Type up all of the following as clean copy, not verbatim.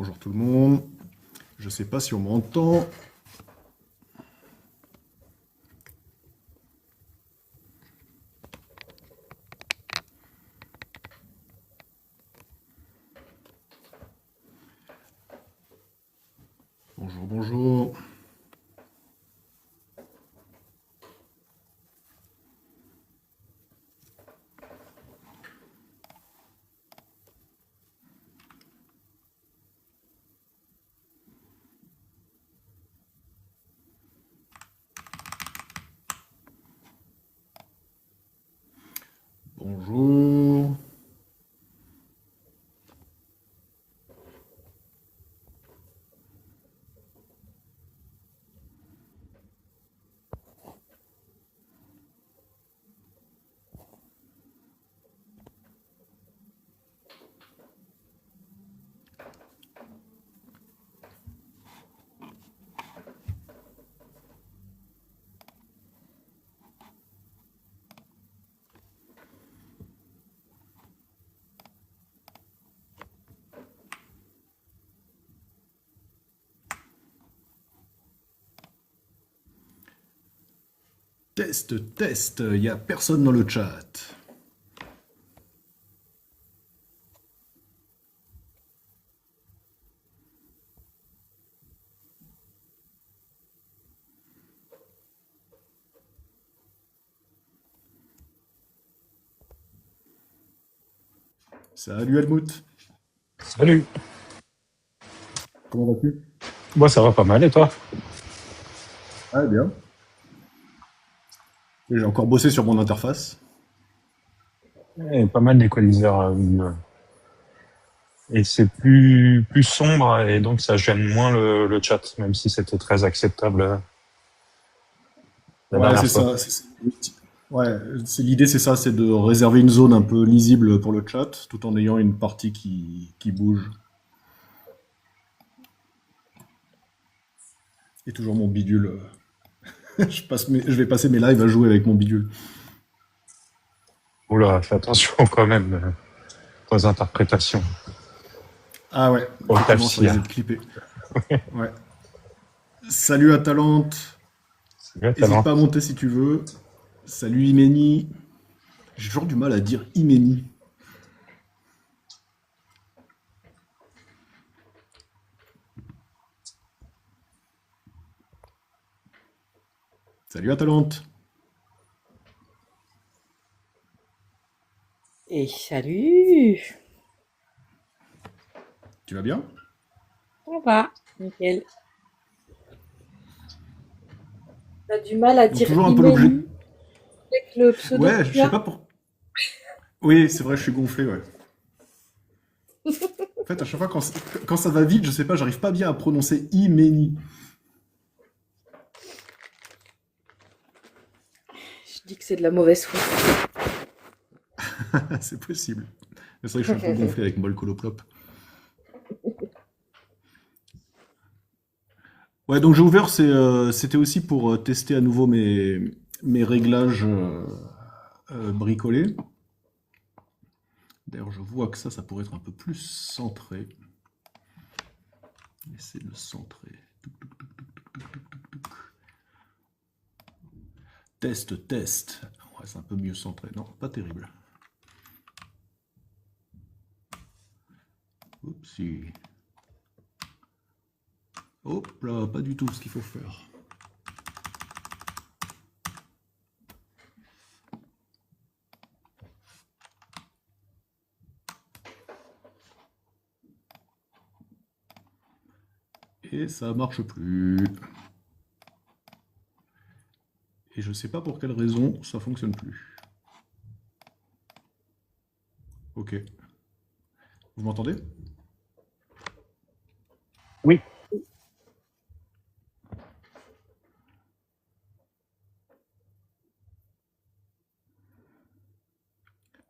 Bonjour tout le monde. Je sais pas si on m'entend. Bonjour, bonjour. Bonjour. Test, test. Il n'y a personne dans le chat. Salut Helmut. Salut. Comment vas-tu? Moi, ça va pas mal, et toi? Ah, bien. J'ai encore bossé sur mon interface. Pas mal d'équaliseurs. Et c'est plus sombre, et donc ça gêne moins le chat, même si c'était très acceptable la Ouais, dernière c'est fois. ça. Ouais, l'idée, c'est ça, c'est de réserver une zone un peu lisible pour le chat, tout en ayant une partie qui bouge. Et toujours mon bidule. Je vais passer mes lives à jouer avec mon bidule. Oula, fais attention quand même aux interprétations. Ah ouais, Au effectivement, ça risque tafsir. d'être clippé. Ouais. Salut Atalante. C'est bien, N'hésite talent. pas à monter si tu veux. Salut Imeni. J'ai toujours du mal à dire Imeni. Salut Atalante. Et salut! Tu vas bien? Ça va, nickel. T'as du mal à Donc dire toujours un peu l'objet. Imeni avec le pseudo que Ouais, je tu sais as? pas pour. Oui, c'est vrai, je suis gonflé, ouais. En fait, à chaque fois, quand ça va vite, je sais pas, j'arrive pas bien à prononcer Imeni. Je dis que c'est de la mauvaise foi. C'est possible. Mais c'est vrai que je suis un peu gonflé avec Molcoloplop. Ouais, donc j'ai ouvert, c'était aussi pour tester à nouveau mes réglages bricolés. D'ailleurs, je vois que ça pourrait être un peu plus centré. Essayer de le centrer. Test, test. Ouais, c'est un peu mieux centré. Non, pas terrible. Oups. Hop là, pas du tout ce qu'il faut faire. Et ça marche plus. Et je sais pas pour quelle raison ça fonctionne plus. Ok. Vous m'entendez? Oui.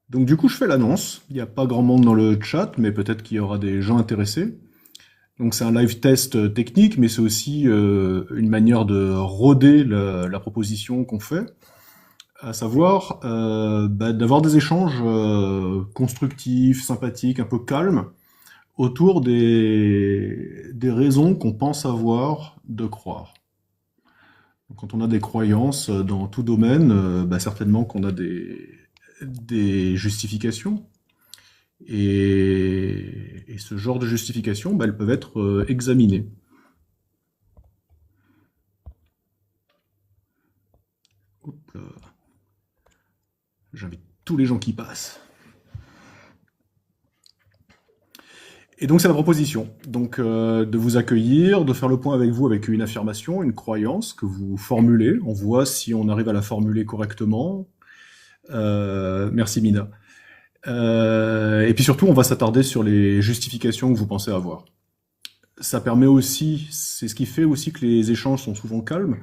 Donc du coup, je fais l'annonce. Il n'y a pas grand monde dans le chat, mais peut-être qu'il y aura des gens intéressés. Donc c'est un live test technique, mais c'est aussi une manière de roder la proposition qu'on fait, à savoir d'avoir des échanges constructifs, sympathiques, un peu calmes, autour des raisons qu'on pense avoir de croire. Quand on a des croyances dans tout domaine, bah, certainement qu'on a des justifications. Et ce genre de justifications, bah, elles peuvent être examinées. Hop là. J'invite tous les gens qui passent. Et donc c'est la proposition. Donc de vous accueillir, de faire le point avec vous avec une affirmation, une croyance que vous formulez. On voit si on arrive à la formuler correctement. Merci Mina. Et puis surtout, on va s'attarder sur les justifications que vous pensez avoir. Ça permet aussi, c'est ce qui fait aussi que les échanges sont souvent calmes,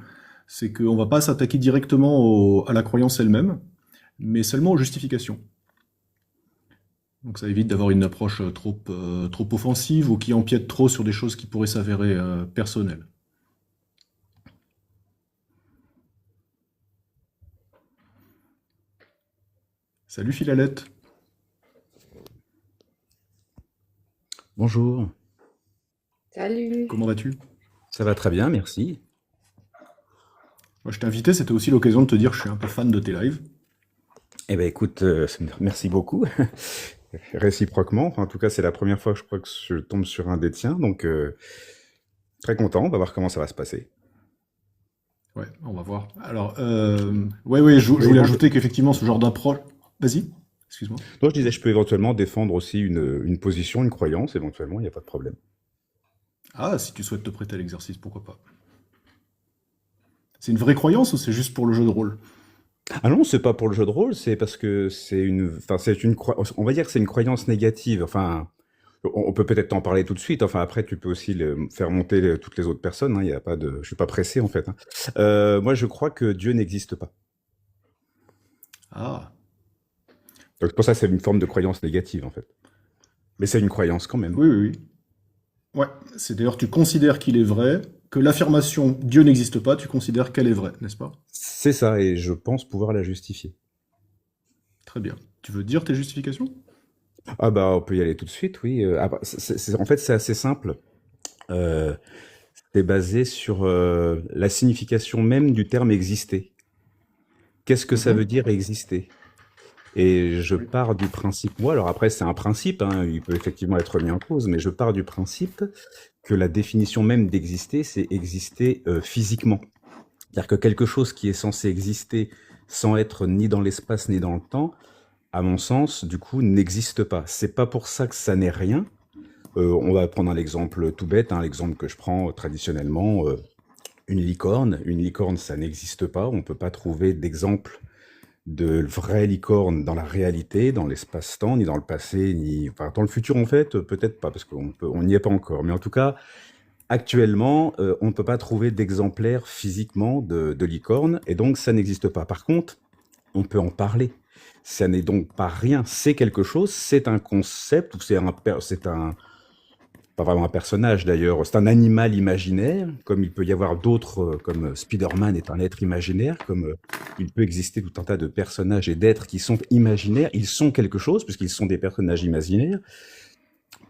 c'est qu'on va pas s'attaquer directement à la croyance elle-même, mais seulement aux justifications. Donc ça évite d'avoir une approche trop offensive ou qui empiète trop sur des choses qui pourraient s'avérer personnelles. Salut Philalette. Bonjour, Salut. Comment vas-tu? ça va très bien, merci. Moi je t'ai invité, c'était aussi l'occasion de te dire que je suis un peu fan de tes lives. Eh ben écoute, merci beaucoup, réciproquement. Enfin, en tout cas, c'est la première fois que je crois que je tombe sur un des tiens, donc très content. On va voir comment ça va se passer. Ouais, on va voir. Alors, ouais, je voulais ajouter qu'effectivement ce genre d'approche... Vas-y, excuse-moi. Donc je disais, je peux éventuellement défendre aussi une position, une croyance, éventuellement, il n'y a pas de problème. Ah, si tu souhaites te prêter à l'exercice, pourquoi pas. C'est une vraie croyance ou c'est juste pour le jeu de rôle? Ah non, c'est pas pour le jeu de rôle, c'est parce que on va dire que c'est une croyance négative. Enfin, on peut peut-être t'en parler tout de suite. Enfin, après, tu peux aussi faire monter toutes les autres personnes. Hein, il y a pas de, je suis pas pressé en fait. Hein. Moi, je crois que Dieu n'existe pas. Ah, Donc pour ça, c'est une forme de croyance négative en fait. Mais c'est une croyance quand même. oui, oui, oui. Ouais, c'est d'ailleurs, tu considères qu'il est vrai, que l'affirmation Dieu n'existe pas, tu considères qu'elle est vraie, n'est-ce pas? C'est ça, et je pense pouvoir la justifier. Très bien. Tu veux dire tes justifications? Ah bah, on peut y aller tout de suite, oui. En fait, c'est assez simple. Euh, c'est basé sur la signification même du terme exister. Qu'est-ce que ça veut Mhm. dire exister? Et je Oui. pars du principe, moi, alors après c'est un principe, hein, il peut effectivement être remis en cause, mais je pars du principe que la définition même d'exister, c'est exister physiquement. C'est-à-dire que quelque chose qui est censé exister sans être ni dans l'espace ni dans le temps, à mon sens, du coup, n'existe pas. C'est pas pour ça que ça n'est rien. On va prendre un exemple tout bête, hein, l'exemple que je prends traditionnellement, une licorne. Une licorne, ça n'existe pas. On peut pas trouver d'exemple de vraies licornes dans la réalité, dans l'espace-temps, ni dans le passé, ni enfin dans le futur en fait, peut-être pas parce on n'y est pas encore. Mais en tout cas, actuellement, on ne peut pas trouver d'exemplaires physiquement de licornes et donc ça n'existe pas. Par contre, on peut en parler. Ça n'est donc pas rien, c'est quelque chose, c'est un concept, ou c'est un, pas vraiment un personnage d'ailleurs, c'est un animal imaginaire, comme il peut y avoir d'autres, comme Spider-Man est un être imaginaire, comme il peut exister tout un tas de personnages et d'êtres qui sont imaginaires, ils sont quelque chose, puisqu'ils sont des personnages imaginaires.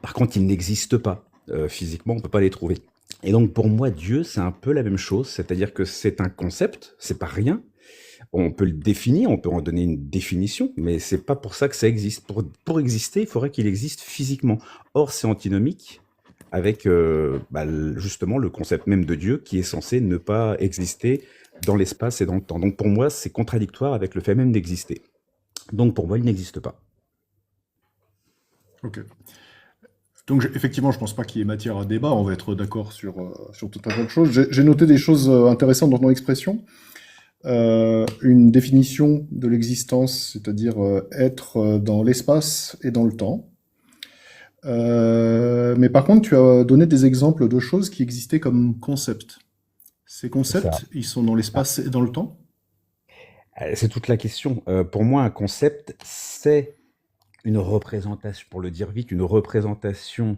Par contre, ils n'existent pas. Physiquement, on ne peut pas les trouver. Et donc, pour moi, Dieu, c'est un peu la même chose, c'est-à-dire que c'est un concept, c'est pas rien. On peut le définir, on peut en donner une définition, mais c'est pas pour ça que ça existe. Pour exister, il faudrait qu'il existe physiquement. Or, c'est antinomique avec justement le concept même de Dieu qui est censé ne pas exister dans l'espace et dans le temps. Donc pour moi, c'est contradictoire avec le fait même d'exister. Donc pour moi, il n'existe pas. Ok. Donc effectivement, je pense pas qu'il y ait matière à débat, on va être d'accord sur tout un tas de choses. J'ai noté des choses intéressantes dans ton expression. Une définition de l'existence, c'est-à-dire être dans l'espace et dans le temps. Mais par contre, tu as donné des exemples de choses qui existaient comme concepts. Ces C'est ça. concepts, ils sont dans l'espace et dans le temps? C'est toute la question. Pour moi, un concept, c'est une représentation, pour le dire vite, une représentation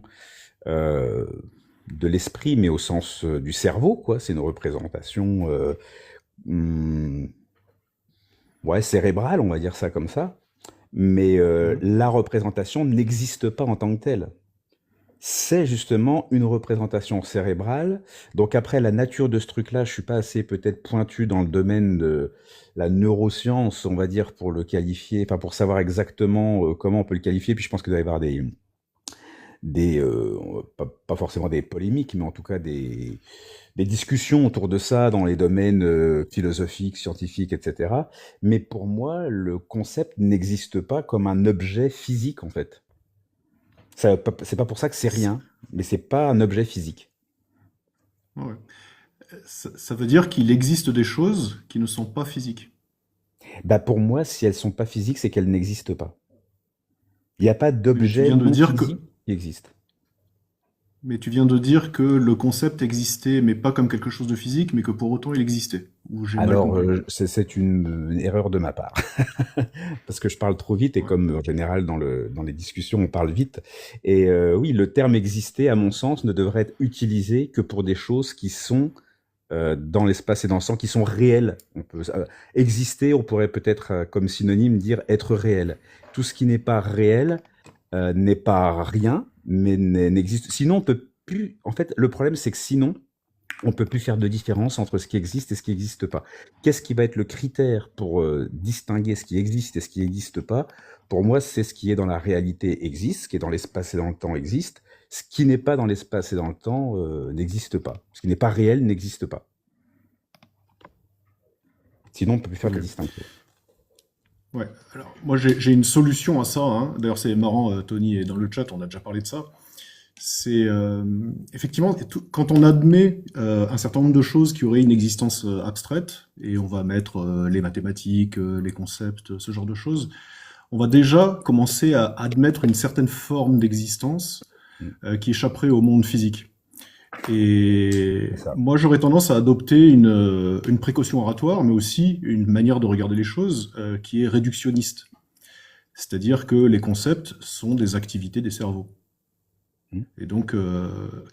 euh, de l'esprit, mais au sens du cerveau, quoi. C'est une représentation hum, ouais, cérébrale, on va dire ça comme ça. Mais Mhm. la représentation n'existe pas en tant que telle. c'est justement une représentation cérébrale. Donc après, la nature de ce truc-là, je suis pas assez peut-être pointu dans le domaine de la neuroscience, on va dire, pour le qualifier, enfin pour savoir exactement comment on peut le qualifier. Puis je pense qu'il doit y avoir pas forcément des polémiques, mais en tout cas des discussions autour de ça dans les domaines philosophiques, scientifiques, etc. Mais pour moi, le concept n'existe pas comme un objet physique, en fait. C'est pas pour ça que c'est rien, mais c'est pas un objet physique. Ouais. Ça veut dire qu'il existe des choses qui ne sont pas physiques. Bah pour moi, si elles sont pas physiques, c'est qu'elles n'existent pas. Il n'y a pas Mais tu d'objet viens de non dire que, physique qui existe. mais tu viens de dire que le concept existait, mais pas comme quelque chose de physique, mais que pour autant il existait. Ou j'ai mal Alors, compris. c'est une erreur de ma part. Parce que je parle trop vite et Ouais. comme en général dans les discussions, on parle vite. Et oui, le terme exister, à mon sens, ne devrait être utilisé que pour des choses qui sont dans l'espace et dans le temps, qui sont réelles. Exister, on pourrait peut-être comme synonyme dire être réel. Tout ce qui n'est pas réel n'est pas rien, mais n'existe. Sinon, on peut plus. En fait, le problème, c'est que sinon, on peut plus faire de différence entre ce qui existe et ce qui n'existe pas. Qu'est-ce qui va être le critère pour distinguer ce qui existe et ce qui n'existe pas? Pour moi, c'est ce qui est dans la réalité existe, ce qui est dans l'espace et dans le temps existe. Ce qui n'est pas dans l'espace et dans le temps n'existe pas. Ce qui n'est pas réel n'existe pas. Sinon, on peut plus faire de Ok. distinction. Ouais. Alors, moi, j'ai une solution à ça, hein. D'ailleurs, c'est marrant, Tony est dans le chat, on a déjà parlé de ça. C'est effectivement quand on admet un certain nombre de choses qui auraient une existence abstraite, et on va mettre les mathématiques, les concepts, ce genre de choses, on va déjà commencer à admettre une certaine forme d'existence Mm. qui échapperait au monde physique. Et C'est ça. moi, j'aurais tendance à adopter une précaution oratoire, mais aussi une manière de regarder les choses qui est réductionniste. C'est-à-dire que les concepts sont des activités des cerveaux. Mm. Et donc,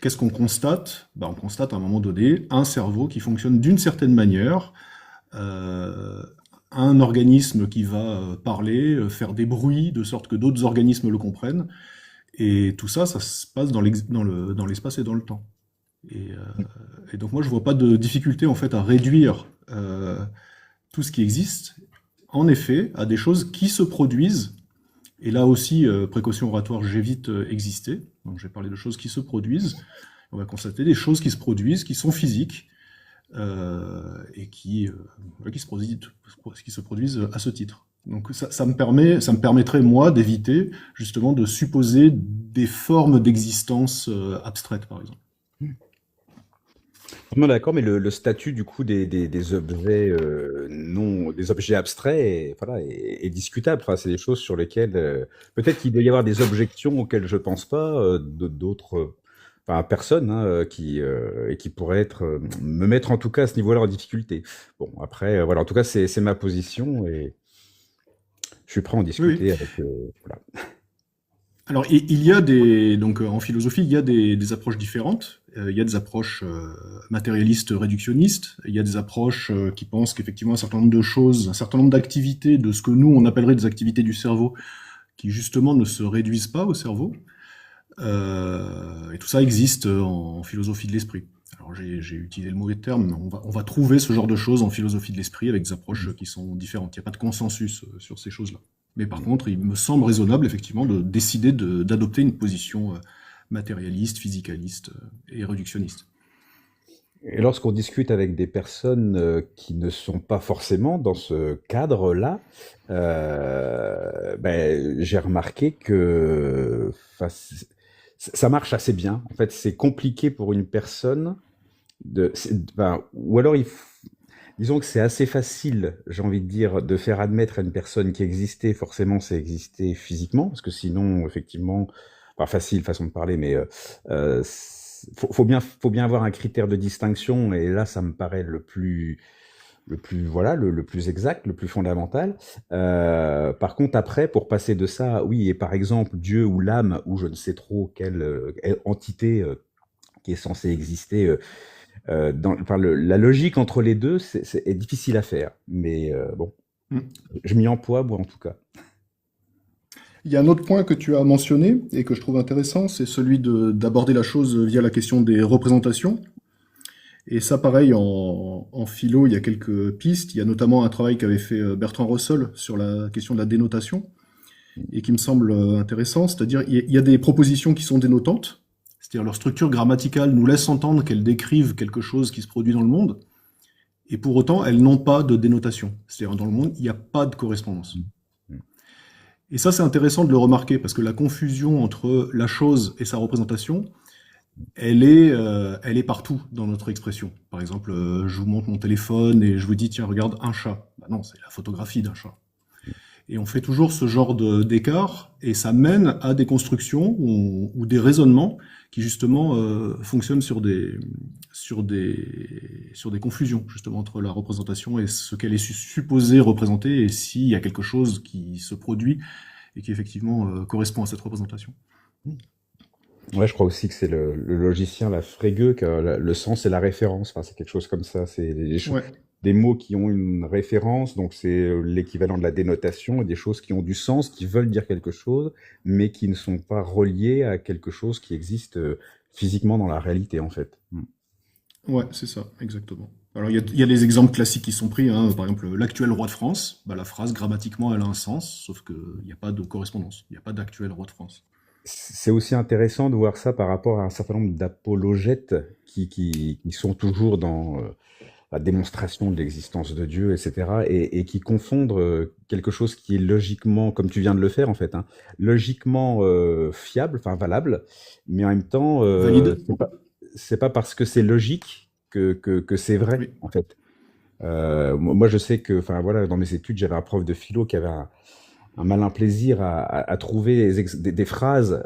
qu'est-ce qu'on constate? Ben, on constate à un moment donné un cerveau qui fonctionne d'une certaine manière, euh, un organisme qui va parler, faire des bruits, de sorte que d'autres organismes le comprennent. Et tout ça, ça se passe dans l'espace et dans le temps. Et, euh, et donc moi, je vois pas de difficulté en fait à réduire tout ce qui existe, en effet, à des choses qui se produisent. Et là aussi, précaution oratoire, j'évite exister. Donc je vais parler de choses qui se produisent. On va constater des choses qui se produisent, qui sont physiques et ouais, qui se produisent à ce titre. Donc ça me permettrait moi d'éviter justement de supposer des formes d'existence abstraites, par exemple. Non, d'accord, mais le statut du coup des objets non, des objets abstraits, voilà, est discutable. Enfin, c'est des choses sur lesquelles peut-être qu'il doit y avoir des objections auxquelles je pense pas, d'autres, enfin, personnes hein, et qui pourraient me mettre en tout cas à ce niveau-là en difficulté. Bon, après, voilà, en tout cas, c'est ma position et je suis prêt à en Oui, oui. discuter avec. Voilà. Alors, donc en philosophie, il y a des approches différentes. Il y a des approches matérialistes réductionnistes. Il y a des approches qui pensent qu'effectivement un certain nombre de choses, un certain nombre d'activités, de ce que nous on appellerait des activités du cerveau, qui justement ne se réduisent pas au cerveau. Et tout ça existe en philosophie de l'esprit. Alors j'ai utilisé le mauvais terme, mais on va trouver ce genre de choses en philosophie de l'esprit avec des approches qui sont différentes. Il n'y a pas de consensus sur ces choses-là. Mais par contre, il me semble raisonnable effectivement de décider d'adopter une position matérialiste, physicaliste et réductionniste. Et lorsqu'on discute avec des personnes qui ne sont pas forcément dans ce cadre-là, j'ai remarqué que 'fin, ça marche assez bien. En fait, c'est compliqué pour une personne ou alors disons que c'est assez facile, j'ai envie de dire, de faire admettre à une personne qui existait, forcément, c'est exister physiquement, parce que sinon, effectivement, enfin, facile façon de parler, mais faut bien avoir un critère de distinction, et là, ça me paraît voilà, le plus exact, le plus fondamental. Par contre, après, pour passer de ça, oui, et par exemple, Dieu ou l'âme, ou je ne sais trop quelle entité qui est censée exister, la logique entre les deux est difficile à faire. Mais bon, Mm. je m'y emploie, moi, en tout cas. Il y a un autre point que tu as mentionné et que je trouve intéressant, c'est celui d'aborder la chose via la question des représentations. Et ça, pareil, en philo, il y a quelques pistes. Il y a notamment un travail qu'avait fait Bertrand Russell sur la question de la dénotation et qui me semble intéressant. C'est-à-dire, il y a des propositions qui sont dénotantes, c'est-à-dire leur structure grammaticale nous laisse entendre qu'elles décrivent quelque chose qui se produit dans le monde, et pour autant, elles n'ont pas de dénotation. C'est-à-dire, dans le monde, il n'y a pas de correspondance. Et ça, c'est intéressant de le remarquer, parce que la confusion entre la chose et sa représentation, elle est partout dans notre expression. Par exemple, je vous montre mon téléphone et je vous dis, tiens, regarde, un chat. Bah non, c'est la photographie d'un chat. Et on fait toujours ce genre d'écart, et ça mène à des constructions ou des raisonnements qui justement fonctionnent sur des confusions justement entre la représentation et ce qu'elle est supposée représenter, et s'il y a quelque chose qui se produit et qui effectivement correspond à cette représentation. Ouais, je crois aussi que c'est le logicien, la Frege, que le sens et la référence. Enfin, c'est quelque chose comme ça. C'est Ouais, des mots qui ont une référence, donc c'est l'équivalent de la dénotation, et des choses qui ont du sens, qui veulent dire quelque chose, mais qui ne sont pas reliées à quelque chose qui existe physiquement dans la réalité, en fait. ouais, c'est ça, exactement. Alors il y a les exemples classiques qui sont pris, hein. Par exemple, l'actuel roi de France, bah, la phrase grammatiquement elle a un sens, sauf qu'il n'y a pas de correspondance, il n'y a pas d'actuel roi de France. C'est aussi intéressant de voir ça par rapport à un certain nombre d'apologètes qui sont toujours dans la démonstration de l'existence de Dieu, etc., et qui confondent quelque chose qui est logiquement, comme tu viens de le faire en fait, hein, logiquement fiable, enfin valable, mais en même temps, Valide? c'est pas parce que c'est logique que c'est vrai Oui. en fait. Moi, je sais que, enfin voilà, dans mes études, j'avais un prof de philo qui avait un malin plaisir à trouver des phrases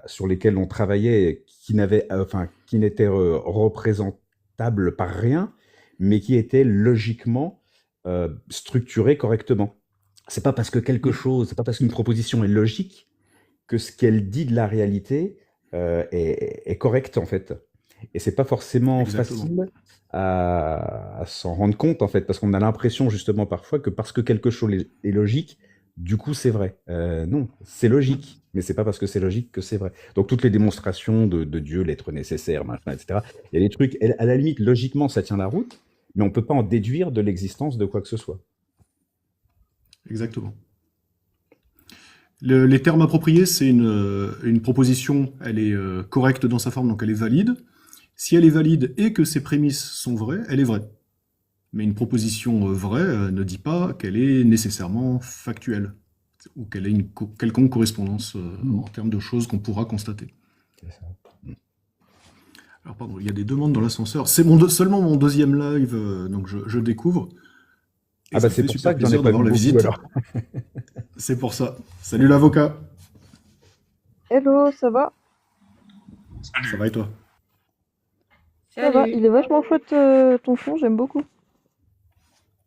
sur lesquelles on travaillait qui n'avaient, enfin, qui n'étaient représentables par rien, mais qui étaient logiquement structurées correctement. C'est pas parce que quelque Mm. chose, c'est pas parce qu'une proposition est logique que ce qu'elle dit de la réalité est correct en fait. Et c'est pas forcément Exactement. facile à s'en rendre compte en fait, parce qu'on a l'impression justement parfois que parce que quelque chose est logique, du coup c'est vrai. Non, c'est logique, mais c'est pas parce que c'est logique que c'est vrai. Donc toutes les démonstrations de Dieu, l'être nécessaire, machin, etc. Il y a des trucs, à la limite, logiquement ça tient la route, mais on peut pas en déduire de l'existence de quoi que ce soit. Exactement. Les termes appropriés, c'est une proposition, elle est correcte dans sa forme, donc elle est valide. Si elle est valide et que ses prémices sont vraies, elle est vraie. Mais une proposition vraie ne dit pas qu'elle est nécessairement factuelle ou qu'elle ait une quelconque correspondance en termes de choses qu'on pourra constater. C'est ça. Alors pardon, il y a des demandes dans l'ascenseur. C'est seulement mon deuxième live, donc je découvre. Et Ah ça bah me c'est fait pour ça super que j'en ai plaisir pas d'avoir vu la beaucoup visite. alors. C'est pour ça. Salut l'avocat. Hello, ça va? Ça va et toi? Ça va, Salut. il est vachement chouette ton fond, j'aime beaucoup.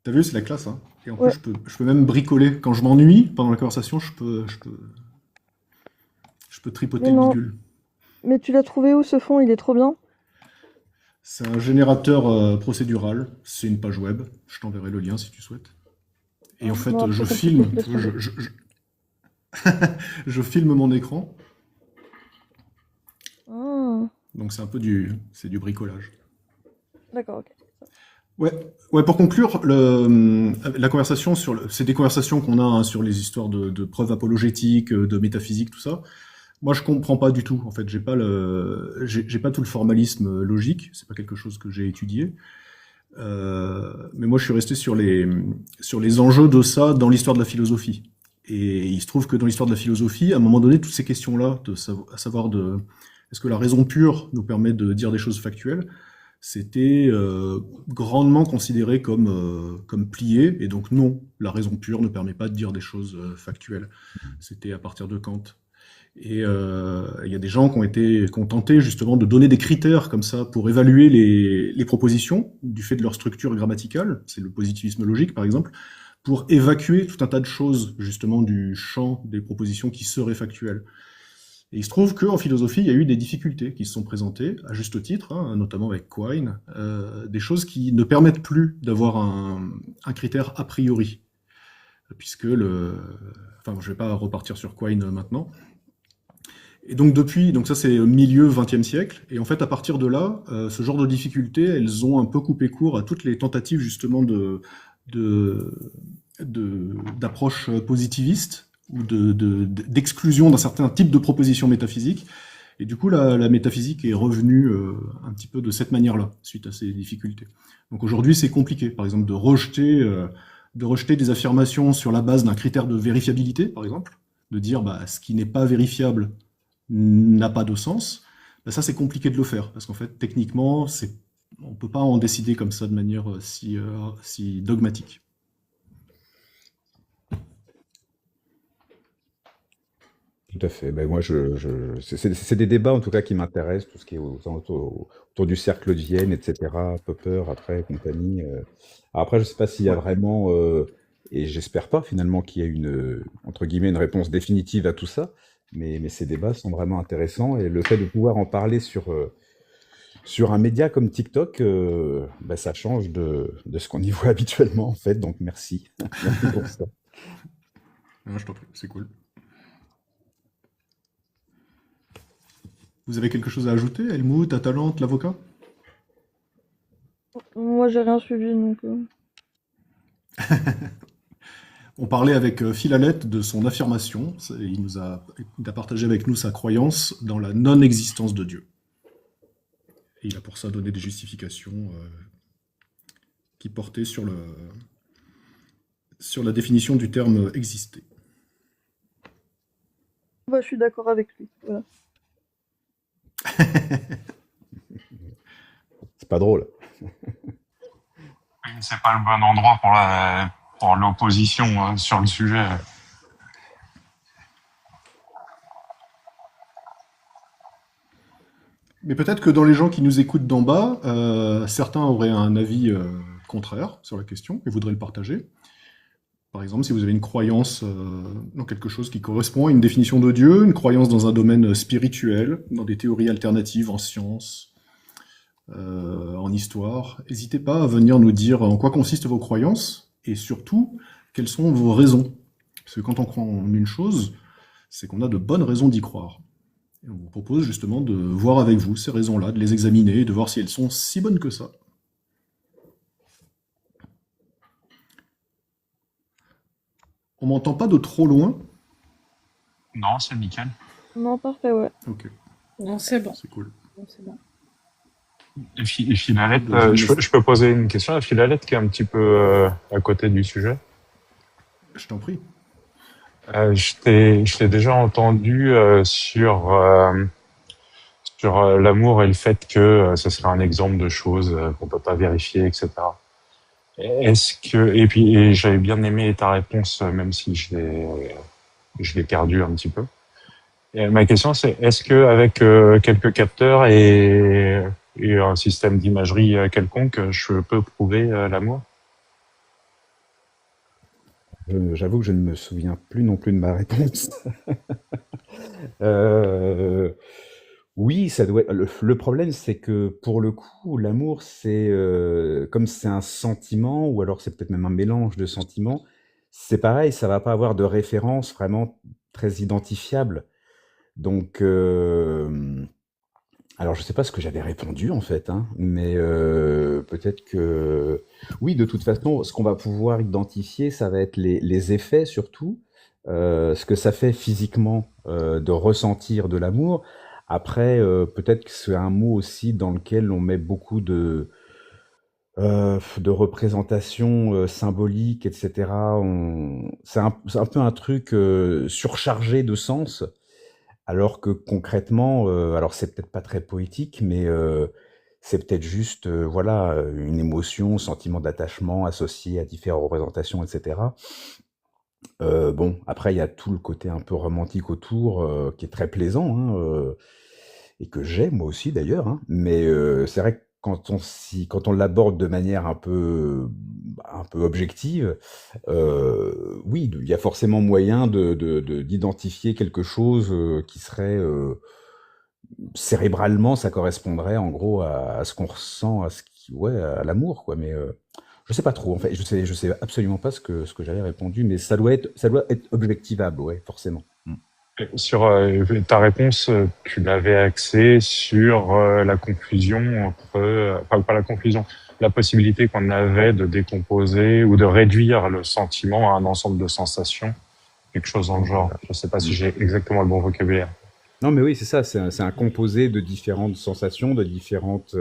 T'as vu, c'est la classe, hein. Et en plus, Ouais, je peux même bricoler. Quand je m'ennuie pendant la conversation, je peux tripoter mais le non, bidule. mais tu l'as trouvé où ce fond? Il est trop bien. C'est un générateur procédural. C'est une page web. Je t'enverrai le lien si tu souhaites. Et en fait, Non, je trop compliqué, filme. laisse Tu vois, tomber. je filme mon écran. Ah, Donc c'est du bricolage. d'accord, ok. Ouais, ouais. Pour conclure, la conversation c'est des conversations qu'on a hein, sur les histoires de preuves apologétiques, de métaphysique, tout ça. Moi, je comprends pas du tout. En fait, j'ai pas tout le formalisme logique. C'est pas quelque chose que j'ai étudié. Mais moi, je suis resté sur les enjeux de ça dans l'histoire de la philosophie. Et il se trouve que dans l'histoire de la philosophie, à un moment donné, toutes ces questions-là, à savoir est-ce que la raison pure nous permet de dire des choses factuelles, c'était grandement considéré comme plié, et donc non, la raison pure ne permet pas de dire des choses factuelles. C'était à partir de Kant. Et il y a des gens qui ont tenté justement de donner des critères comme ça pour évaluer les propositions du fait de leur structure grammaticale, c'est le positivisme logique par exemple, pour évacuer tout un tas de choses justement du champ des propositions qui seraient factuelles. Et il se trouve qu'en philosophie, il y a eu des difficultés qui se sont présentées, à juste titre, hein, notamment avec Quine, des choses qui ne permettent plus d'avoir un critère a priori. puisque enfin, je vais pas repartir sur Quine maintenant. Et donc donc ça c'est milieu XXe siècle, et en fait à partir de là, ce genre de difficultés, elles ont un peu coupé court à toutes les tentatives justement de, d'approche positiviste ou d'exclusion d'un certain type de propositions métaphysiques. Et du coup, la métaphysique est revenue un petit peu de cette manière-là, suite à ces difficultés. Donc aujourd'hui, c'est compliqué, par exemple, de rejeter des affirmations sur la base d'un critère de vérifiabilité, par exemple, de dire bah, ce qui n'est pas vérifiable n'a pas de sens. Bah, ça, c'est compliqué de le faire, parce qu'en fait, techniquement, on peut pas en décider comme ça de manière si dogmatique. Tout à fait. Ben moi, c'est des débats en tout cas qui m'intéressent, tout ce qui est autour du cercle de Vienne, etc. Popper, après, compagnie. Après, je sais pas s'il y a Ouais. vraiment, et j'espère pas finalement qu'il y ait entre guillemets, une réponse définitive à tout ça, mais ces débats sont vraiment intéressants et le fait de pouvoir en parler sur un média comme TikTok, ben, ça change de ce qu'on y voit habituellement en fait. Donc merci, merci pour ça. Ouais, je t'en prie, c'est cool. Vous avez quelque chose à ajouter, Helmut, Atalante, l'avocat? Moi, j'ai rien suivi, donc... On parlait avec Philalette de son affirmation. Il a partagé avec nous sa croyance dans la non-existence de Dieu. Et il a pour ça donné des justifications qui portaient sur la définition du terme exister. Bah, je suis d'accord avec lui. Voilà. C'est pas drôle. C'est pas le bon endroit pour l'opposition sur le sujet. Mais peut-être que dans les gens qui nous écoutent d'en bas, certains auraient un avis contraire sur la question et voudraient le partager. Par exemple, si vous avez une croyance dans quelque chose qui correspond à une définition de Dieu, une croyance dans un domaine spirituel, dans des théories alternatives en sciences, en histoire, n'hésitez pas à venir nous dire en quoi consistent vos croyances et surtout quelles sont vos raisons. Parce que quand on croit en une chose, c'est qu'on a de bonnes raisons d'y croire. Et on vous propose justement de voir avec vous ces raisons-là, de les examiner et de voir si elles sont si bonnes que ça. On m'entend pas de trop loin? Non, c'est nickel. Non, parfait, ouais. Ok, Non, c'est bon. c'est cool. Non, c'est bon. Et Philalette, Donc, je peux poser une question à Philalette qui est un petit peu à côté du sujet. je t'en prie. Je t'ai déjà entendu sur l'amour et le fait que ce serait un exemple de choses qu'on peut pas vérifier, etc. Et j'avais bien aimé ta réponse, même si je l'ai perdu un petit peu. Et ma question c'est, est-ce que avec quelques capteurs et un système d'imagerie quelconque, je peux prouver l'amour? J'avoue que je ne me souviens plus non plus de ma réponse. Euh, oui, ça doit. Le problème, c'est que pour le coup, l'amour, c'est comme c'est un sentiment, ou alors c'est peut-être même un mélange de sentiments. C'est pareil, ça va pas avoir de référence vraiment très identifiable. Donc, alors je sais pas ce que j'avais répondu en fait, hein, mais peut-être que oui, de toute façon, ce qu'on va pouvoir identifier, ça va être les effets surtout, ce que ça fait physiquement de ressentir de l'amour. Après, peut-être que c'est un mot aussi dans lequel on met beaucoup de représentations symboliques, etc. C'est un peu un truc surchargé de sens. Alors que concrètement, alors c'est peut-être pas très poétique, mais c'est peut-être juste, voilà, une émotion, sentiment d'attachement associé à différentes représentations, etc. Bon, après il y a tout le côté un peu romantique autour, qui est très plaisant, hein, et que j'aime moi aussi d'ailleurs, hein. Mais c'est vrai que quand on l'aborde de manière un peu objective, oui, il y a forcément moyen d'identifier quelque chose qui serait cérébralement, ça correspondrait en gros à ce qu'on ressent, ouais, à l'amour, quoi. Mais Je sais pas trop, en fait, je sais absolument pas ce que j'avais répondu, mais ça doit être objectivable, ouais, forcément. Mm. Sur ta réponse, tu l'avais axée sur la confusion entre, enfin pas la confusion, la possibilité qu'on avait de décomposer ou de réduire le sentiment à un ensemble de sensations, quelque chose dans le genre. Voilà. Je sais pas si Mm. j'ai exactement le bon vocabulaire. Non, mais oui, c'est ça, c'est un composé de différentes sensations, de différentes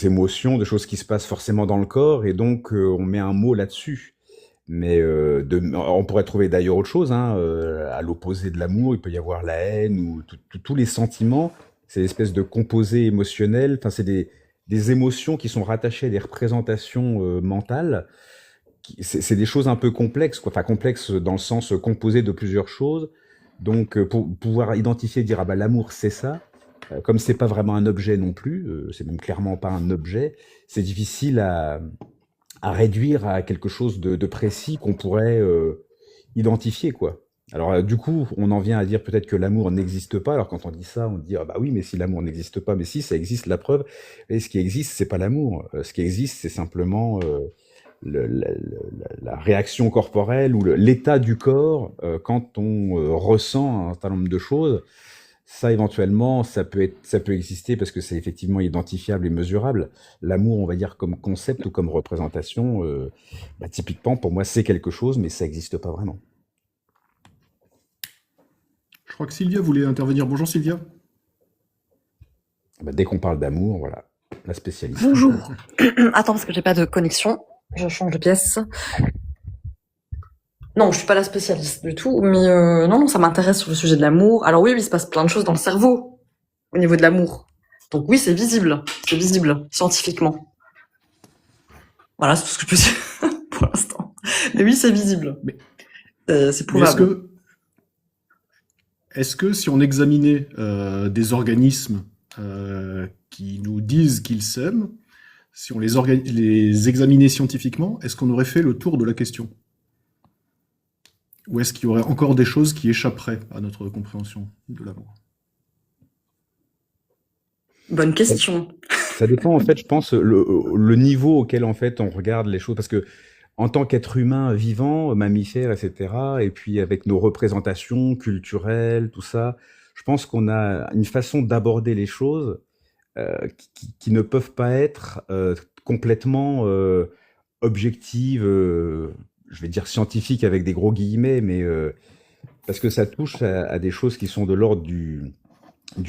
émotions, de choses qui se passent forcément dans le corps, et donc on met un mot là-dessus. Mais on pourrait trouver d'ailleurs autre chose, hein, à l'opposé de l'amour, il peut y avoir la haine ou tous les sentiments. C'est une espèce de composé émotionnel. Enfin, c'est des émotions qui sont rattachées à des représentations mentales. C'est des choses un peu complexes, quoi. Enfin, complexes dans le sens composé de plusieurs choses. Donc, pour pouvoir identifier, dire ah bah l'amour c'est ça. Comme c'est pas vraiment un objet non plus, c'est même clairement pas un objet. C'est difficile à réduire à quelque chose de précis qu'on pourrait identifier, quoi. Alors, du coup, on en vient à dire peut-être que l'amour n'existe pas. Alors, quand on dit ça, on dit ah bah oui, mais si l'amour n'existe pas, mais si ça existe, la preuve. Et ce qui existe, c'est pas l'amour. Ce qui existe, c'est simplement la réaction corporelle ou l'état du corps quand on ressent un certain nombre de choses. Ça, éventuellement, ça peut exister parce que c'est effectivement identifiable et mesurable. L'amour, on va dire, comme concept ou comme représentation, bah, typiquement, pour moi, c'est quelque chose, mais ça n'existe pas vraiment. Je crois que Sylvia voulait intervenir. Bonjour Sylvia. Bah, dès qu'on parle d'amour, voilà, la spécialiste. Bonjour. Attends, parce que j'ai pas de connexion. Je change de pièce. Non, je suis pas la spécialiste du tout, mais non, ça m'intéresse sur le sujet de l'amour. Alors oui, il se passe plein de choses dans le cerveau au niveau de l'amour. Donc oui, c'est visible scientifiquement. Voilà, c'est tout ce que je peux dire pour l'instant. Mais oui, c'est visible. Mais, C'est mais est-ce prouvable. que, est-ce que si on examinait des organismes qui nous disent qu'ils s'aiment, si on les examinait scientifiquement, est-ce qu'on aurait fait le tour de la question? Ou est-ce qu'il y aurait encore des choses qui échapperaient à notre compréhension de l'amour? Bonne Ça, question. ça dépend, en fait, je pense, le niveau auquel, en fait, on regarde les choses. Parce que, en tant qu'être humain vivant, mammifère, etc., et puis avec nos représentations culturelles, tout ça, je pense qu'on a une façon d'aborder les choses qui ne peuvent pas être complètement objectives, je vais dire scientifiques avec des gros guillemets, mais parce que ça touche à des choses qui sont de l'ordre du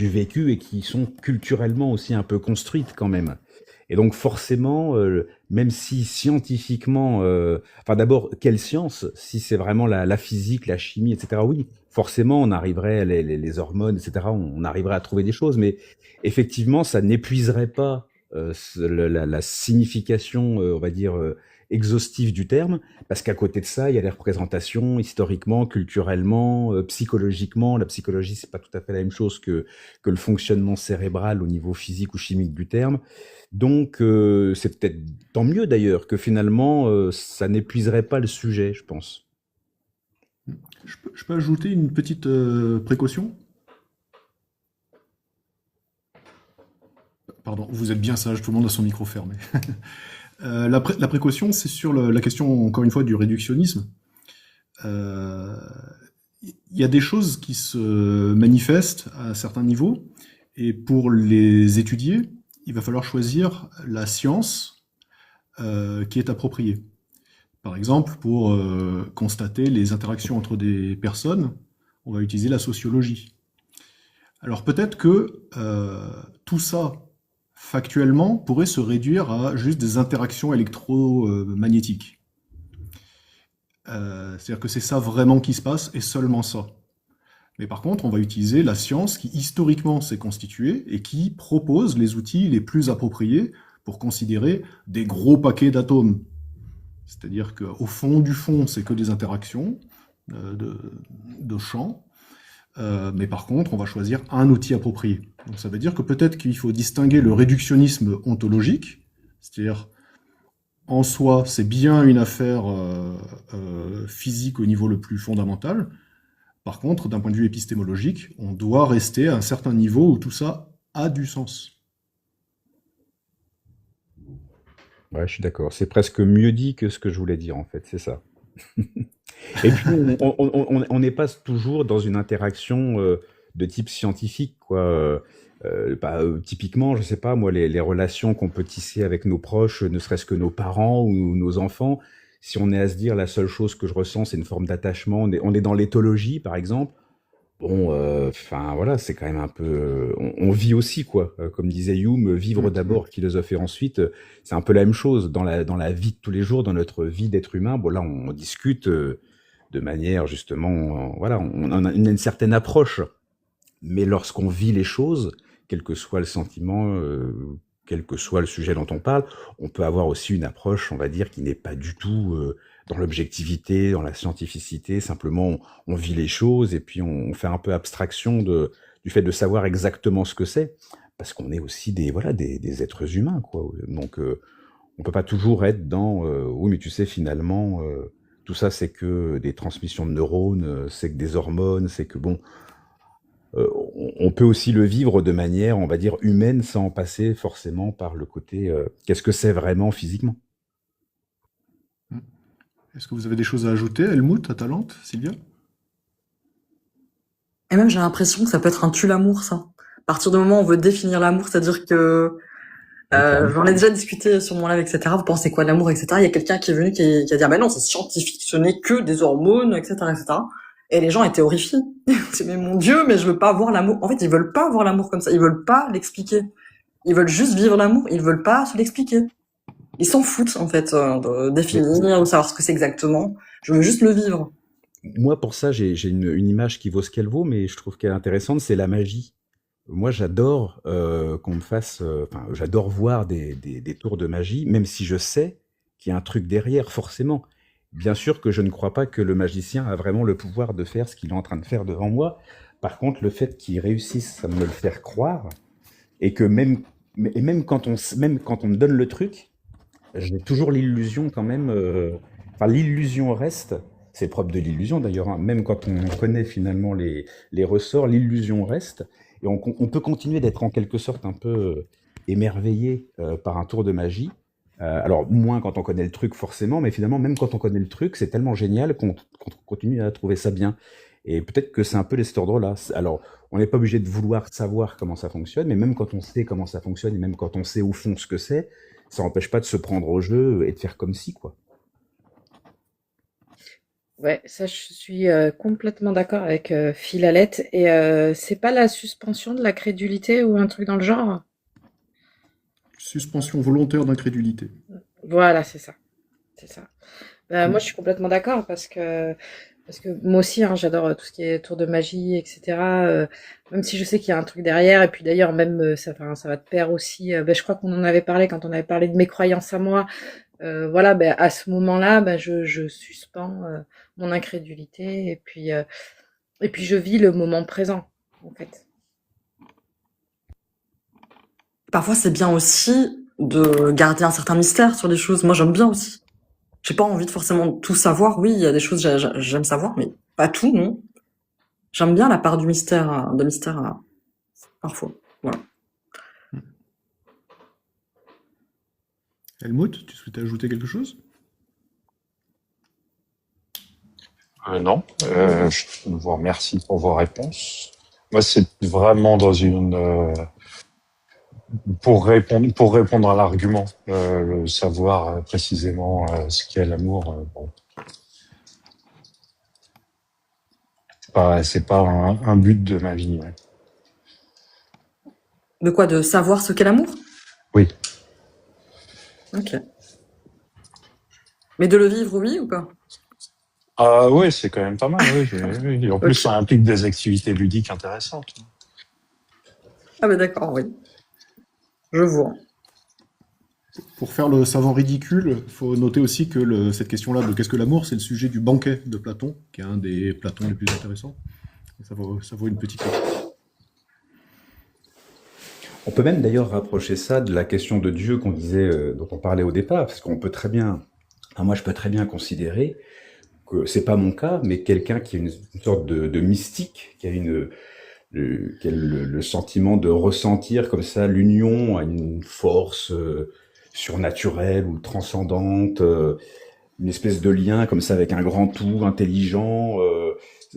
vécu et qui sont culturellement aussi un peu construites quand même. Et donc forcément, même si scientifiquement, enfin d'abord, quelle science? Si c'est vraiment la physique, la chimie, etc., oui, forcément, on arriverait, les hormones, etc., on arriverait à trouver des choses, mais effectivement, ça n'épuiserait pas la signification, on va dire, exhaustive du terme, parce qu'à côté de ça, il y a les représentations historiquement, culturellement, psychologiquement. La psychologie, c'est pas tout à fait la même chose que le fonctionnement cérébral au niveau physique ou chimique du terme. Donc, c'est peut-être tant mieux d'ailleurs que finalement, ça n'épuiserait pas le sujet, je pense. Je peux ajouter une petite précaution? Pardon, vous êtes bien sage, tout le monde a son micro fermé. La précaution, c'est sur la question, encore une fois, du réductionnisme. Euh, Il y a des choses qui se manifestent à certains niveaux, et pour les étudier, il va falloir choisir la science qui est appropriée. Par exemple, pour constater les interactions entre des personnes, on va utiliser la sociologie. Alors peut-être que tout ça, factuellement, pourrait se réduire à juste des interactions électromagnétiques. C'est-à-dire que c'est ça vraiment qui se passe, et seulement ça. Mais par contre, on va utiliser la science qui historiquement s'est constituée et qui propose les outils les plus appropriés pour considérer des gros paquets d'atomes. C'est-à-dire qu'au fond du fond, c'est que des interactions de champs. Mais par contre, on va choisir un outil approprié. Donc ça veut dire que peut-être qu'il faut distinguer le réductionnisme ontologique, c'est-à-dire en soi, c'est bien une affaire physique au niveau le plus fondamental. Par contre, d'un point de vue épistémologique, on doit rester à un certain niveau où tout ça a du sens. Ouais, je suis d'accord. C'est presque mieux dit que ce que je voulais dire, en fait, c'est ça. Et puis, on n'est pas toujours dans une interaction de type scientifique, quoi. Typiquement, je sais pas, moi, les relations qu'on peut tisser avec nos proches, ne serait-ce que nos parents ou nos enfants, si on est à se dire la seule chose que je ressens, c'est une forme d'attachement, on est dans l'éthologie, par exemple. Bon, enfin voilà, c'est quand même un peu, on vit aussi quoi. Comme disait Hume, vivre d'abord, philosopher ensuite. C'est un peu la même chose dans la vie de tous les jours, dans notre vie d'être humain. Bon là, on discute de manière justement, voilà, on a une certaine approche. Mais lorsqu'on vit les choses, quel que soit le sentiment, quel que soit le sujet dont on parle, on peut avoir aussi une approche, on va dire, qui n'est pas du tout dans l'objectivité, dans la scientificité. Simplement, on vit les choses et puis on fait un peu abstraction du fait de savoir exactement ce que c'est, parce qu'on est aussi des êtres humains, quoi. Donc, on peut pas toujours être dans oui, mais tu sais, finalement, tout ça, c'est que des transmissions de neurones, c'est que des hormones, c'est que bon. On peut aussi le vivre de manière, on va dire, humaine, sans passer forcément par le côté qu'est-ce que c'est vraiment physiquement. Est-ce que vous avez des choses à ajouter, Helmut, Atalante, Sylvia? Et même, j'ai l'impression que ça peut être un tue-l'amour, ça. À partir du moment où on veut définir l'amour, c'est-à-dire que j'en ai déjà discuté sur mon live, etc. Vous pensez quoi de l'amour, etc. Il y a quelqu'un qui est venu qui a dit, ah ben non, c'est scientifique, ce n'est que des hormones, etc., etc. Et les gens étaient horrifiés. C'est, mais mon Dieu, mais je veux pas voir l'amour. En fait, ils veulent pas voir l'amour comme ça. Ils veulent pas l'expliquer. Ils veulent juste vivre l'amour. Ils veulent pas se l'expliquer. Ils s'en foutent, en fait, de définir ou savoir ce que c'est exactement. Je veux juste le vivre. Moi, pour ça, j'ai une image qui vaut ce qu'elle vaut, mais je trouve qu'elle est intéressante, c'est la magie. Moi, j'adore qu'on me fasse, enfin, j'adore voir des tours de magie, même si je sais qu'il y a un truc derrière, forcément. Bien sûr que je ne crois pas que le magicien a vraiment le pouvoir de faire ce qu'il est en train de faire devant moi. Par contre, le fait qu'il réussisse à me le faire croire, et que même quand on me donne le truc, j'ai toujours l'illusion quand même. Enfin, l'illusion reste. C'est propre de l'illusion d'ailleurs, hein. Même quand on connaît finalement les ressorts, l'illusion reste. Et on peut continuer d'être en quelque sorte un peu émerveillé par un tour de magie. Alors, moins quand on connaît le truc forcément, mais finalement, même quand on connaît le truc, c'est tellement génial qu'on continue à trouver ça bien. Et peut-être que c'est un peu de cet ordre-là. Alors, on n'est pas obligé de vouloir savoir comment ça fonctionne, mais même quand on sait comment ça fonctionne, et même quand on sait au fond ce que c'est, ça n'empêche pas de se prendre au jeu et de faire comme si, quoi. Ouais, ça, je suis complètement d'accord avec Philalette. Et c'est pas la suspension de la crédulité ou un truc dans le genre? Suspension volontaire d'incrédulité. Voilà, c'est ça. C'est ça. Moi, Mm. je suis complètement d'accord parce que moi aussi, hein, j'adore tout ce qui est tour de magie, etc. Même si je sais qu'il y a un truc derrière. Et puis d'ailleurs, même ça, enfin, ça va de pair aussi. Je crois qu'on en avait parlé quand on avait parlé de mes croyances à moi. Voilà, à ce moment-là, je suspends mon incrédulité et puis je vis le moment présent, en fait. Parfois, c'est bien aussi de garder un certain mystère sur les choses. Moi, j'aime bien aussi. J'ai pas envie de forcément tout savoir. Oui, il y a des choses que j'aime savoir, mais pas tout, non. J'aime bien la part du mystère, parfois. Voilà. Helmut, tu souhaitais ajouter quelque chose? Non, je vous remercie pour vos réponses. Moi, c'est vraiment dans pour répondre à l'argument, savoir précisément ce qu'est l'amour. Bon, c'est pas un but de ma vie. Ouais. De quoi? De savoir ce qu'est l'amour? Oui. Ok. Mais de le vivre, oui ou pas? Ah oui, c'est quand même pas mal. Oui. Oui. En plus, ça implique des activités ludiques intéressantes. Ah ben d'accord, oui. Je vois. Pour faire le savant ridicule, il faut noter aussi que cette question-là de qu'est-ce que l'amour, c'est le sujet du banquet de Platon, qui est un des Platons les plus intéressants. Et ça vaut une petite écoute. On peut même d'ailleurs rapprocher ça de la question de Dieu qu'on disait, dont on parlait au départ, parce qu'on peut très bien, enfin, moi je peux très bien considérer que c'est pas mon cas, mais quelqu'un qui a une sorte de mystique, qui a qui a le sentiment de ressentir comme ça l'union à une force surnaturelle ou transcendante, une espèce de lien comme ça avec un grand tout intelligent.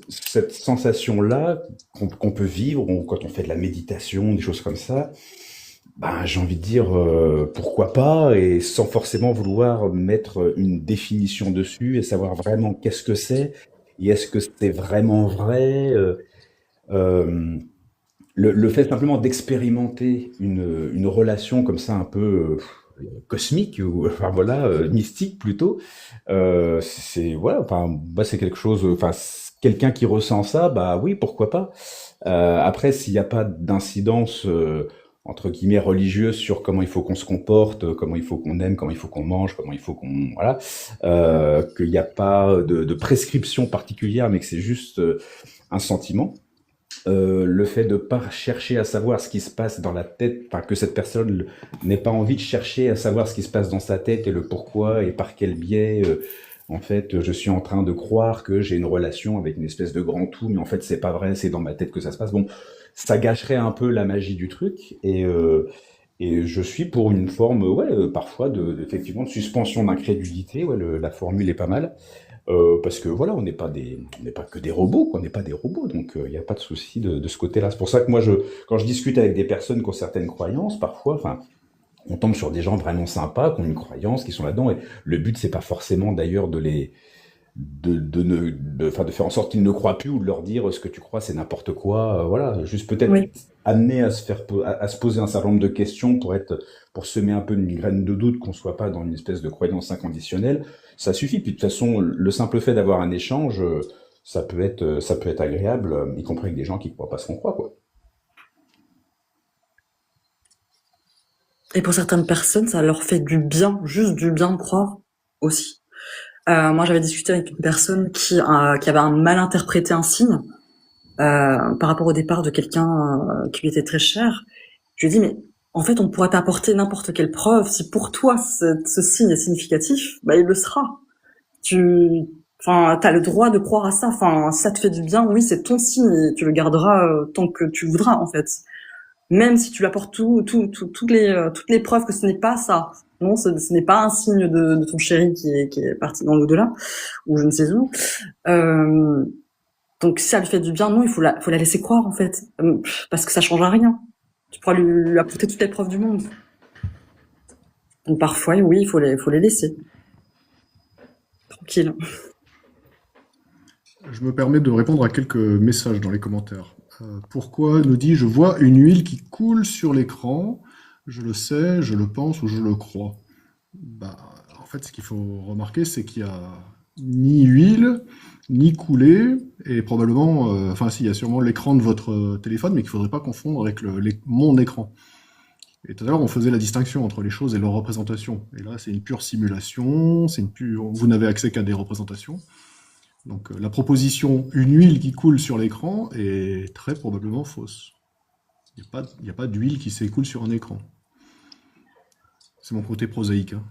Cette sensation-là qu'on peut vivre quand on fait de la méditation, des choses comme ça, ben, j'ai envie de dire pourquoi pas, et sans forcément vouloir mettre une définition dessus et savoir vraiment qu'est-ce que c'est et est-ce que c'est vraiment vrai. Euh, le fait simplement d'expérimenter une relation comme ça un peu cosmique ou enfin voilà mystique plutôt, c'est voilà, enfin bah, c'est quelque chose, enfin quelqu'un qui ressent ça, bah oui, pourquoi pas. Après, s'il n'y a pas d'incidence entre guillemets religieuse sur comment il faut qu'on se comporte, comment il faut qu'on aime, comment il faut qu'on mange, comment il faut qu'on voilà, qu'il n'y a pas de prescription particulière, mais que c'est juste un sentiment. Le fait de pas chercher à savoir ce qui se passe dans la tête, enfin que cette personne n'ait pas envie de chercher à savoir ce qui se passe dans sa tête et le pourquoi et par quel biais, en fait, je suis en train de croire que j'ai une relation avec une espèce de grand tout, mais en fait c'est pas vrai, c'est dans ma tête que ça se passe. Bon, ça gâcherait un peu la magie du truc et je suis pour une forme, ouais, parfois effectivement de suspension d'incrédulité. Ouais, la formule est pas mal. Parce que voilà, on n'est pas que des robots, quoi, on n'est pas des robots, donc il n'y a pas de souci de ce côté-là. C'est pour ça que moi, quand je discute avec des personnes qui ont certaines croyances, parfois, enfin, on tombe sur des gens vraiment sympas, qui ont une croyance, qui sont là-dedans, et le but, c'est pas forcément d'ailleurs enfin, de faire en sorte qu'ils ne croient plus ou de leur dire ce que tu crois, c'est n'importe quoi, voilà, juste peut-être Oui. amener à se poser un certain nombre de questions pour semer un peu une graine de doute, qu'on soit pas dans une espèce de croyance inconditionnelle, ça suffit. Puis de toute façon, le simple fait d'avoir un échange, ça peut être agréable, y compris avec des gens qui croient pas ce qu'on croit, quoi. Et pour certaines personnes, ça leur fait du bien, juste du bien de croire aussi. Moi, j'avais discuté avec une personne qui avait mal interprété un signe par rapport au départ de quelqu'un qui lui était très cher. Je lui ai dit, mais en fait, on pourrait t'apporter n'importe quelle preuve. Si pour toi, ce signe est significatif, bah, il le sera. T'as le droit de croire à ça. Enfin, si ça te fait du bien, oui, c'est ton signe et tu le garderas tant que tu voudras, en fait. Même si tu lui apportes toutes les preuves que ce n'est pas ça. Non, ce n'est pas un signe de ton chéri qui est parti dans l'au-delà, ou je ne sais où. Euh, donc si ça lui fait du bien, non, il faut la laisser croire, en fait. Parce que ça change à rien. Tu pourras lui apporter toutes les preuves du monde. Donc parfois, oui, il faut les laisser. Tranquille. Je me permets de répondre à quelques messages dans les commentaires. Pourquoi nous dit je vois une huile qui coule sur l'écran, je le sais, je le pense ou je le crois. Bah, en fait, ce qu'il faut remarquer, c'est qu'il n'y a ni huile, ni coulée, et probablement, enfin si, il y a sûrement l'écran de votre téléphone, mais qu'il ne faudrait pas confondre avec mon écran. Et tout à l'heure, on faisait la distinction entre les choses et leur représentation. Et là, c'est une pure simulation, vous n'avez accès qu'à des représentations. Donc la proposition une huile qui coule sur l'écran est très probablement fausse. Il n'y a pas d'huile qui s'écoule sur un écran. C'est mon côté prosaïque, hein.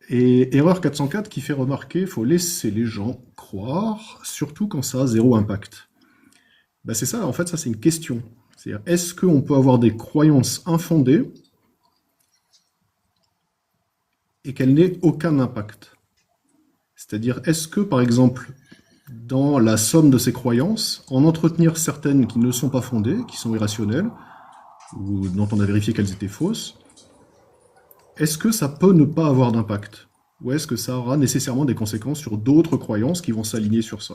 Et erreur 404 qui fait remarquer, il faut laisser les gens croire, surtout quand ça a zéro impact. Ben c'est ça, en fait, ça c'est une question. C'est-à-dire, est-ce qu'on peut avoir des croyances infondées et qu'elles n'aient aucun impact? C'est-à-dire, est-ce que, par exemple, dans la somme de ces croyances, en entretenir certaines qui ne sont pas fondées, qui sont irrationnelles, ou dont on a vérifié qu'elles étaient fausses, est-ce que ça peut ne pas avoir d'impact? Ou est-ce que ça aura nécessairement des conséquences sur d'autres croyances qui vont s'aligner sur ça?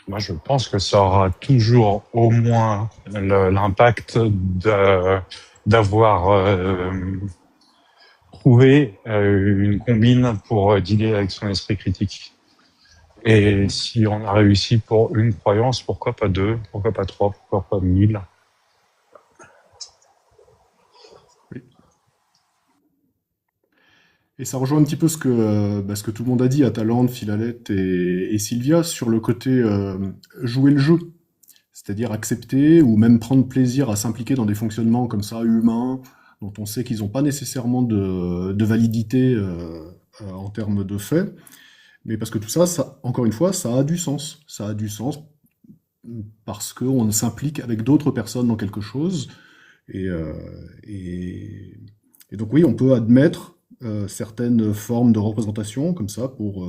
Moi, je pense que ça aura toujours au moins l'impact d'avoir trouvé une combine pour dealer avec son esprit critique. Et si on a réussi pour une croyance, pourquoi pas deux, pourquoi pas trois, pourquoi pas 1000? Oui. Et ça rejoint un petit peu ce que tout le monde a dit, Atalante, Philalette et Sylvia, sur le côté jouer le jeu. C'est-à-dire accepter ou même prendre plaisir à s'impliquer dans des fonctionnements comme ça, humains, dont on sait qu'ils n'ont pas nécessairement de validité en termes de faits, Mais parce que tout ça, encore une fois, ça a du sens. Ça a du sens parce qu'on s'implique avec d'autres personnes dans quelque chose. Et, euh, et, et donc oui, on peut admettre certaines formes de représentation comme ça pour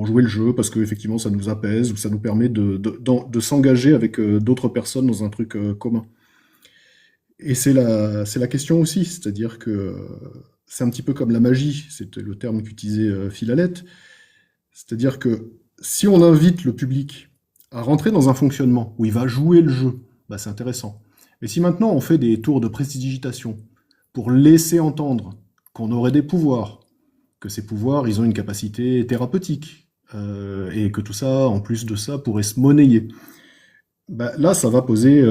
jouer le jeu, parce qu'effectivement ça nous apaise ou ça nous permet de s'engager avec d'autres personnes dans un truc commun. Et c'est la question aussi, c'est-à-dire que c'est un petit peu comme la magie, c'était le terme qu'utilisait Philalette, c'est-à-dire que si on invite le public à rentrer dans un fonctionnement où il va jouer le jeu, bah c'est intéressant. Mais si maintenant on fait des tours de prestidigitation pour laisser entendre qu'on aurait des pouvoirs, que ces pouvoirs, ils ont une capacité thérapeutique, et que tout ça, en plus de ça, pourrait se monnayer, bah, là, ça va poser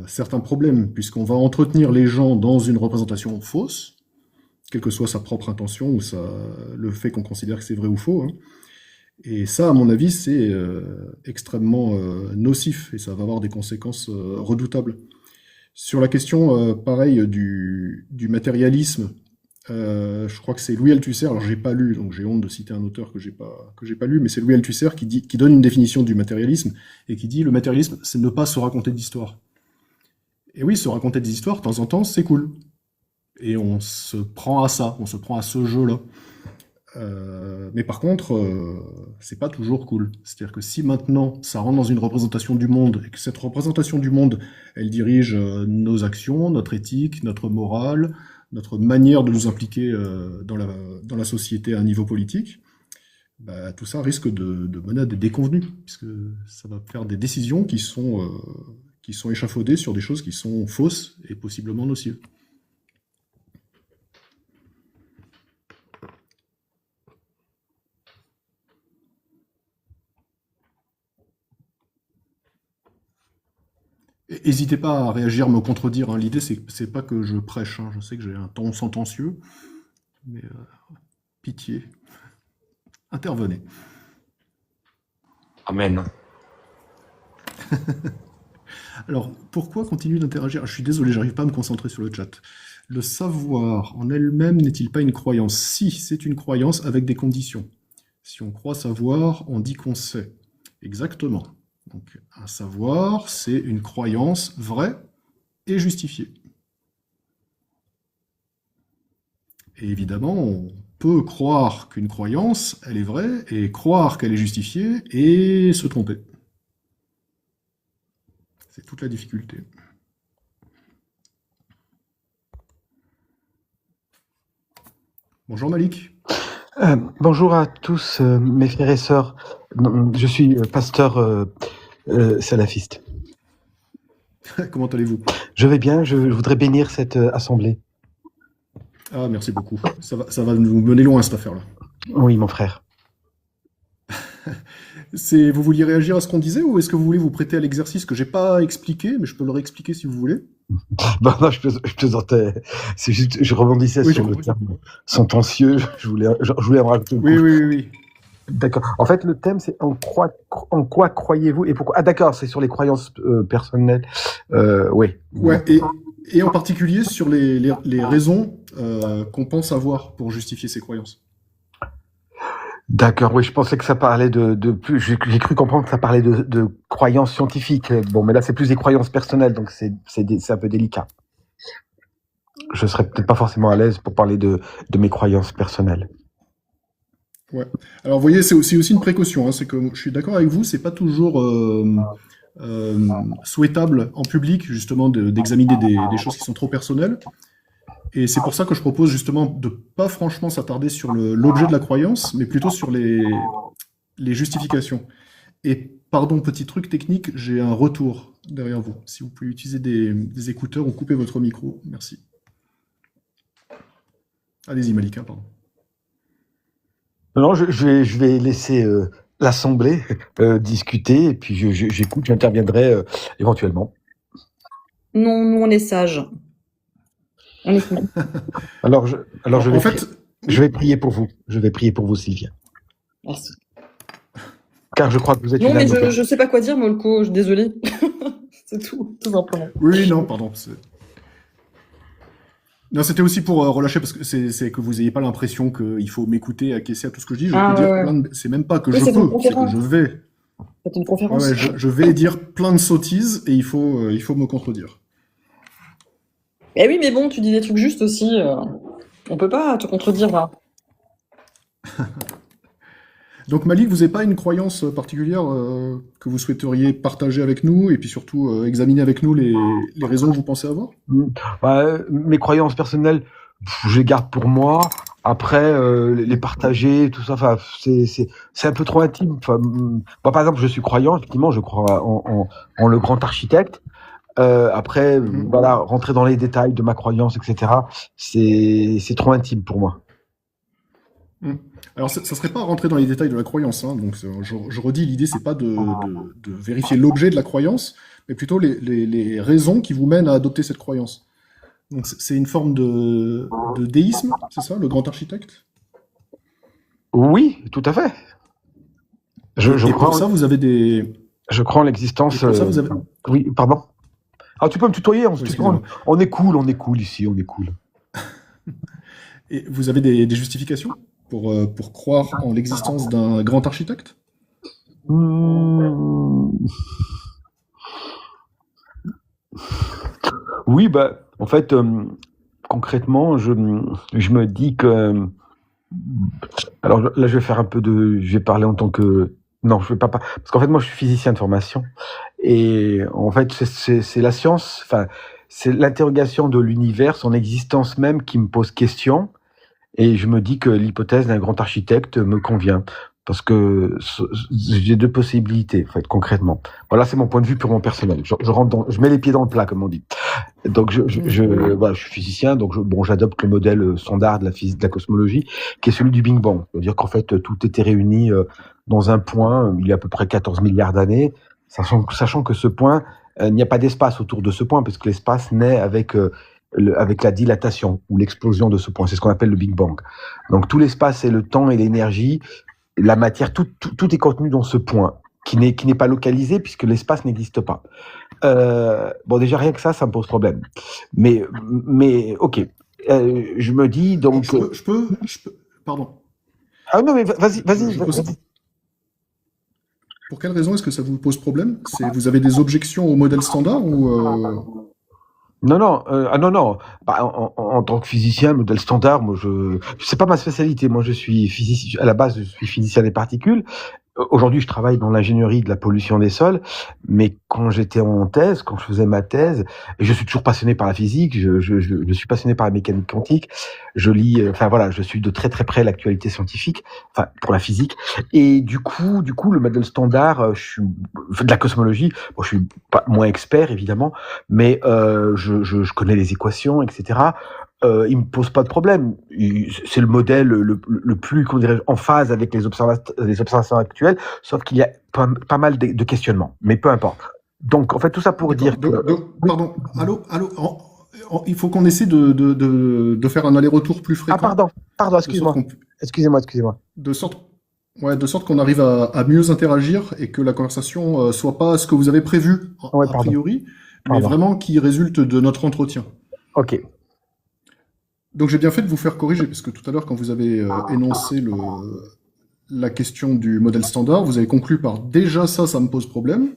certains problèmes, puisqu'on va entretenir les gens dans une représentation fausse, quelle que soit sa propre intention ou le fait qu'on considère que c'est vrai ou faux, hein. Et ça, à mon avis, c'est extrêmement nocif, et ça va avoir des conséquences redoutables. Sur la question, pareil, du matérialisme, je crois que c'est Louis Althusser, alors j'ai pas lu, donc j'ai honte de citer un auteur que j'ai pas lu, mais c'est Louis Althusser qui donne une définition du matérialisme, et qui dit le matérialisme, c'est ne pas se raconter d'histoires. Et oui, se raconter des histoires, de temps en temps, c'est cool. Et on se prend à ça, on se prend à ce jeu-là. Mais par contre, c'est pas toujours cool. C'est-à-dire que si maintenant ça rentre dans une représentation du monde, et que cette représentation du monde, elle dirige nos actions, notre éthique, notre morale, notre manière de nous impliquer dans la société à un niveau politique, bah, tout ça risque de mener à des déconvenus, puisque ça va faire des décisions qui sont échafaudées sur des choses qui sont fausses et possiblement nocives. N'hésitez pas à réagir, me contredire, hein. L'idée, c'est pas que je prêche, hein. Je sais que j'ai un ton sentencieux, mais pitié, intervenez. Amen. Alors, pourquoi continuer d'interagir? Je suis désolé, j'arrive pas à me concentrer sur le chat. Le savoir en elle-même n'est-il pas une croyance? Si, c'est une croyance avec des conditions. Si on croit savoir, on dit qu'on sait. Exactement. Donc, un savoir, c'est une croyance vraie et justifiée. Et évidemment, on peut croire qu'une croyance, elle est vraie, et croire qu'elle est justifiée, et se tromper. C'est toute la difficulté. Bonjour Malik. Bonjour à tous, mes frères et sœurs. Je suis pasteur salafiste. Comment allez-vous? Je vais bien, je voudrais bénir cette assemblée. Ah, merci beaucoup. Ça va nous mener loin, cette affaire-là. Oui, mon frère. Vous vouliez réagir à ce qu'on disait, ou est-ce que vous voulez vous prêter à l'exercice que j'ai pas expliqué, mais je peux le réexpliquer si vous voulez? Non, je plaisantais. C'est juste, je rebondissais sur le terme sentencieux. Je voulais en rajouter une couche. Oui. D'accord. En fait, le thème, c'est en quoi croyez-vous et pourquoi? Ah, d'accord, c'est sur les croyances personnelles. Oui. Ouais, et en particulier sur les raisons qu'on pense avoir pour justifier ses croyances. D'accord, oui, je pensais que ça parlait de plus. J'ai cru comprendre que ça parlait de croyances scientifiques. Bon, mais là, c'est plus des croyances personnelles, donc c'est un peu délicat. Je serais peut-être pas forcément à l'aise pour parler de mes croyances personnelles. Ouais. Alors, vous voyez, c'est aussi une précaution, hein, c'est que je suis d'accord avec vous, c'est pas toujours souhaitable en public, justement, d'examiner des choses qui sont trop personnelles. Et c'est pour ça que je propose justement de pas franchement s'attarder sur l'objet de la croyance, mais plutôt sur les justifications. Et pardon, petit truc technique, j'ai un retour derrière vous. Si vous pouvez utiliser des écouteurs ou couper votre micro, merci. Allez-y, Malika, pardon. Non, je vais laisser l'assemblée discuter, et puis j'écoute, j'interviendrai éventuellement. Non, nous on est sages. On est sages. Alors je vais prier pour vous. Je vais prier pour vous, Sylvia. Merci. Car je crois que vous êtes Non, une mais âme je sais pas quoi dire, Molko, je suis désolée. C'est tout simplement. Oui, non, pardon. Non, c'était aussi pour relâcher parce que c'est que vous ayez pas l'impression qu'il faut m'écouter, acquiescer à tout ce que je dis. Je Ah peux ouais, dire ouais. c'est même pas que Oui, je c'est une peux, c'est que conférence. je vais. C'est une Ouais, conférence. ouais, je vais dire plein de sottises et il faut me contredire. Eh oui, mais bon, tu dis des trucs justes aussi. On peut pas te contredire, là. Donc Malik, vous n'avez pas une croyance particulière que vous souhaiteriez partager avec nous et puis surtout examiner avec nous les raisons que vous pensez avoir? Mes croyances personnelles, je les garde pour moi. Après, les partager, tout ça, enfin, c'est un peu trop intime. Enfin, moi, par exemple, je suis croyant, effectivement, je crois en le grand architecte. Après, voilà, rentrer dans les détails de ma croyance, etc., c'est trop intime pour moi. Alors, ça serait pas rentrer dans les détails de la croyance, hein, donc je redis, l'idée c'est pas de vérifier l'objet de la croyance, mais plutôt les raisons qui vous mènent à adopter cette croyance. Donc c'est une forme de déisme, c'est ça, le grand architecte? Oui, tout à fait. Et pour ça, vous avez des... Je crois en l'existence. Et pour ça, vous avez... Oui, pardon. Ah, tu peux me tutoyer, on se tutoie. Excusez-moi. On est cool ici, on est cool. Et vous avez des justifications pour croire en l'existence d'un grand architecte? Oui, bah, en fait, concrètement, je me dis que. Alors là, je vais faire un peu de. Je vais parler en tant que. Non, je vais pas. Parce qu'en fait, moi, je suis physicien de formation. Et en fait, c'est la science, enfin, c'est l'interrogation de l'univers, son existence même qui me pose question. Et je me dis que l'hypothèse d'un grand architecte me convient. Parce que j'ai deux possibilités, en fait, concrètement. Voilà, c'est mon point de vue purement personnel. Je mets les pieds dans le plat, comme on dit. Donc, voilà, je suis physicien, donc j'adopte le modèle standard de la physique, de la cosmologie, qui est celui du Big Bang. C'est-à-dire qu'en fait, tout était réuni dans un point, il y a à peu près 14 milliards d'années, sachant que ce point, il n'y a pas d'espace autour de ce point, parce que l'espace naît avec la dilatation ou l'explosion de ce point. C'est ce qu'on appelle le Big Bang. Donc, tout l'espace et le temps et l'énergie, la matière, tout est contenu dans ce point, qui n'est pas localisé puisque l'espace n'existe pas. Bon, déjà, rien que ça me pose problème. Mais ok. Je me dis donc. Je peux. Pardon. Ah non, mais vas-y. Pour quelle raison est-ce que ça vous pose problème? Vous avez des objections au modèle standard ou Non. Bah, en tant que physicien, modèle standard, moi, c'est pas ma spécialité. Moi, je suis physicien. À la base, je suis physicien des particules. Aujourd'hui, je travaille dans l'ingénierie de la pollution des sols, mais quand j'étais en thèse, quand je faisais ma thèse, et je suis toujours passionné par la physique, je suis passionné par la mécanique quantique, je lis, enfin voilà, je suis de très très près l'actualité scientifique, enfin pour la physique, et du coup, le modèle standard, je suis de la cosmologie, bon, je suis pas moins expert évidemment, mais je connais les équations, etc. Il me pose pas de problème. C'est le modèle le plus, comment dirais-je, en phase avec les observations actuelles, sauf qu'il y a pas mal de questionnements, mais peu importe. Donc, en fait, tout ça pour dire que... Pardon, allô, il faut qu'on essaie de faire un aller-retour plus fréquent. Ah, pardon, excuse-moi. Excusez-moi. De sorte qu'on arrive à mieux interagir et que la conversation soit pas ce que vous avez prévu, a priori, mais vraiment qui résulte de notre entretien. Ok. Donc j'ai bien fait de vous faire corriger, parce que tout à l'heure, quand vous avez énoncé la question du modèle standard, vous avez conclu par déjà ça me pose problème,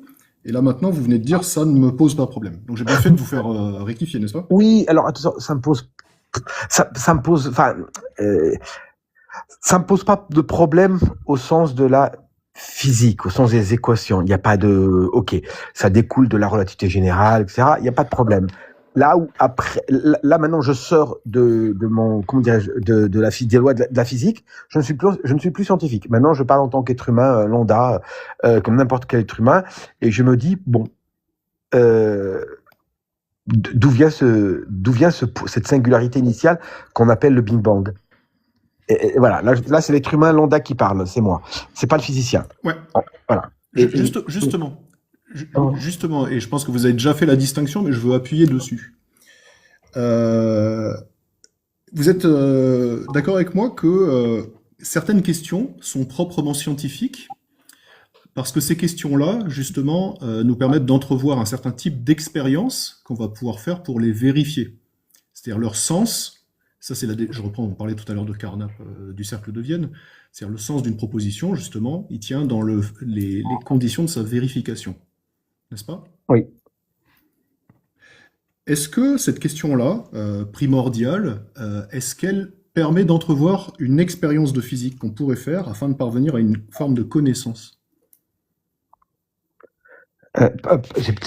et là maintenant vous venez de dire ça ne me pose pas problème. Donc j'ai bien fait de vous faire rectifier, n'est-ce pas? Oui, alors attention, ça me pose pas de problème au sens de la physique, au sens des équations. Il n'y a pas de, ok, ça découle de la relativité générale, etc. Il n'y a pas de problème. Là où après, là maintenant, je sors de mon, comment dirais-je, des lois de la physique. Je ne suis plus scientifique. Maintenant, je parle en tant qu'être humain lambda, comme n'importe quel être humain, et je me dis bon, d'où vient cette singularité initiale qu'on appelle le Big Bang. Et voilà, là, c'est l'être humain lambda qui parle, c'est moi. C'est pas le physicien. Ouais. Voilà. Justement, et je pense que vous avez déjà fait la distinction, mais je veux appuyer dessus. Vous êtes d'accord avec moi que certaines questions sont proprement scientifiques, parce que ces questions-là, justement, nous permettent d'entrevoir un certain type d'expérience qu'on va pouvoir faire pour les vérifier. C'est-à-dire leur sens, ça c'est je reprends, on parlait tout à l'heure de Carnap, du cercle de Vienne, c'est-à-dire le sens d'une proposition, justement, il tient dans les conditions de sa vérification, n'est-ce pas? Oui. Est-ce que cette question-là, primordiale, est-ce qu'elle permet d'entrevoir une expérience de physique qu'on pourrait faire afin de parvenir à une forme de connaissance?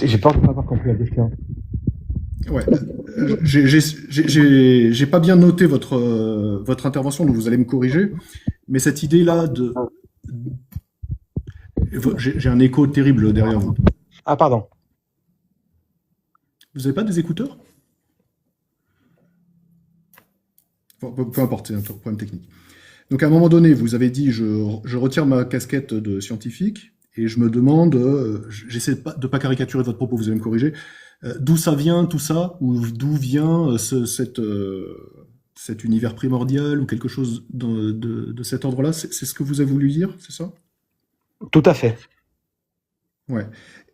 J'ai pas encore compris la question. Ouais, j'ai pas bien noté votre intervention, donc vous allez me corriger, mais cette idée-là j'ai un écho terrible derrière vous. Ah, pardon. Vous n'avez pas des écouteurs? Peu importe, c'est un problème technique. Donc à un moment donné, vous avez dit je retire ma casquette de scientifique et je me demande, j'essaie de pas caricaturer votre propos, vous allez me corriger, d'où ça vient tout ça, ou d'où vient cet univers primordial ou quelque chose de cet ordre-là, c'est ce que vous avez voulu dire, c'est ça? Tout à fait. Ouais.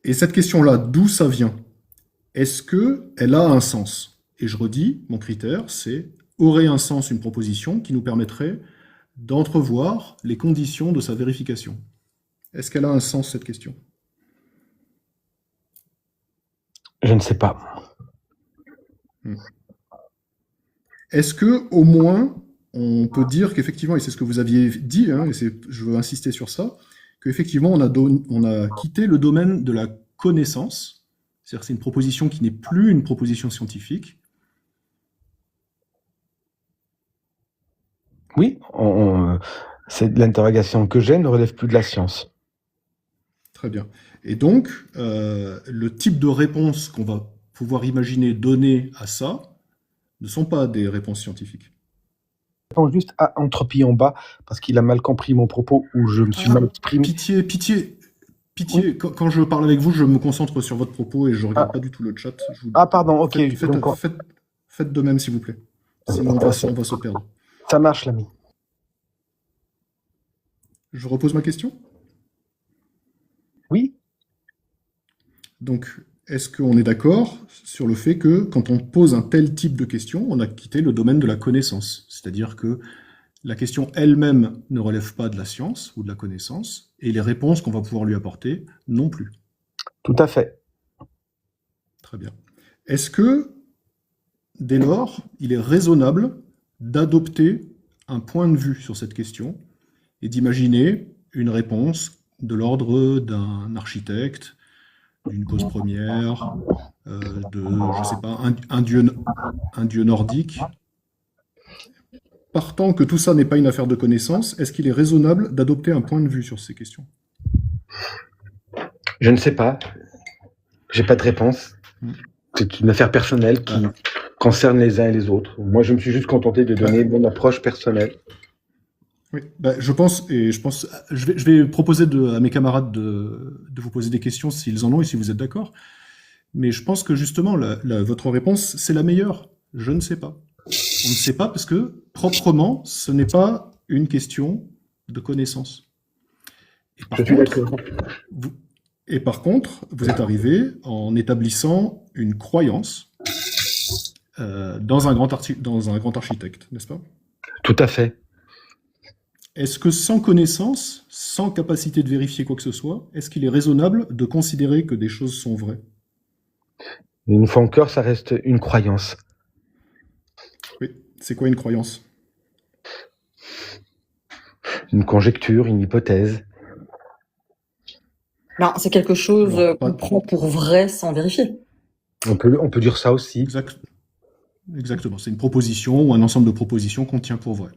Et cette question-là, d'où ça vient? Est-ce que elle a un sens? Et je redis, mon critère, c'est aurait un sens une proposition qui nous permettrait d'entrevoir les conditions de sa vérification. Est-ce qu'elle a un sens, cette question? Je ne sais pas. Est-ce que, au moins, on peut dire qu'effectivement, et c'est ce que vous aviez dit, hein, et je veux insister sur ça, qu'effectivement, on a quitté le domaine de la connaissance, c'est-à-dire que c'est une proposition qui n'est plus une proposition scientifique. Oui, c'est l'interrogation que j'ai ne relève plus de la science. Très bien. Et donc, le type de réponse qu'on va pouvoir imaginer donner à ça ne sont pas des réponses scientifiques. Attends, juste à Entropie en bas, parce qu'il a mal compris mon propos ou je me suis mal exprimé. Pitié. Quand je parle avec vous, je me concentre sur votre propos et je ne regarde pas du tout le chat. Pardon, ok. Faites de même, s'il vous plaît. Sinon, on va se perdre. Ça marche, l'ami. Je repose ma question? Oui. Donc, est-ce qu'on est d'accord sur le fait que quand on pose un tel type de question, on a quitté le domaine de la connaissance? C'est-à-dire que la question elle-même ne relève pas de la science ou de la connaissance, et les réponses qu'on va pouvoir lui apporter non plus. Tout à fait. Très bien. Est-ce que, dès lors, il est raisonnable d'adopter un point de vue sur cette question et d'imaginer une réponse de l'ordre d'un architecte, d'une cause première, je sais pas, un dieu nordique? Partant que tout ça n'est pas une affaire de connaissance, est-ce qu'il est raisonnable d'adopter un point de vue sur ces questions? Je ne sais pas. J'ai pas de réponse. C'est une affaire personnelle qui concerne les uns et les autres. Moi, je me suis juste contenté de donner mon approche personnelle. Oui, je vais proposer à mes camarades de vous poser des questions s'ils en ont et si vous êtes d'accord. Mais je pense que justement, votre réponse, c'est la meilleure. Je ne sais pas. On ne sait pas parce que, proprement, ce n'est pas une question de connaissance. Et par contre, vous êtes arrivé en établissant une croyance dans un grand architecte, n'est-ce pas? Tout à fait. Est-ce que sans connaissance, sans capacité de vérifier quoi que ce soit, est-ce qu'il est raisonnable de considérer que des choses sont vraies? Une fois encore, ça reste une croyance. Oui, c'est quoi une croyance? Une conjecture, une hypothèse. Non, c'est quelque chose qu'on prend pour vrai sans vérifier. On peut dire ça aussi. Exactement, c'est une proposition ou un ensemble de propositions qu'on tient pour vrai.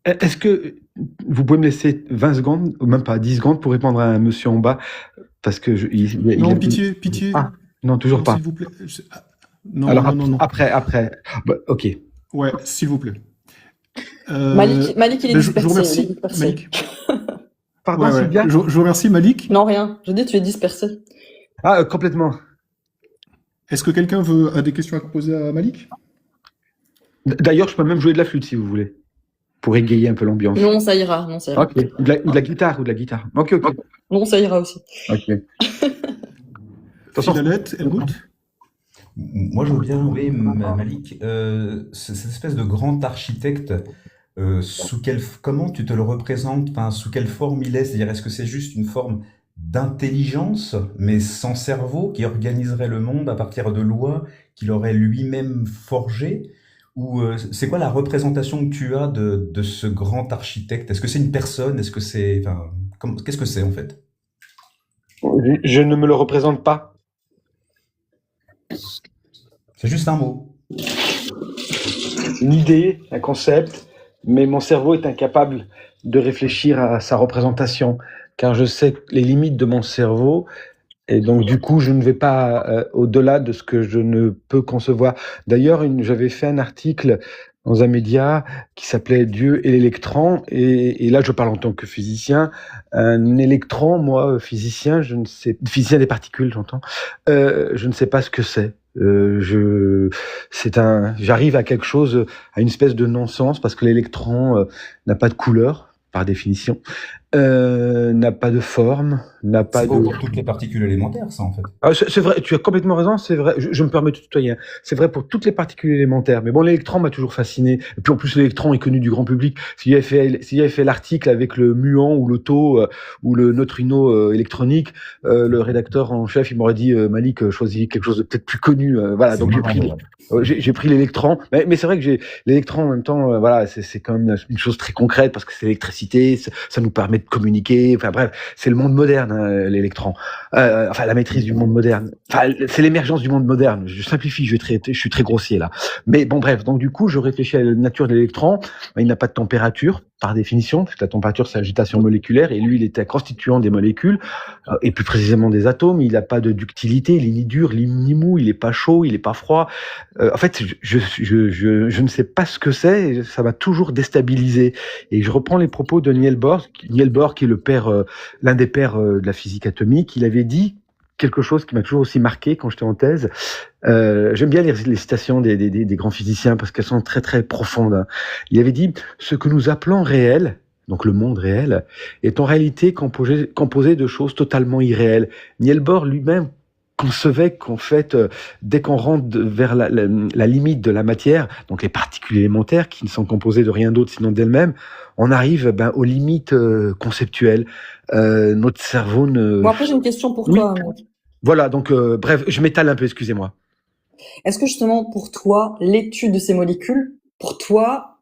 Est-ce que vous pouvez me laisser 20 secondes, ou même pas 10 secondes, pour répondre à un monsieur en bas? Parce que pitié. Ah, non, toujours pas. S'il vous plaît. Non, alors, non. Après. Bah, ok. Ouais, s'il vous plaît. Malik, il est dispersé. Je vous remercie, Malik. Pardon, Sylvia? Je vous remercie, Malik. Non, rien. Je dis, tu es dispersé. Ah, complètement. Est-ce que quelqu'un a des questions à poser à Malik? D'ailleurs, je peux même jouer de la flûte, si vous voulez. Pour égayer un peu l'ambiance. Non, ça ira. Ok. Ou de la guitare. Ok. Non, ça ira aussi. Ok. Philalette, Helmut? Moi, je veux bien, oui, Malik, cette espèce de grand architecte, comment tu te le représentes, enfin, sous quelle forme il est? C'est-à-dire, est-ce que c'est juste une forme d'intelligence, mais sans cerveau, qui organiserait le monde à partir de lois qu'il aurait lui-même forgées? Ou c'est quoi la représentation que tu as de ce grand architecte? Est-ce que c'est une personne? Est-ce que c'est, enfin, qu'est-ce que c'est en fait? Je ne me le représente pas. C'est juste un mot. Une idée, un concept, mais mon cerveau est incapable de réfléchir à sa représentation, car je sais les limites de mon cerveau, et donc du coup, je ne vais pas au-delà de ce que je ne peux concevoir. D'ailleurs, j'avais fait un article dans un média qui s'appelait Dieu et l'électron, et là, je parle en tant que physicien. Un électron, moi, physicien, je ne sais, physicien des particules, j'entends, je ne sais pas ce que c'est. J'arrive à quelque chose, à une espèce de non-sens, parce que l'électron n'a pas de couleur, par définition, n'a pas de forme, n'a pas C'est de... beau pour toutes les particules élémentaires, ça, en fait. Ah, c'est vrai, tu as complètement raison, c'est vrai, je me permets de te tutoyer, hein. C'est vrai pour toutes les particules élémentaires, mais bon, l'électron m'a toujours fasciné, et puis en plus l'électron est connu du grand public. S'il avait fait l'article avec le muon ou l'auto ou le neutrino électronique, le rédacteur en chef, il m'aurait dit Malik, choisis quelque chose de peut-être plus connu, voilà, C'est donc marrant, ouais. j'ai pris l'électron, mais c'est vrai que l'électron en même temps, voilà, c'est quand même une chose très concrète parce que c'est l'électricité, ça nous permet de communiquer, enfin bref, c'est le monde moderne, hein, l'électron. Enfin la maîtrise du monde moderne. Enfin, c'est l'émergence du monde moderne. Je simplifie, je suis très grossier là. Mais bon, bref, donc du coup, je réfléchis à la nature de l'électron. Il n'a pas de température, par définition, parce que la température, c'est l'agitation moléculaire, et lui, il était un constituant des molécules, et plus précisément des atomes. Il n'a pas de ductilité, il est ni dur, ni mou, il est pas chaud, il est pas froid. En fait, je ne sais pas ce que c'est, et ça m'a toujours déstabilisé. Et je reprends les propos de Niels Bohr qui est le père, l'un des pères de la physique atomique. Il avait dit quelque chose qui m'a toujours aussi marqué quand j'étais en thèse. J'aime bien lire les citations des grands physiciens parce qu'elles sont très très profondes, hein. Il avait dit « Ce que nous appelons réel, donc le monde réel, est en réalité composé de choses totalement irréelles. » Niels Bohr lui-même concevait qu'en fait, dès qu'on rentre vers la limite de la matière, donc les particules élémentaires qui ne sont composées de rien d'autre sinon d'elles-mêmes, on arrive aux limites conceptuelles. Notre cerveau ne... Bon, après, j'ai une question pour Oui. toi, mec. Voilà, donc bref, je m'étale un peu, excusez-moi. Est-ce que justement, pour toi, l'étude de ces molécules, pour toi,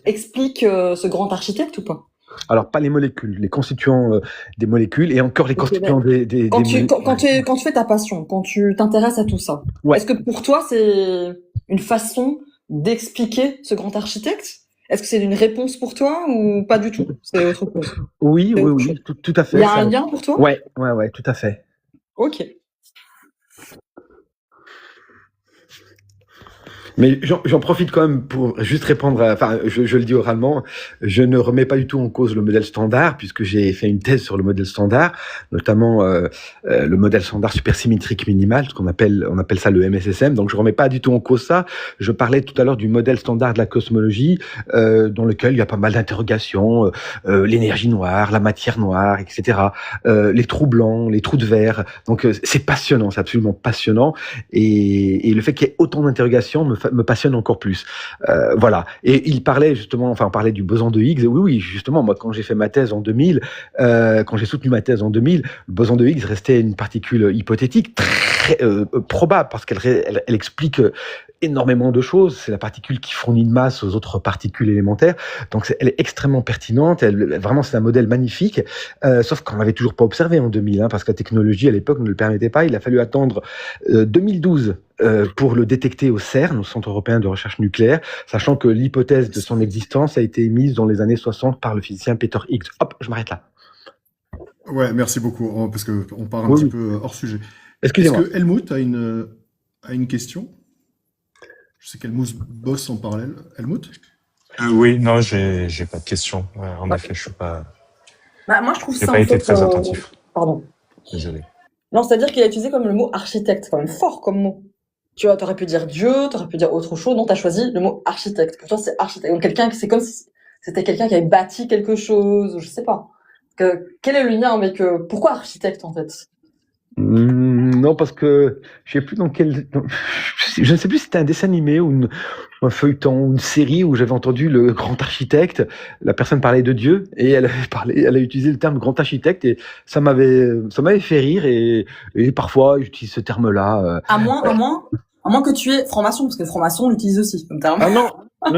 explique ce grand architecte ou pas? Alors, pas les molécules, les constituants des molécules, et encore les constituants des Quand molécules. tu fais ta passion, quand tu t'intéresses à tout ça, Ouais. est-ce que pour toi, c'est une façon d'expliquer ce grand architecte? Est-ce que c'est une réponse pour toi ou pas du tout? C'est autre chose. Oui, tout à fait. Il y a un lien pour toi? Ouais, tout à fait. Ok. Mais j'en profite quand même pour juste répondre enfin, je le dis oralement, je ne remets pas du tout en cause le modèle standard, puisque j'ai fait une thèse sur le modèle standard, notamment le modèle standard supersymétrique minimal, on appelle ça le MSSM, donc je remets pas du tout en cause ça. Je parlais tout à l'heure du modèle standard de la cosmologie, dans lequel il y a pas mal d'interrogations, l'énergie noire, la matière noire, etc., les trous blancs, les trous de verre, donc c'est passionnant, c'est absolument passionnant, et le fait qu'il y ait autant d'interrogations me passionne encore plus. Voilà. Et il parlait justement, on parlait du boson de Higgs. Oui, justement, moi, quand j'ai fait ma thèse en 2000, quand j'ai soutenu ma thèse en 2000, le boson de Higgs restait une particule hypothétique très probable parce qu'elle explique énormément de choses. C'est la particule qui fournit une masse aux autres particules élémentaires. Donc, elle est extrêmement pertinente. Vraiment, c'est un modèle magnifique. Sauf qu'on l'avait toujours pas observé en 2000, hein, parce que la technologie à l'époque ne le permettait pas. Il a fallu attendre 2012 pour le détecter au CERN, au Centre européen de recherche nucléaire, sachant que l'hypothèse de son existence a été émise dans les années 60 par le physicien Peter Higgs. Hop, je m'arrête là. Ouais, merci beaucoup, parce que on part un petit peu hors sujet. Excusez-moi. Est-ce que Helmut a une question? Je sais qu'Helmut bosse en parallèle. Helmut? Oui, non, j'ai pas de question. Ouais, en effet, je suis pas. Bah, moi, je trouve J'ai ça pas en été fait, très attentif. Pardon. Désolé. Non, c'est-à-dire qu'il a utilisé comme le mot architecte, c'est quand même fort comme mot. Tu vois, t'aurais pu dire Dieu, t'aurais pu dire autre chose. Non, t'as choisi le mot architecte. Pour toi, c'est architecte. Donc c'est comme si c'était quelqu'un qui avait bâti quelque chose, je sais pas. Quel est le lien avec pourquoi architecte en fait? Non, parce que je sais plus dans quel. Je ne sais plus si c'était un dessin animé ou un feuilleton ou une série où j'avais entendu le grand architecte. La personne parlait de Dieu et elle a utilisé le terme grand architecte et ça m'avait fait rire et parfois j'utilise ce terme-là. À moins que tu aies franc-maçon, parce que franc-maçon, on l'utilise aussi comme terme. Ah non,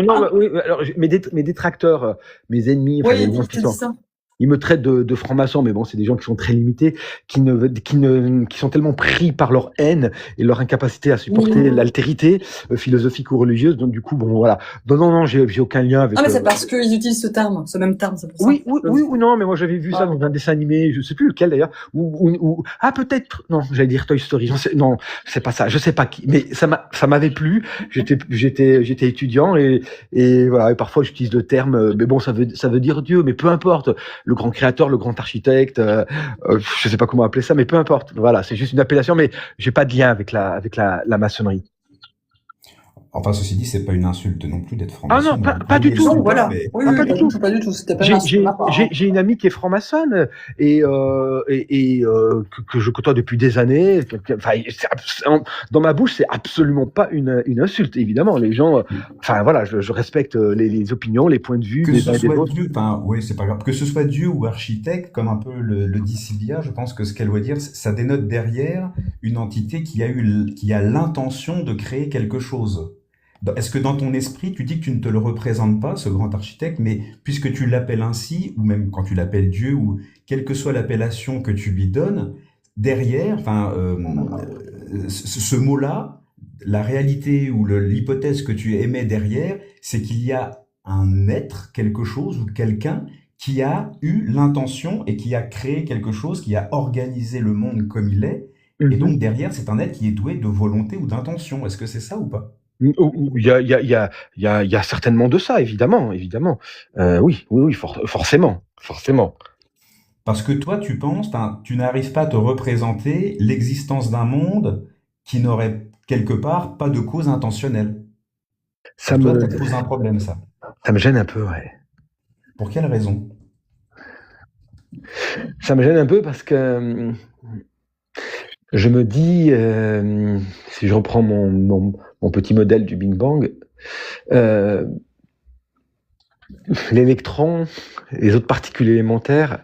non, bah, oui, alors mes détracteurs, mes ennemis, enfin Oui, les gens je qui te sont. dis ça. Ils me traitent de franc-maçon, mais bon, c'est des gens qui sont très limités, qui sont tellement pris par leur haine et leur incapacité à supporter l'altérité philosophique ou religieuse. Donc du coup, bon, voilà. Non, j'ai aucun lien avec. Ah, mais c'est parce qu'ils utilisent ce même terme, c'est pour ça. Oui ou non, mais moi j'avais vu ça dans un dessin animé, je sais plus lequel d'ailleurs, ah peut-être, non, j'allais dire Toy Story, non, c'est pas ça, je sais pas qui, mais ça m'avait plu. J'étais étudiant et voilà, et parfois j'utilise le terme, mais bon, ça veut dire Dieu, mais peu importe. Le grand créateur, le grand architecte, je sais pas comment appeler ça, mais peu importe. Voilà, c'est juste une appellation, mais j'ai pas de lien avec la maçonnerie. Enfin, ceci dit, c'est pas une insulte non plus d'être Ah franc-maçon. non, pas du tout. Non, voilà. Mais... Oui, pas du tout. pas du tout. C'était pas une insulte. J'ai une amie qui est franc-maçonne et que je côtoie depuis des années. Enfin, dans ma bouche, c'est absolument pas une insulte. Évidemment, les gens. Enfin voilà, je respecte les opinions, les points de vue Que des ce uns et des soit autres. Dieu, enfin, oui, c'est pas grave. Que ce soit Dieu ou architecte, comme un peu le dit Sylvia, je pense que ce qu'elle veut dire, ça dénote derrière une entité qui a l'intention de créer quelque chose. Est-ce que dans ton esprit, tu dis que tu ne te le représentes pas, ce grand architecte, mais puisque tu l'appelles ainsi, ou même quand tu l'appelles Dieu, ou quelle que soit l'appellation que tu lui donnes, derrière, enfin, ce mot-là, la réalité ou l'hypothèse que tu émets derrière, c'est qu'il y a un être, quelque chose ou quelqu'un qui a eu l'intention et qui a créé quelque chose, qui a organisé le monde comme il est, et donc derrière, c'est un être qui est doué de volonté ou d'intention. Est-ce que c'est ça ou pas? Il y a certainement de ça, évidemment. Oui, forcément. Parce que toi, tu penses, tu n'arrives pas à te représenter l'existence d'un monde qui n'aurait quelque part pas de cause intentionnelle. Ça te pose un problème, ça. Ça me gêne un peu, ouais. Pour quelle raison? Ça me gêne un peu parce que je me dis, si je reprends mon petit modèle du Big Bang, l'électron, les autres particules élémentaires,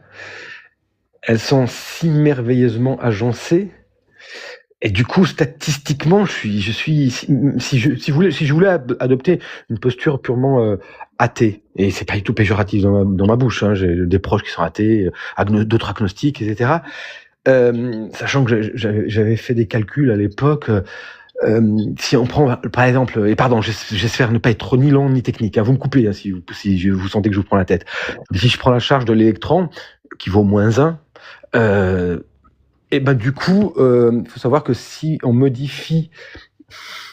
elles sont si merveilleusement agencées. Et du coup, statistiquement, si je voulais adopter une posture purement athée, et c'est pas du tout péjoratif dans ma bouche, hein, j'ai des proches qui sont athées, d'autres agnostiques, etc. Sachant que j'avais fait des calculs à l'époque. Si on prend, par exemple, et pardon, j'espère ne pas être trop ni long ni technique, hein, vous me coupez hein, si vous sentez que je vous prends la tête. Si je prends la charge de l'électron, qui vaut -1, et ben du coup, faut savoir que si on modifie,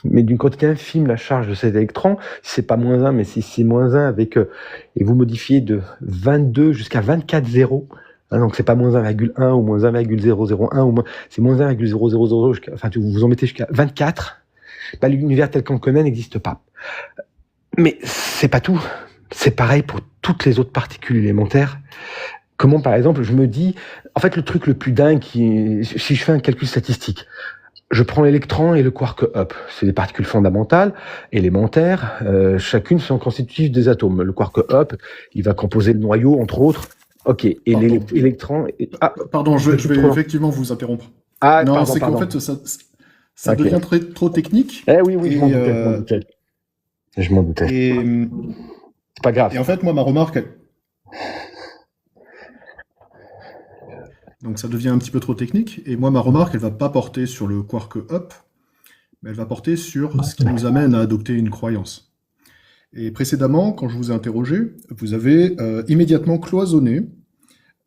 mais d'une quantité infime, la charge de cet électron, c'est pas -1, mais si c'est -1 avec, et vous modifiez de 22 jusqu'à 24 zéros, hein, donc c'est pas -1,1 ou -1,001 ou c'est -1,000 jusqu'à, enfin vous en mettez jusqu'à 24, bah, l'univers tel qu'on le connaît n'existe pas. Mais c'est pas tout. C'est pareil pour toutes les autres particules élémentaires. Comment, par exemple, je me dis, en fait, le truc le plus dingue, si je fais un calcul statistique, je prends l'électron et le quark up. C'est des particules fondamentales, élémentaires, chacune sont constitutives des atomes. Le quark up, il va composer le noyau, entre autres. Ok, et l'électron... Pardon, je vais effectivement vous interrompre. Ah, non, pardon, c'est qu'en fait, ça devient trop technique. Eh oui, je m'en doutais. Je m'en doutais. Et c'est pas grave. Et en fait, moi, ma remarque... Donc ça devient un petit peu trop technique, et moi ma remarque, elle va pas porter sur le quark up, mais elle va porter sur ce qui nous amène à adopter une croyance. Et précédemment, quand je vous ai interrogé, vous avez immédiatement cloisonné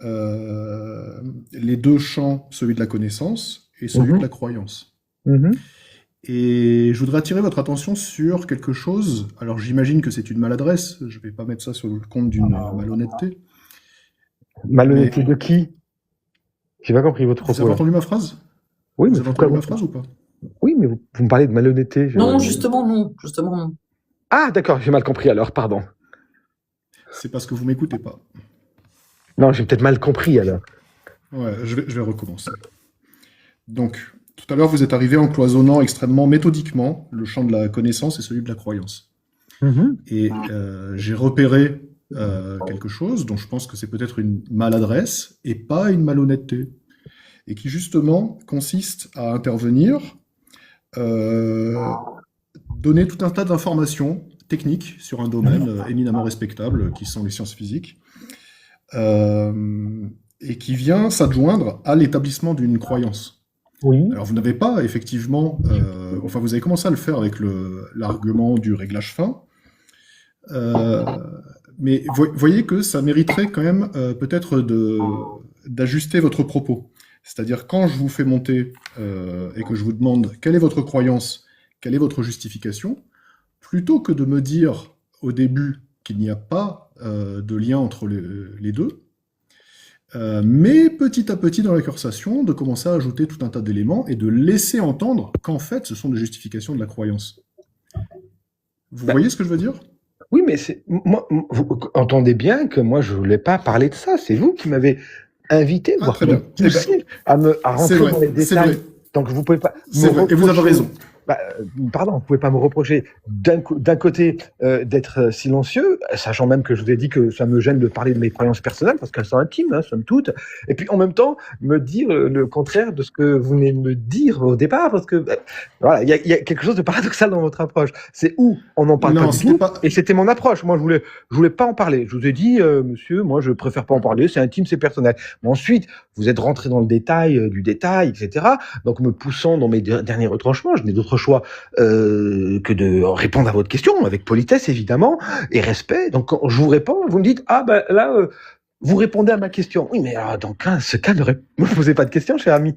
les deux champs, celui de la connaissance et celui de la croyance. Et je voudrais attirer votre attention sur quelque chose, alors j'imagine que c'est une maladresse, je vais pas mettre ça sur le compte d'une malhonnêteté. Malhonnêteté de qui? J'ai pas compris votre propos. Vous avez entendu ma phrase? Oui, vous avez entendu ma phrase ou pas? Oui, mais vous me parlez de malhonnêteté. Non, justement non. Ah, d'accord, j'ai mal compris alors, pardon. C'est parce que vous m'écoutez pas. Non, j'ai peut-être mal compris alors. Ouais, je vais recommencer. Donc, Tout à l'heure, vous êtes arrivé en cloisonnant extrêmement méthodiquement le champ de la connaissance et celui de la croyance. Mhm. Et j'ai repéré quelque chose dont je pense que c'est peut-être une maladresse et pas une malhonnêteté, et qui justement consiste à intervenir, euh, donner tout un tas d'informations techniques sur un domaine éminemment respectable, qui sont les sciences physiques, et qui vient s'adjoindre à l'établissement d'une croyance. Oui. Alors vous n'avez pas effectivement, enfin vous avez commencé à le faire avec l'argument du réglage fin, mais voyez que ça mériterait quand même peut-être d'ajuster votre propos. C'est-à-dire quand je vous fais monter et que je vous demande quelle est votre croyance, quelle est votre justification, plutôt que de me dire au début qu'il n'y a pas de lien entre les deux, mais petit à petit dans la conversation, de commencer à ajouter tout un tas d'éléments et de laisser entendre qu'en fait, ce sont des justifications de la croyance. Vous Bah, voyez ce que je veux dire? oui, mais vous entendez bien que moi, je voulais pas parler de ça. C'est vous qui m'avez invité, Ah, voire très même bien. Eh ben, poussé à c'est rentrer dans les vrai, c'est détails. vrai, Donc, vous pouvez pas c'est me vrai. Et vous avez reprocher. raison. Pardon, vous pouvez pas me reprocher d'un côté d'être silencieux, sachant même que je vous ai dit que ça me gêne de parler de mes croyances personnelles parce qu'elles sont intimes, hein, somme toute. Et puis en même temps, me dire le contraire de ce que vous venez de me dire au départ, parce que voilà, il y a quelque chose de paradoxal dans votre approche. C'est où on n'en parle pas Non, du c'était tout, pas. et c'était mon approche. Moi, je voulais pas en parler. Je vous ai dit, monsieur, moi, je préfère pas en parler. C'est intime, c'est personnel. Mais ensuite, vous êtes rentré dans le détail du détail, etc. Donc, me poussant dans mes derniers retranchements, je n'ai d'autre choix que de répondre à votre question avec politesse évidemment et respect. Donc quand je vous réponds, vous me dites là vous répondez à ma question. Oui, mais dans ce cas, ne me posez pas de questions, cher ami.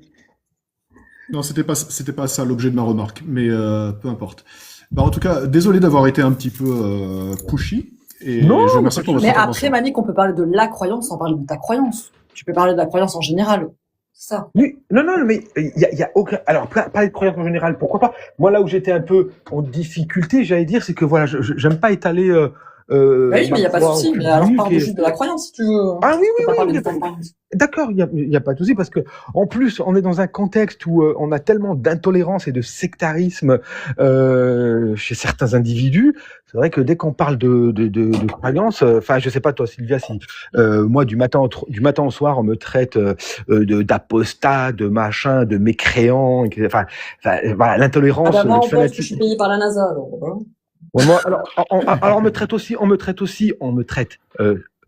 Non, c'était pas ça l'objet de ma remarque, mais peu importe. Bah, en tout cas, désolé d'avoir été un petit peu pushy, et Non, je vous mais remercie pas pour de votre Mais intervention. après, Malik, on peut parler de la croyance sans parler de ta croyance. Tu peux parler de la croyance en général. C'est ça. Oui, non, mais il y a aucun. Alors, parler de croyance en général, pourquoi pas. Moi, là où j'étais un peu en difficulté, j'allais dire, c'est que voilà, j'aime pas étaler Bah oui, mais il ma n'y a pas de foi au souci. Mais alors, public. parle juste de la croyance si tu veux. Ah oui, Tu peux pas parler oui, de ta croyance. d'accord, il y a pas de souci parce que en plus on est dans un contexte où on a tellement d'intolérance et de sectarisme chez certains individus. C'est vrai que dès qu'on parle de croyances, enfin je sais pas toi Sylvia si moi du matin au soir on me traite d'apostat, de machin, de mécréant, enfin voilà, Ah l'intolérance, bah moi, le en poste, je suis fanatisme. payé par la NASA. Alors, voilà. Ouais, moi, alors on me traite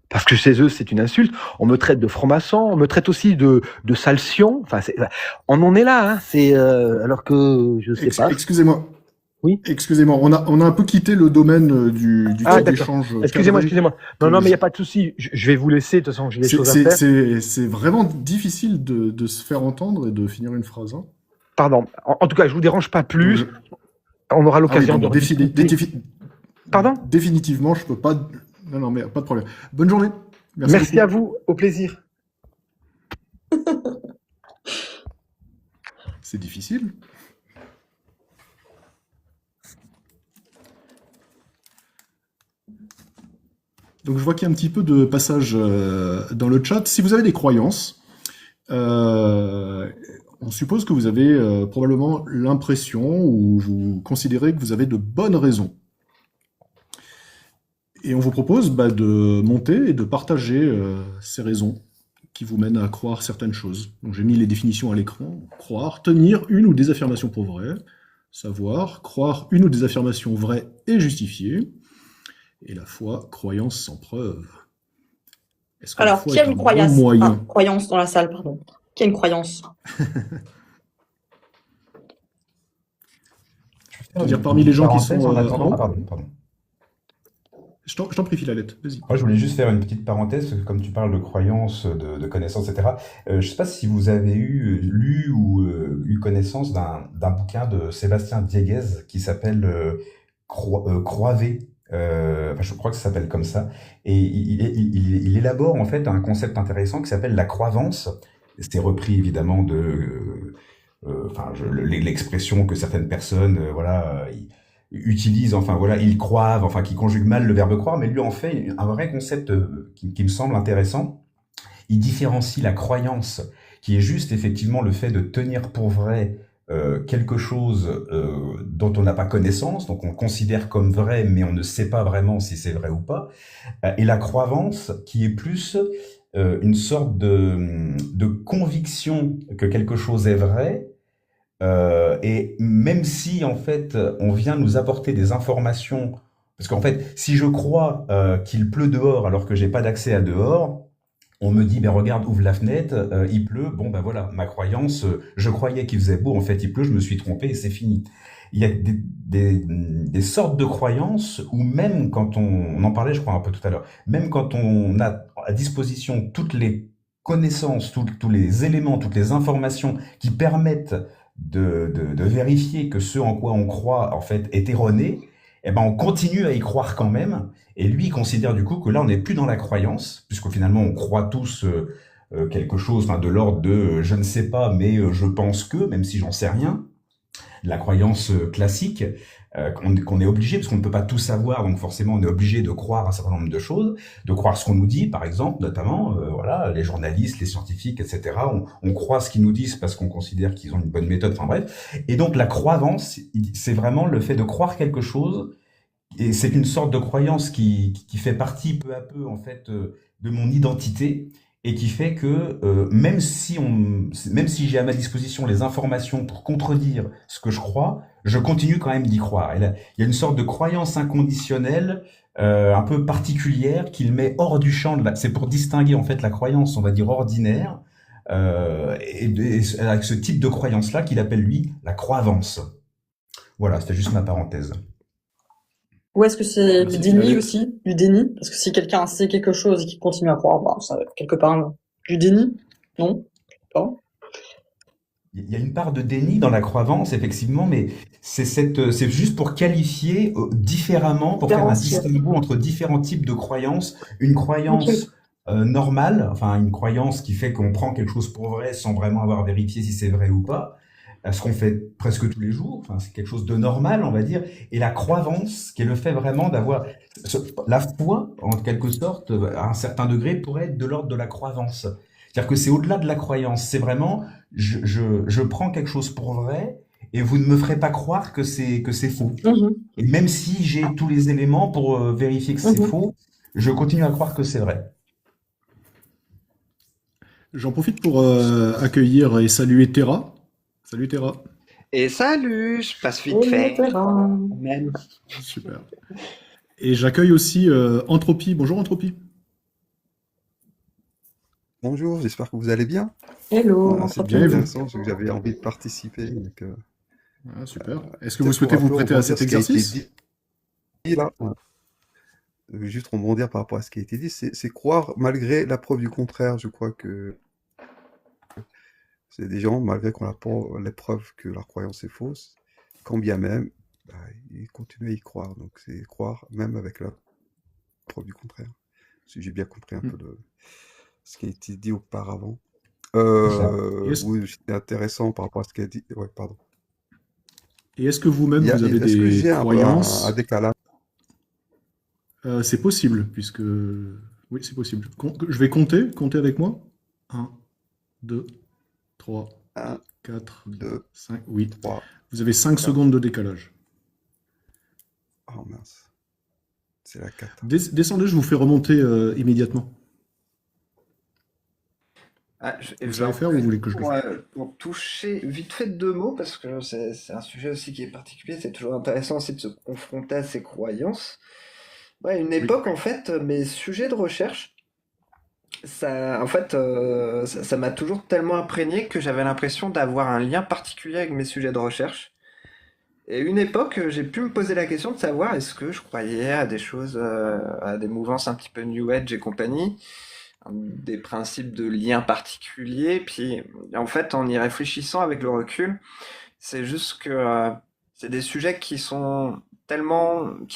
parce que chez eux c'est une insulte. On me traite de franc-maçon, on me traite aussi de salsion. Enfin, on en est là, hein. C'est alors que je sais pas. Excusez-moi. Oui. Excusez-moi, on a un peu quitté le domaine du Ah type d'accord. d'échange Excusez-moi. cadré. Non, mais il y a pas de souci. Je vais vous laisser. De toute façon, j'ai des choses à faire. C'est vraiment difficile de se faire entendre et de finir une phrase, hein. Pardon. En tout cas, je vous dérange pas plus. On aura Ah oui, l'occasion bon, de rediscuter. Pardon. Définitivement, je peux pas. Non, mais pas de problème. Bonne journée. Merci beaucoup. à vous. Au plaisir. C'est difficile. Donc je vois qu'il y a un petit peu de passage dans le chat. Si vous avez des croyances, on suppose que vous avez probablement l'impression ou vous considérez que vous avez de bonnes raisons. Et on vous propose de monter et de partager ces raisons qui vous mènent à croire certaines choses. Donc j'ai mis les définitions à l'écran. Croire, tenir une ou des affirmations pour vraies. Savoir, croire une ou des affirmations vraies et justifiées. Et la foi, croyance sans preuve. Est-ce que la Alors, foi qui a est un une bon croyance? moyen? Ah, croyance dans la salle, pardon. Qui a une croyance? C'est-à-dire parmi les gens qui sont... en attendant. pardon. Pardon. Je t'en prie, Philalette, vas-y. Moi, je voulais juste faire une petite parenthèse, parce que comme tu parles de croyances, de connaissances, etc., je ne sais pas si vous avez lu ou eu connaissance d'un bouquin de Sébastien Dieguez qui s'appelle Croivé. Enfin, je crois que ça s'appelle comme ça. Et il élabore en fait un concept intéressant qui s'appelle la croyance. C'est repris évidemment de l'expression que certaines personnes utilisent, enfin voilà, ils croivent, enfin qui conjuguent mal le verbe croire, mais lui en fait un vrai concept qui me semble intéressant. Il différencie la croyance, qui est juste effectivement le fait de tenir pour vrai quelque chose dont on n'a pas connaissance, donc on considère comme vrai, mais on ne sait pas vraiment si c'est vrai ou pas, et la croyance qui est plus une sorte de conviction que quelque chose est vrai, et même si en fait on vient nous apporter des informations, parce qu'en fait si je crois qu'il pleut dehors alors que j'ai pas d'accès à dehors, on me dit ben regarde, ouvre la fenêtre, il pleut, bon ben voilà, ma croyance, je croyais qu'il faisait beau, en fait il pleut, je me suis trompé et c'est fini. Il y a des sortes de croyances où même quand on en parlait je crois un peu tout à l'heure, même quand on a à disposition toutes les connaissances, tous les éléments, toutes les informations qui permettent de vérifier que ce en quoi on croit en fait est erroné, eh ben on continue à y croire quand même. Et lui, il considère du coup que là, on n'est plus dans la croyance, puisque finalement, on croit tous quelque chose, enfin, de l'ordre de je ne sais pas, mais je pense que, même si j'en sais rien, la croyance classique, qu'on est obligé, parce qu'on ne peut pas tout savoir, donc forcément on est obligé de croire un certain nombre de choses, de croire ce qu'on nous dit, par exemple, notamment, voilà, les journalistes, les scientifiques, etc. On croit ce qu'ils nous disent parce qu'on considère qu'ils ont une bonne méthode, enfin bref. Et donc la croyance, c'est vraiment le fait de croire quelque chose, et c'est une sorte de croyance qui fait partie peu à peu en fait de mon identité et qui fait que même si j'ai à ma disposition les informations pour contredire ce que je crois, je continue quand même d'y croire. Et là, il y a une sorte de croyance inconditionnelle un peu particulière qui le met hors du champ c'est pour distinguer en fait la croyance, on va dire ordinaire, et avec ce type de croyance-là qu'il appelle lui la croyance. Voilà, c'était juste ma parenthèse. Ou est-ce que c'est du Merci, déni Alex. aussi? Du déni? Parce que si quelqu'un sait quelque chose et qu'il continue à croire, bah, ça, quelque part, du déni? Non? Pas? Il y a une part de déni dans la croyance, effectivement, mais c'est juste pour qualifier différemment, pour faire un Différencier. distinguo entre différents types de croyances. Une Ok. croyance normale, enfin une croyance qui fait qu'on prend quelque chose pour vrai sans vraiment avoir vérifié si c'est vrai ou pas, ce qu'on fait presque tous les jours, enfin c'est quelque chose de normal, on va dire. Et la croyance, qui est le fait vraiment d'avoir la foi, en quelque sorte, à un certain degré, pourrait être de l'ordre de la croyance. C'est-à-dire que c'est au-delà de la croyance, c'est vraiment je prends quelque chose pour vrai et vous ne me ferez pas croire que c'est faux. Mhm. Et même si j'ai tous les éléments pour vérifier que c'est Mhm. faux, je continue à croire que c'est vrai. J'en profite pour accueillir et saluer Terra. Salut Terra. Et salut, je passe vite Et fait. terrain. Même. Super. Et j'accueille aussi Entropie. Bonjour Entropie. Bonjour, j'espère que vous allez bien. Hello, C'est Entropie. Bien et vous? intéressant, parce que j'avais envie de participer. Donc, Ah, super. Est-ce que vous peut-être pour souhaitez un vous peu prêter à rebondir cet ce qui a été exercice? dit là, juste rebondir par rapport à ce qui a été dit, c'est croire malgré la preuve du contraire. Je crois que c'est des gens, malgré qu'on n'a pas les preuves que leur croyance est fausse, quand bien même, bah, ils continuent à y croire. Donc c'est croire même avec la preuve du contraire. Si j'ai bien compris un peu ce qui a été dit auparavant. C'est ça. Oui, c'était intéressant par rapport à ce qui a dit. Ouais, pardon. Et est-ce que vous-même, vous avez Est-ce que des j'ai un croyances? décalage? C'est possible, puisque... Oui, c'est possible. Je vais compter avec moi. 1, 2, 3, 1, 4, 2, 5... Oui. 3, Vous avez 5 4. secondes de décalage. Oh mince, c'est la 4. Descendez, je vous fais remonter immédiatement. Vous savez faire ou vous voulez que je le fasse? Pour toucher vite fait 2 mots, parce que c'est un sujet aussi qui est particulier, c'est toujours intéressant aussi de se confronter à ses croyances. Ouais, une Oui. époque, en fait, mes sujets de recherche, ça, en fait, ça m'a toujours tellement imprégné que j'avais l'impression d'avoir un lien particulier avec mes sujets de recherche. Et une époque, j'ai pu me poser la question de savoir est-ce que je croyais à des choses, à des mouvances un petit peu New Age et compagnie, des principes de liens particuliers. Puis, en fait, en y réfléchissant avec le recul, c'est juste que c'est des sujets qui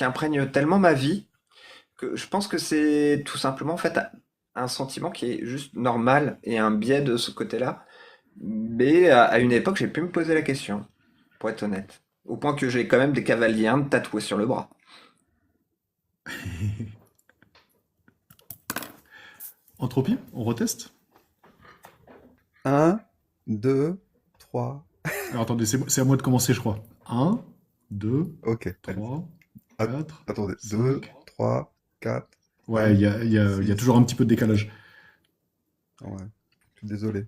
imprègnent tellement ma vie que je pense que c'est tout simplement en fait un sentiment qui est juste normal et un biais de ce côté-là. Mais à une époque, j'ai pu me poser la question, pour être honnête. Au point que j'ai quand même des cavaliers Indes tatoués sur le bras. Entropie, on reteste? 1, 2, 3. Alors attendez, c'est à moi de commencer, je crois. 1, 2, Ok, allez. 3, Att- 4, Attendez, 2, 5. 3, 4, Ouais, 5, il y a 6. toujours un petit peu de décalage. Ouais, je suis désolé.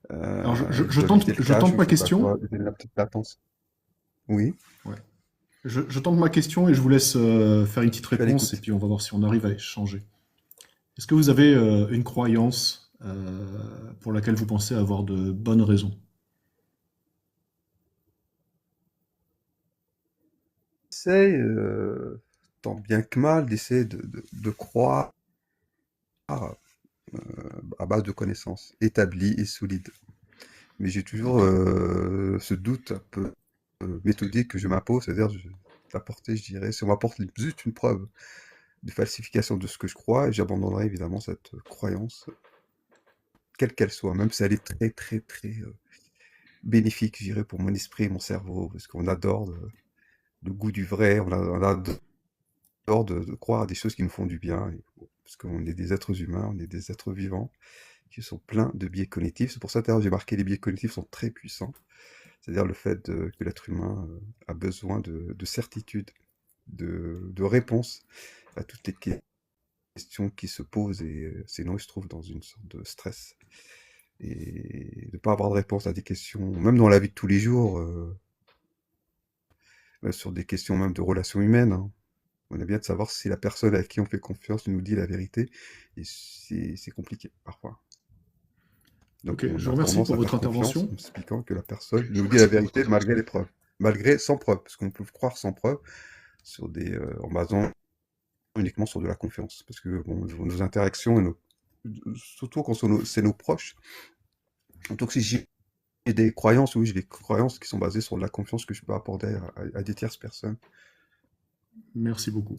Alors Je dois éviter le je cache tente ou ma je sais pas question. quoi, donner la petite latence. Oui, Ouais. Je tente ma question et je vous laisse faire une petite je suis à réponse et l'écoute. puis on va voir si on arrive à échanger. Est-ce que vous avez une croyance pour laquelle vous pensez avoir de bonnes raisons? J'essaie, tant bien que mal, d'essayer de croire à base de connaissances établies et solides. Mais j'ai toujours ce doute un peu méthodique que je m'impose, c'est-à-dire d'apporter, je dirais, si on m'apporte juste une preuve de falsification de ce que je crois, j'abandonnerai évidemment cette croyance, quelle qu'elle soit, même si elle est très très très bénéfique, je dirais, pour mon esprit et mon cerveau, parce qu'on adore le goût du vrai, on adore de croire à des choses qui nous font du bien, parce qu'on est des êtres humains, on est des êtres vivants, qui sont pleins de biais cognitifs. C'est pour ça, d'ailleurs, j'ai marqué les biais cognitifs sont très puissants. C'est-à-dire le fait que l'être humain a besoin de certitude, de réponse à toutes les questions qui se posent, et sinon il se trouve dans une sorte de stress. Et de ne pas avoir de réponse à des questions, même dans la vie de tous les jours, sur des questions même de relations humaines, hein. On a bien de savoir si la personne à qui on fait confiance nous dit la vérité, et c'est compliqué parfois. Donc Ok, on je vous a remercie tendance pour à votre faire confiance intervention. en expliquant que la personne nous dit la vérité malgré les preuves. Malgré, sans preuve, parce qu'on peut croire sans preuve sur en basant uniquement sur de la confiance. Parce que bon, nos interactions, surtout quand c'est nos proches, donc si j'ai des croyances, oui, j'ai des croyances qui sont basées sur de la confiance que je peux apporter à des tierces personnes. Merci beaucoup.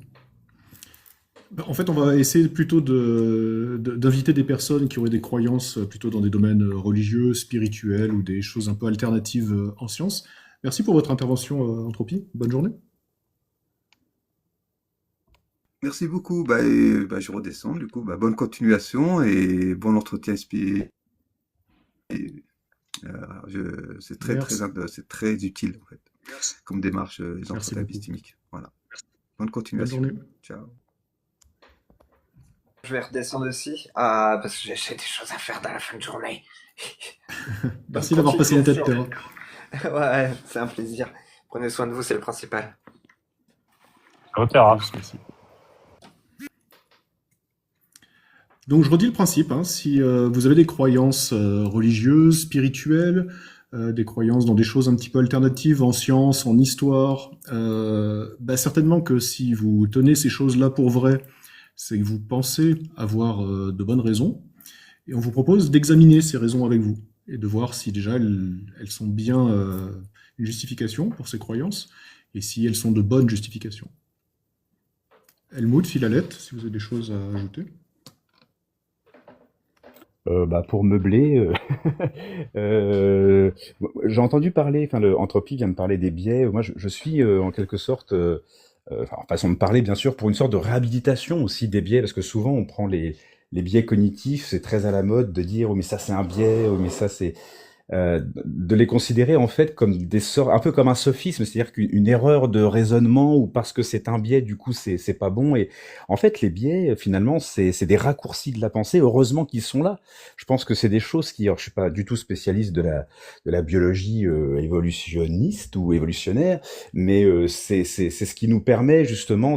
En fait, on va essayer plutôt d'inviter des personnes qui auraient des croyances plutôt dans des domaines religieux, spirituels ou des choses un peu alternatives en sciences. Merci pour votre intervention, Entropie. Bonne journée. Merci beaucoup. Je redescends. Du coup, bonne continuation et bon entretien. C'est Merci. c'est très utile en fait, comme démarche les Merci entretiens beaucoup. épistimiques. Voilà. Bonne Bonne continuation. journée. Ciao. Je vais redescendre aussi, parce que j'ai des choses à faire dans la fin de journée. Bonne Merci d'avoir passé une tête continuation. terrain. Ouais, c'est un plaisir. Prenez soin de vous, c'est le principal. Au terrain. Merci. Donc je redis le principe, hein, si vous avez des croyances religieuses, spirituelles, des croyances dans des choses un petit peu alternatives en sciences, en histoire, certainement que si vous tenez ces choses-là pour vraies, c'est que vous pensez avoir de bonnes raisons, et on vous propose d'examiner ces raisons avec vous, et de voir si déjà elles sont bien une justification pour ces croyances, et si elles sont de bonnes justifications. Helmut, Philalette, si vous avez des choses à ajouter. Pour meubler, j'ai entendu parler, enfin, Entropie vient de parler des biais. Moi, je suis en quelque sorte, façon de parler, bien sûr, pour une sorte de réhabilitation aussi des biais, parce que souvent on prend les biais cognitifs, c'est très à la mode de dire, oh, mais ça c'est un biais, oh, mais ça c'est. De les considérer en fait comme des sorts, un peu comme un sophisme, c'est-à-dire qu'une erreur de raisonnement ou parce que c'est un biais, du coup c'est pas bon. Et en fait, les biais, finalement, c'est des raccourcis de la pensée. Heureusement qu'ils sont là. Je pense que c'est des choses qui, alors je suis pas du tout spécialiste de la biologie évolutionniste ou évolutionnaire, mais c'est ce qui nous permet justement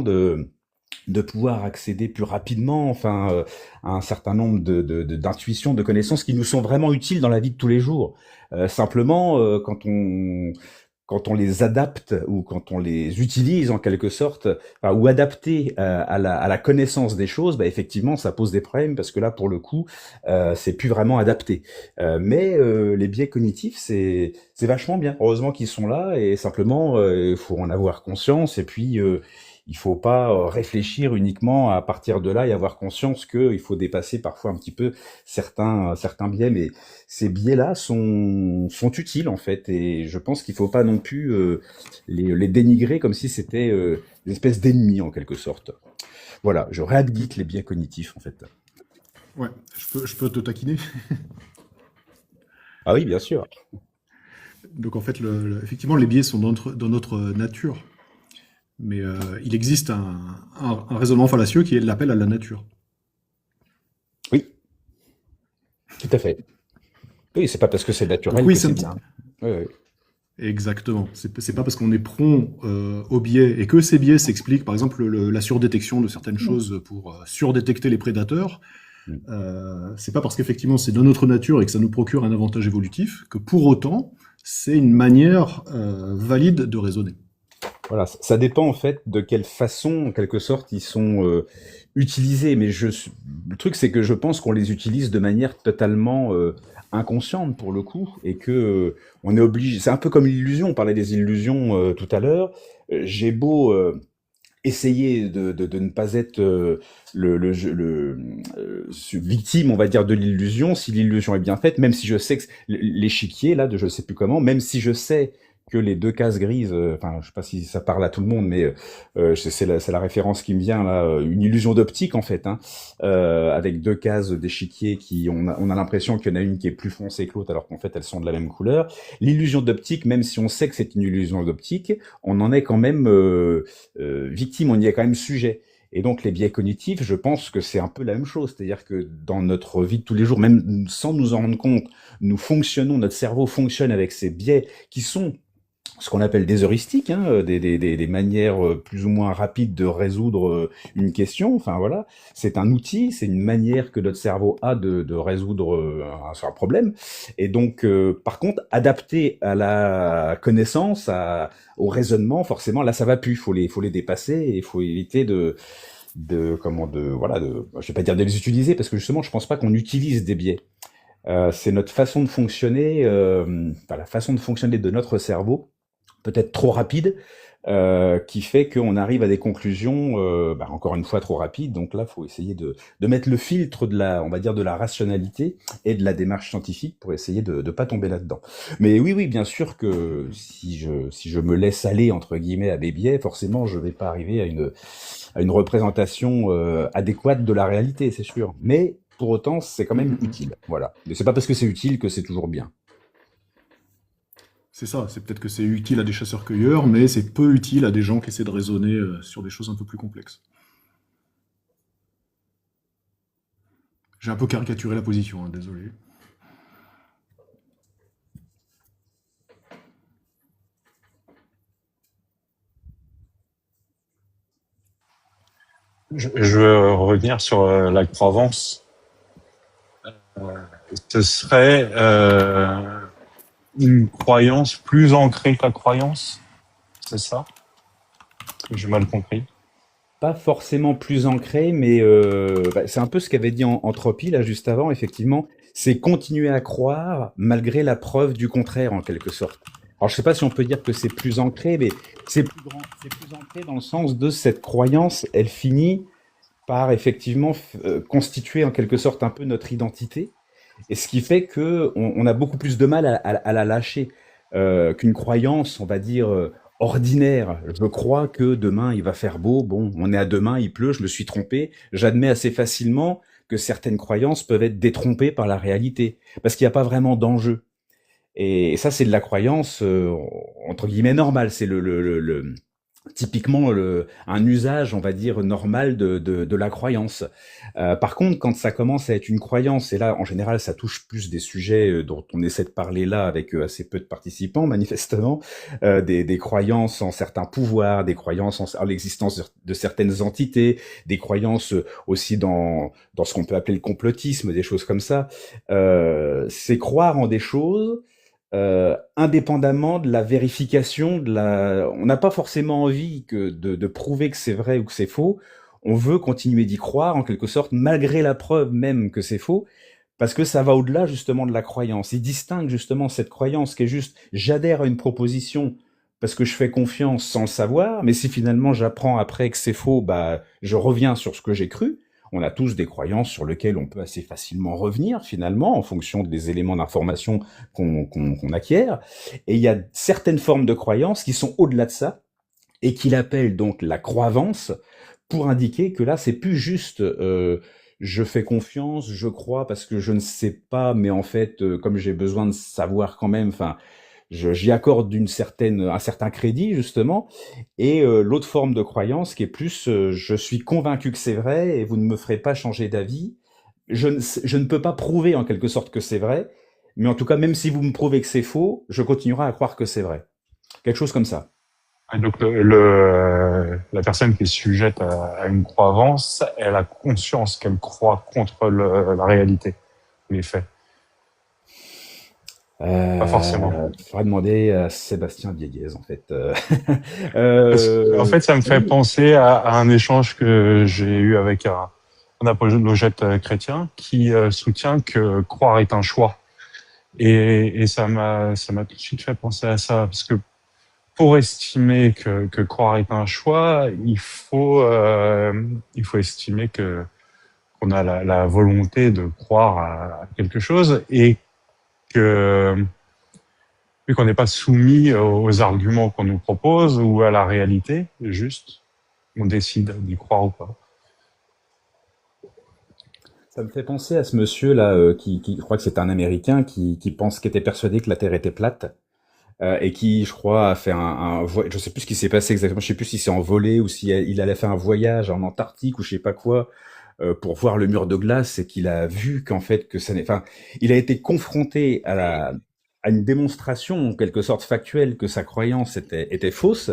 de pouvoir accéder plus rapidement, enfin, à un certain nombre d'intuitions, de connaissances qui nous sont vraiment utiles dans la vie de tous les jours. Simplement, quand on les adapte ou quand on les utilise en quelque sorte, enfin, ou adapté à la connaissance des choses, effectivement, ça pose des problèmes parce que là, pour le coup, c'est plus vraiment adapté. Mais les biais cognitifs, c'est vachement bien. Heureusement qu'ils sont là et simplement, il faut en avoir conscience et puis il faut pas réfléchir uniquement à partir de là et avoir conscience qu'il faut dépasser parfois un petit peu certains biais, mais ces biais-là sont utiles en fait, et je pense qu'il faut pas non plus les dénigrer comme si c'était des espèces d'ennemis en quelque sorte. Voilà, je réhabilite les biais cognitifs en fait. Ouais, je peux te taquiner. Ah oui, bien sûr. Donc en fait, effectivement, les biais sont dans notre nature, mais il existe un raisonnement fallacieux qui est l'appel à la nature. Oui, tout à fait. Oui, c'est pas parce que c'est Donc naturel oui, que c'est c'est un petit... bien. Oui, oui. Exactement. C'est pas parce qu'on est prompt aux biais et que ces biais s'expliquent, par exemple, la surdétection de certaines choses pour surdétecter les prédateurs. C'est pas parce qu'effectivement c'est dans notre nature et que ça nous procure un avantage évolutif que pour autant c'est une manière valide de raisonner. Voilà, ça dépend en fait de quelle façon, en quelque sorte, ils sont utilisés. Mais le truc, c'est que je pense qu'on les utilise de manière totalement inconsciente pour le coup, et que on est obligé. C'est un peu comme l'illusion. On parlait des illusions tout à l'heure. J'ai beau essayer de ne pas être victime, on va dire, de l'illusion, si l'illusion est bien faite, même si je sais que l'échiquier là de je sais plus comment, même si je sais que les deux cases grises, enfin je sais pas si ça parle à tout le monde, mais c'est la référence qui me vient là, une illusion d'optique en fait, hein, avec deux cases d'échiquier qui on a l'impression qu'il y en a une qui est plus foncée que l'autre alors qu'en fait elles sont de la même couleur. L'illusion d'optique, même si on sait que c'est une illusion d'optique, on en est quand même victime, on y est quand même sujet. Et donc les biais cognitifs, je pense que c'est un peu la même chose, c'est-à-dire que dans notre vie de tous les jours, même sans nous en rendre compte, notre cerveau fonctionne avec ces biais qui sont ce qu'on appelle des heuristiques, hein, des manières plus ou moins rapides de résoudre une question. Enfin voilà, c'est un outil, c'est une manière que notre cerveau a de résoudre un problème. Et donc, par contre, adapté à la connaissance, au raisonnement, forcément, là, ça va plus. Il faut les dépasser et il faut éviter je vais pas dire de les utiliser parce que justement, je pense pas qu'on utilise des biais. C'est notre façon de fonctionner, la façon de fonctionner de notre cerveau, peut-être trop rapide, qui fait qu'on arrive à des conclusions, encore une fois trop rapides. Donc là, faut essayer de mettre le filtre on va dire de la rationalité et de la démarche scientifique pour essayer de pas tomber là-dedans. Mais oui, bien sûr que si je me laisse aller entre guillemets à mes biais, forcément, je vais pas arriver à une représentation adéquate de la réalité, c'est sûr. Mais pour autant, c'est quand même utile. Voilà. Mais c'est pas parce que c'est utile que c'est toujours bien. C'est ça, c'est peut-être que c'est utile à des chasseurs-cueilleurs, mais c'est peu utile à des gens qui essaient de raisonner sur des choses un peu plus complexes. J'ai un peu caricaturé la position, hein, désolé. Je veux revenir sur la croyance. Ce serait une croyance plus ancrée que la croyance, c'est ça? J'ai mal compris. Pas forcément plus ancré, mais c'est un peu ce qu'avait dit Entropie là juste avant, effectivement. C'est continuer à croire malgré la preuve du contraire, en quelque sorte. Alors je sais pas si on peut dire que c'est plus ancré, mais c'est plus ancré dans le sens de cette croyance, elle finit par effectivement constituer en quelque sorte un peu notre identité. Et ce qui fait que on a beaucoup plus de mal à la lâcher qu'une croyance, on va dire, ordinaire. Je crois que demain il va faire beau. Bon, on est à demain, il pleut, je me suis trompé. J'admets assez facilement que certaines croyances peuvent être détrompées par la réalité, parce qu'il n'y a pas vraiment d'enjeu. Et ça, c'est de la croyance entre guillemets normale. C'est typiquement un usage, on va dire, normal de la croyance. Par contre, quand ça commence à être une croyance, et là, en général, ça touche plus des sujets dont on essaie de parler là avec assez peu de participants, manifestement, des croyances en certains pouvoirs, des croyances en l'existence de certaines entités, des croyances aussi dans ce qu'on peut appeler le complotisme, des choses comme ça. C'est croire en des choses indépendamment de la vérification on n'a pas forcément envie de prouver que c'est vrai ou que c'est faux. On veut continuer d'y croire en quelque sorte malgré la preuve même que c'est faux, parce que ça va au-delà justement de la croyance. Il distingue justement cette croyance qui est juste j'adhère à une proposition parce que je fais confiance sans le savoir, mais si finalement j'apprends après que c'est faux, je reviens sur ce que j'ai cru. On a tous des croyances sur lesquelles on peut assez facilement revenir, finalement, en fonction des éléments d'information qu'on acquiert. Et il y a certaines formes de croyances qui sont au-delà de ça, et qu'il appelle donc la croyance, pour indiquer que là, c'est plus juste je fais confiance, je crois parce que je ne sais pas, mais en fait, comme j'ai besoin de savoir quand même, j'y accorde un certain crédit justement, et l'autre forme de croyance qui est plus je suis convaincu que c'est vrai et vous ne me ferez pas changer d'avis. Je ne peux pas prouver en quelque sorte que c'est vrai, mais en tout cas, même si vous me prouvez que c'est faux, je continuerai à croire que c'est vrai. Quelque chose comme ça. Et donc la personne qui est sujette à une croyance, elle a conscience qu'elle croit contre la réalité, les faits. Pas forcément. Il faudrait demander à Sébastien Dieguez, en fait. En fait, ça me fait penser à un échange que j'ai eu avec un apologète chrétien qui soutient que croire est un choix. Et ça m'a tout de suite fait penser à ça, parce que pour estimer que croire est un choix, il faut estimer qu'on a la volonté de croire à quelque chose, et que vu qu'on n'est pas soumis aux arguments qu'on nous propose ou à la réalité, juste, on décide d'y croire ou pas. Ça me fait penser à ce monsieur-là, je crois que c'est un Américain, qui était persuadé que la Terre était plate, et qui, je crois, a fait je sais plus ce qui s'est passé exactement, je sais plus si c'est envolé ou si il allait faire un voyage en Antarctique ou je sais pas quoi, pour voir le mur de glace, et qu'il a vu qu'en fait, il a été confronté à une démonstration, en quelque sorte factuelle, que sa croyance était fausse,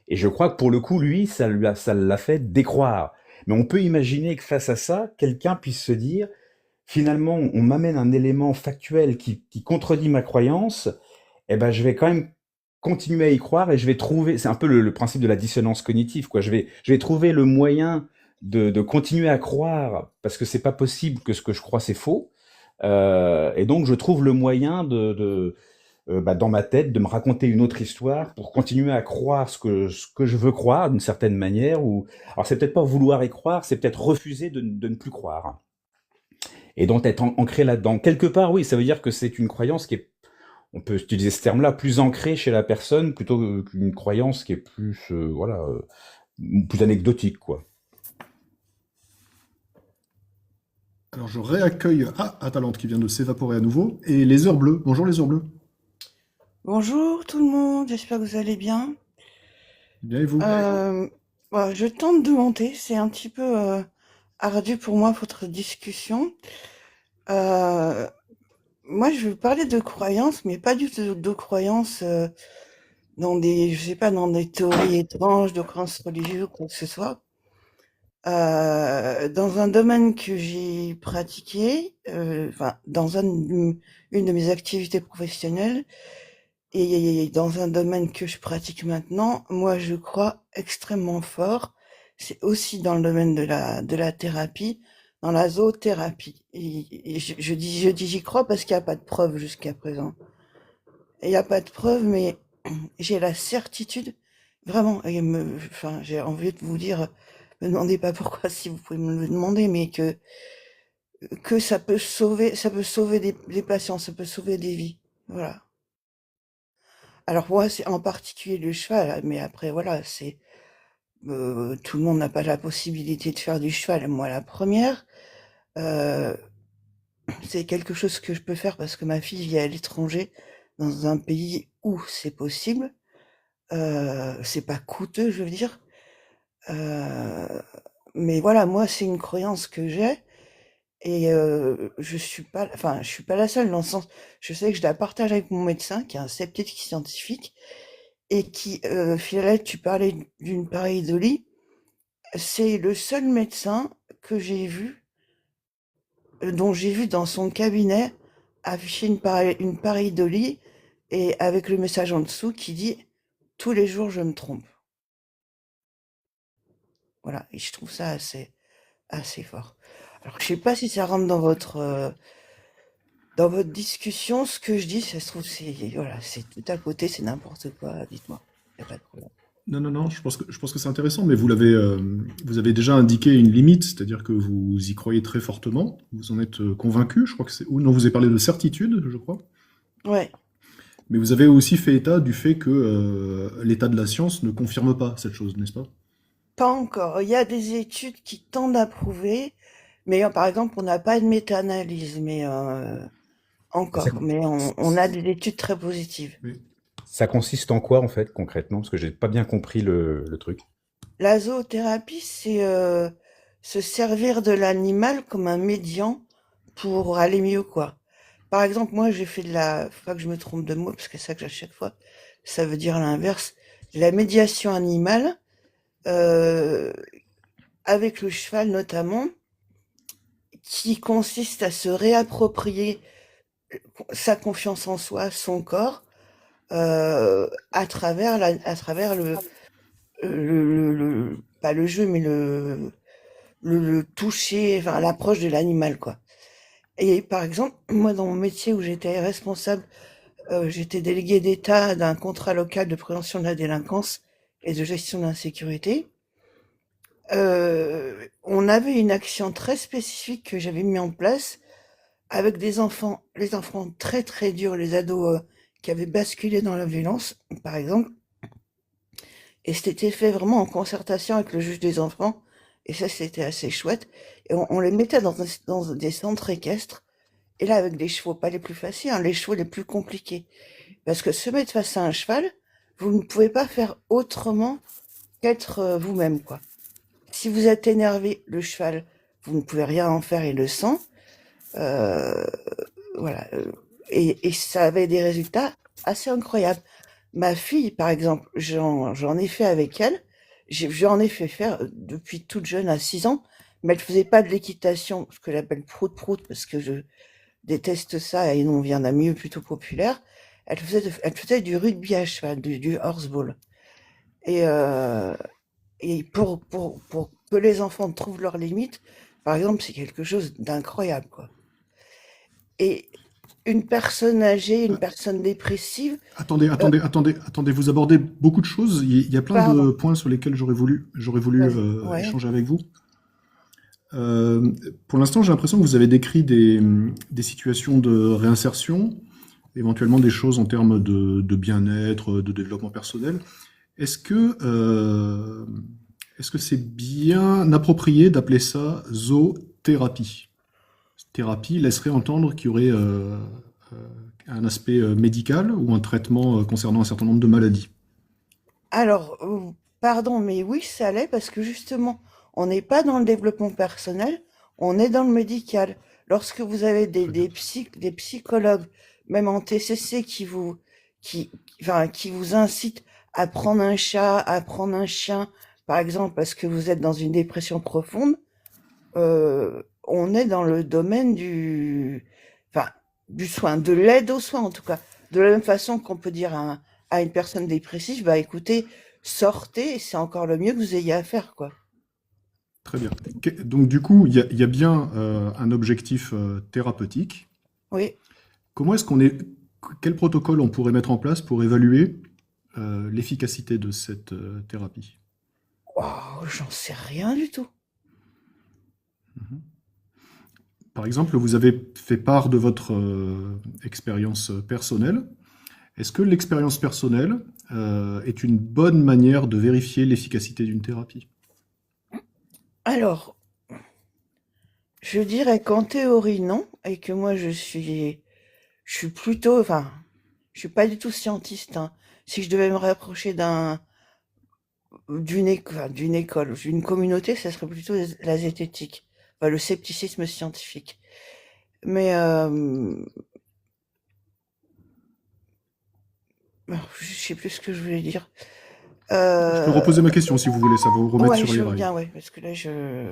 et je crois que pour le coup, lui, ça l'a fait décroire. Mais on peut imaginer que face à ça, quelqu'un puisse se dire, finalement, on m'amène un élément factuel qui contredit ma croyance, eh ben, je vais quand même continuer à y croire, et je vais trouver, c'est un peu le principe de la dissonance cognitive, quoi. Je vais trouver le moyen de continuer à croire, parce que c'est pas possible que ce que je crois c'est faux, et donc je trouve le moyen dans ma tête, de me raconter une autre histoire pour continuer à croire ce que je veux croire d'une certaine manière. Alors c'est peut-être pas vouloir y croire, c'est peut-être refuser de ne plus croire. Et donc être ancré là-dedans. Quelque part, oui, ça veut dire que c'est une croyance qui est, on peut utiliser ce terme-là, plus ancrée chez la personne, plutôt qu'une croyance qui est plus, plus anecdotique, quoi. Alors je réaccueille Atalante qui vient de s'évaporer à nouveau, et les heures bleues. Bonjour les heures bleues. Bonjour tout le monde, j'espère que vous allez bien. Bien et vous? Je tente de monter, c'est un petit peu ardu pour moi votre discussion. Moi je veux parler de croyances, mais pas du tout de croyances dans des, je sais pas, dans des théories étranges, de croyances religieuses ou quoi que ce soit. Dans un domaine que j'ai pratiqué, dans une de mes activités professionnelles, et dans un domaine que je pratique maintenant, moi je crois extrêmement fort. C'est aussi dans le domaine de la thérapie, dans la zoothérapie. Et je dis j'y crois parce qu'il n'y a pas de preuve jusqu'à présent. Il n'y a pas de preuve, mais j'ai la certitude, vraiment, j'ai envie de vous dire, me demandez pas pourquoi, si vous pouvez me le demander, mais que ça peut sauver des patients, ça peut sauver des vies. Voilà. Alors moi, c'est en particulier le cheval, mais après voilà, c'est tout le monde n'a pas la possibilité de faire du cheval. Moi, la première, c'est quelque chose que je peux faire parce que ma fille vit à l'étranger, dans un pays où c'est possible. C'est pas coûteux, je veux dire. Mais voilà, moi, c'est une croyance que j'ai. Et je suis pas la seule, dans le sens, je sais que je la partage avec mon médecin, qui est un sceptique scientifique, et qui, Philalette, tu parlais d'une pareidolie, c'est le seul médecin que j'ai vu, dont j'ai vu dans son cabinet afficher une pareidolie, et avec le message en dessous qui dit « Tous les jours, je me trompe ». Voilà, et je trouve ça assez fort. Alors, je sais pas si ça rentre dans votre discussion, ce que je dis, ça se trouve, c'est tout à côté, c'est n'importe quoi, dites-moi, y a pas de problème. Non, je pense que c'est intéressant, mais vous avez déjà indiqué une limite, c'est-à-dire que vous y croyez très fortement, vous en êtes convaincu, je crois que c'est, ou non, vous avez parlé de certitude, je crois. Ouais. Mais vous avez aussi fait état du fait que l'état de la science ne confirme pas cette chose, n'est-ce pas? Pas encore. Il y a des études qui tendent à prouver, mais par exemple, on n'a pas de méta-analyse, mais encore. Mais on a des études très positives. Oui. Ça consiste en quoi, en fait, concrètement? Parce que j'ai pas bien compris le truc. La zoothérapie, c'est se servir de l'animal comme un médian pour aller mieux, quoi. Par exemple, moi, j'ai fait faut pas que je me trompe de mot, parce que c'est ça que j'ai à chaque fois, ça veut dire l'inverse. La médiation animale, euh, avec le cheval notamment, qui consiste à se réapproprier sa confiance en soi, son corps, à travers pas le jeu, mais le toucher, enfin l'approche de l'animal, quoi. Et par exemple, moi, dans mon métier où j'étais responsable, j'étais délégué d'État d'un contrat local de prévention de la délinquance et de gestion de l'insécurité. On avait une action très spécifique que j'avais mis en place avec des enfants, les enfants très très durs, les ados qui avaient basculé dans la violence, par exemple. Et c'était fait vraiment en concertation avec le juge des enfants. Et ça, c'était assez chouette. Et on les mettait dans des centres équestres. Et là, avec des chevaux pas les plus faciles, hein, les chevaux les plus compliqués. Parce que se mettre face à un cheval, vous ne pouvez pas faire autrement qu'être vous-même, quoi. Si vous êtes énervé, le cheval, vous ne pouvez rien en faire, il le sent. Euh, voilà. Et ça avait des résultats assez incroyables. Ma fille, par exemple, j'en ai fait avec elle. J'en ai fait faire depuis toute jeune, à 6 ans, mais elle faisait pas de l'équitation, ce que j'appelle prout-prout, parce que je déteste ça, et nous, on vient d'un milieu plutôt populaire. Elle faisait du rugby à cheval, du horseball. Et, et pour que les enfants trouvent leurs limites, par exemple, c'est quelque chose d'incroyable, quoi. Et une personne âgée, une personne dépressive, Attendez, vous abordez beaucoup de choses. Il y a plein de pardon, points sur lesquels j'aurais voulu ouais. échanger avec vous. Pour l'instant, j'ai l'impression que vous avez décrit des situations de réinsertion, éventuellement des choses en termes de bien-être, de développement personnel. Est-ce que c'est bien approprié d'appeler ça zoothérapie? Thérapie laisserait entendre qu'il y aurait un aspect médical ou un traitement concernant un certain nombre de maladies. Alors, pardon, mais oui, ça l'est parce que justement, on n'est pas dans le développement personnel, on est dans le médical. Lorsque vous avez Très bien. des psychologues, même en TCC, enfin, qui vous incitent à prendre un chat, à prendre un chien, par exemple, parce que vous êtes dans une dépression profonde, on est dans le domaine enfin, du soin, de l'aide aux soins en tout cas. De la même façon qu'on peut dire à une personne dépressive, bah écoutez, sortez, c'est encore le mieux que vous ayez à faire, quoi. Très bien. Donc du coup, il y a bien un objectif thérapeutique. Oui. Comment est-ce qu'on est, quel protocole on pourrait mettre en place pour évaluer l'efficacité de cette thérapie? Oh, j'en sais rien du tout. Mhm. Par exemple, vous avez fait part de votre expérience personnelle. Est-ce que l'expérience personnelle est une bonne manière de vérifier l'efficacité d'une thérapie? Alors, je dirais qu'en théorie, non, et que moi, je suis plutôt, enfin, je suis pas du tout scientiste, hein. Si je devais me rapprocher d'une école, d'une communauté, ça serait plutôt la zététique, enfin, le scepticisme scientifique. Mais je sais plus ce que je voulais dire. Je peux reposer ma question si vous voulez, ça va vous remettre Ouais, sur je les veux rails. bien, ouais, parce que là, je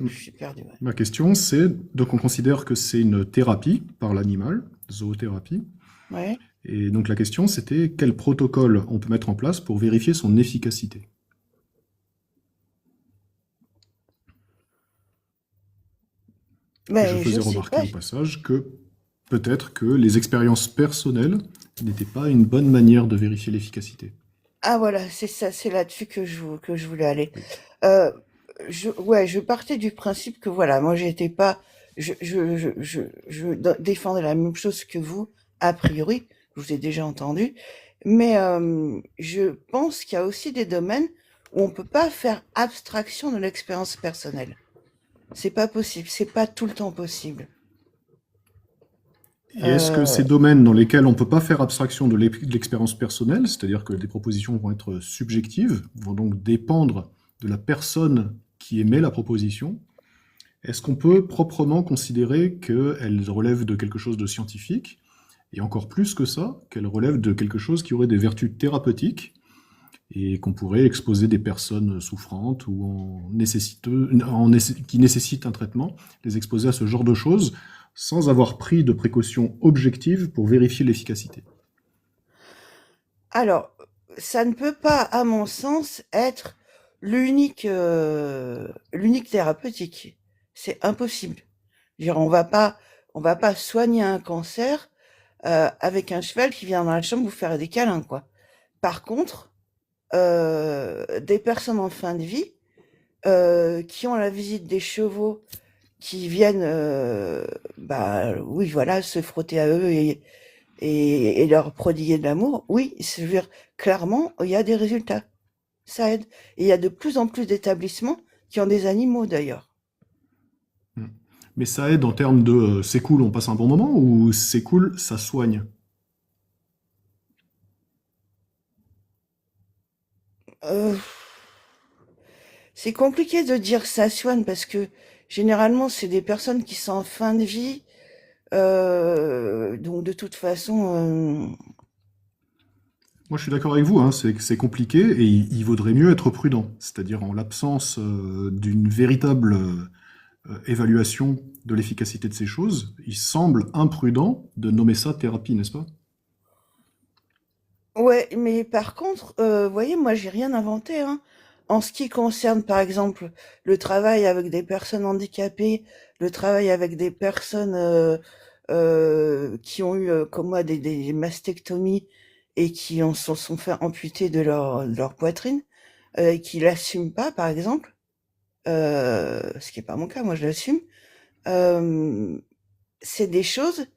suis perdu. Ouais. Ma question, c'est, donc on considère que c'est une thérapie par l'animal, zoothérapie, Ouais. et donc la question c'était quel protocole on peut mettre en place pour vérifier son efficacité. Et je Mais je faisais sais remarquer pas. au passage que peut-être que les expériences personnelles n'étaient pas une bonne manière de vérifier l'efficacité. Ah voilà, c'est ça, c'est là-dessus que je voulais aller. Oui. Euh, ouais, je partais du principe que voilà, moi j'étais pas, défendais la même chose que vous, a priori, je vous ai déjà entendu, mais je pense qu'il y a aussi des domaines où on peut pas faire abstraction de l'expérience personnelle. C'est pas possible, c'est pas tout le temps possible. Et est-ce que ces domaines dans lesquels on ne peut pas faire abstraction de l'expérience personnelle, c'est-à-dire que les propositions vont être subjectives, vont donc dépendre de la personne qui émet la proposition, est-ce qu'on peut proprement considérer qu'elles relèvent de quelque chose de scientifique, et encore plus que ça, qu'elles relèvent de quelque chose qui aurait des vertus thérapeutiques, et qu'on pourrait exposer des personnes souffrantes ou qui nécessitent un traitement, les exposer à ce genre de choses, sans avoir pris de précautions objectives pour vérifier l'efficacité? Alors, ça ne peut pas, à mon sens, être l'unique thérapeutique. C'est impossible. Je veux dire, on va pas soigner un cancer avec un cheval qui vient dans la chambre vous faire des câlins, quoi. Par contre, des personnes en fin de vie qui ont la visite des chevaux, qui viennent, oui, voilà, se frotter à eux et leur prodiguer de l'amour, oui, je veux dire, clairement, il y a des résultats. Ça aide. Et il y a de plus en plus d'établissements qui ont des animaux, d'ailleurs. Mais ça aide en termes de c'est cool, on passe un bon moment, ou c'est cool, ça soigne? Euh, c'est compliqué de dire ça soigne parce que généralement, c'est des personnes qui sont en fin de vie. Donc, de toute façon, Moi, je suis d'accord avec vous, hein, c'est compliqué et il vaudrait mieux être prudent. C'est-à-dire en l'absence d'une véritable évaluation de l'efficacité de ces choses, il semble imprudent de nommer ça thérapie, n'est-ce pas? ouais, mais par contre, vous voyez, moi, j'ai rien inventé, hein. En ce qui concerne, par exemple, le travail avec des personnes handicapées, le travail avec des personnes qui ont eu, comme moi, des mastectomies et qui se sont fait amputer de leur poitrine, et qui l'assument pas, par exemple, ce qui est pas mon cas, moi je l'assume, euh, c'est des choses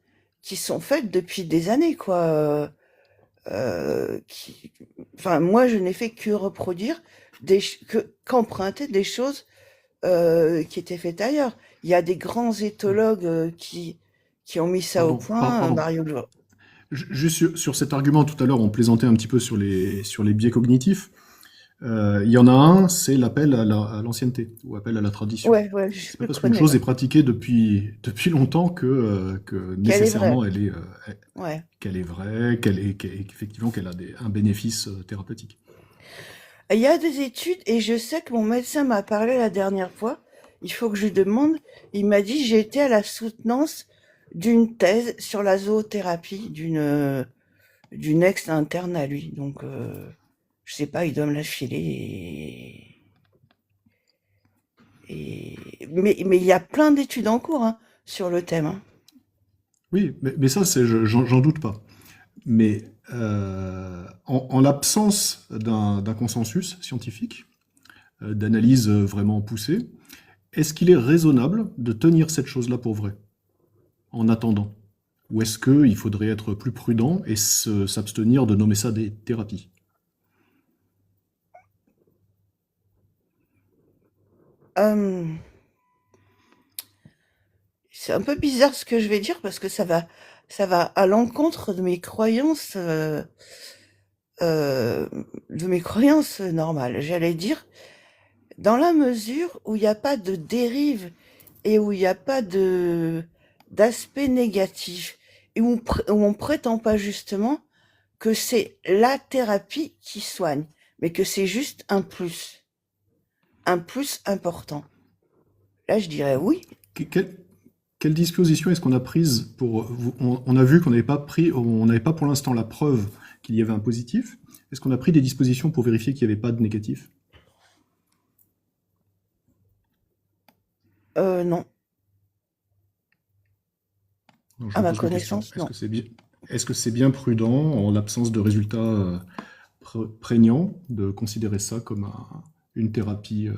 qui sont faites depuis des années, quoi. Qui, enfin, moi, je n'ai fait que reproduire qu'emprunter des choses qui étaient faites ailleurs. Il y a des grands éthologues qui ont mis ça au point. Pardon. Mario, Juste sur cet argument, tout à l'heure, on plaisantait un petit peu sur les biais cognitifs. Il y en a un, c'est l'appel à l'ancienneté, ou appel à la tradition. ouais, C'est je pas le parce qu'une connais, chose ouais. est pratiquée depuis longtemps que Qu'elle est vraie. nécessairement Ouais. qu'elle est vraie, qu'effectivement qu'elle a un bénéfice thérapeutique. Il y a des études, et je sais que mon médecin m'a parlé la dernière fois, il faut que je lui demande, il m'a dit, j'ai été à la soutenance d'une thèse sur la zoothérapie d'une ex-interne à lui. Donc, je sais pas, il doit me la filer. Mais il y a plein d'études en cours hein, sur le thème. Hein. Oui, mais ça, j'en doute pas. Mais en l'absence d'un consensus scientifique, d'analyse vraiment poussée, est-ce qu'il est raisonnable de tenir cette chose-là pour vraie, en attendant? Ou est-ce qu'il faudrait être plus prudent et s'abstenir de nommer ça des thérapies? C'est un peu bizarre ce que je vais dire parce que ça va à l'encontre de mes croyances normales. J'allais dire, dans la mesure où il n'y a pas de dérive et où il n'y a pas d'aspect négatif et où on prétend pas justement que c'est la thérapie qui soigne, mais que c'est juste un plus important. Là, je dirais oui. Quelle disposition est-ce qu'on a prise pour... On a vu qu'on n'avait pas pour l'instant la preuve qu'il y avait un positif. Est-ce qu'on a pris des dispositions pour vérifier qu'il n'y avait pas de négatif? Non. Donc, je À me ma pose la question. connaissance, non. Est-ce que c'est bien prudent, en l'absence de résultats prégnants, de considérer ça comme une thérapie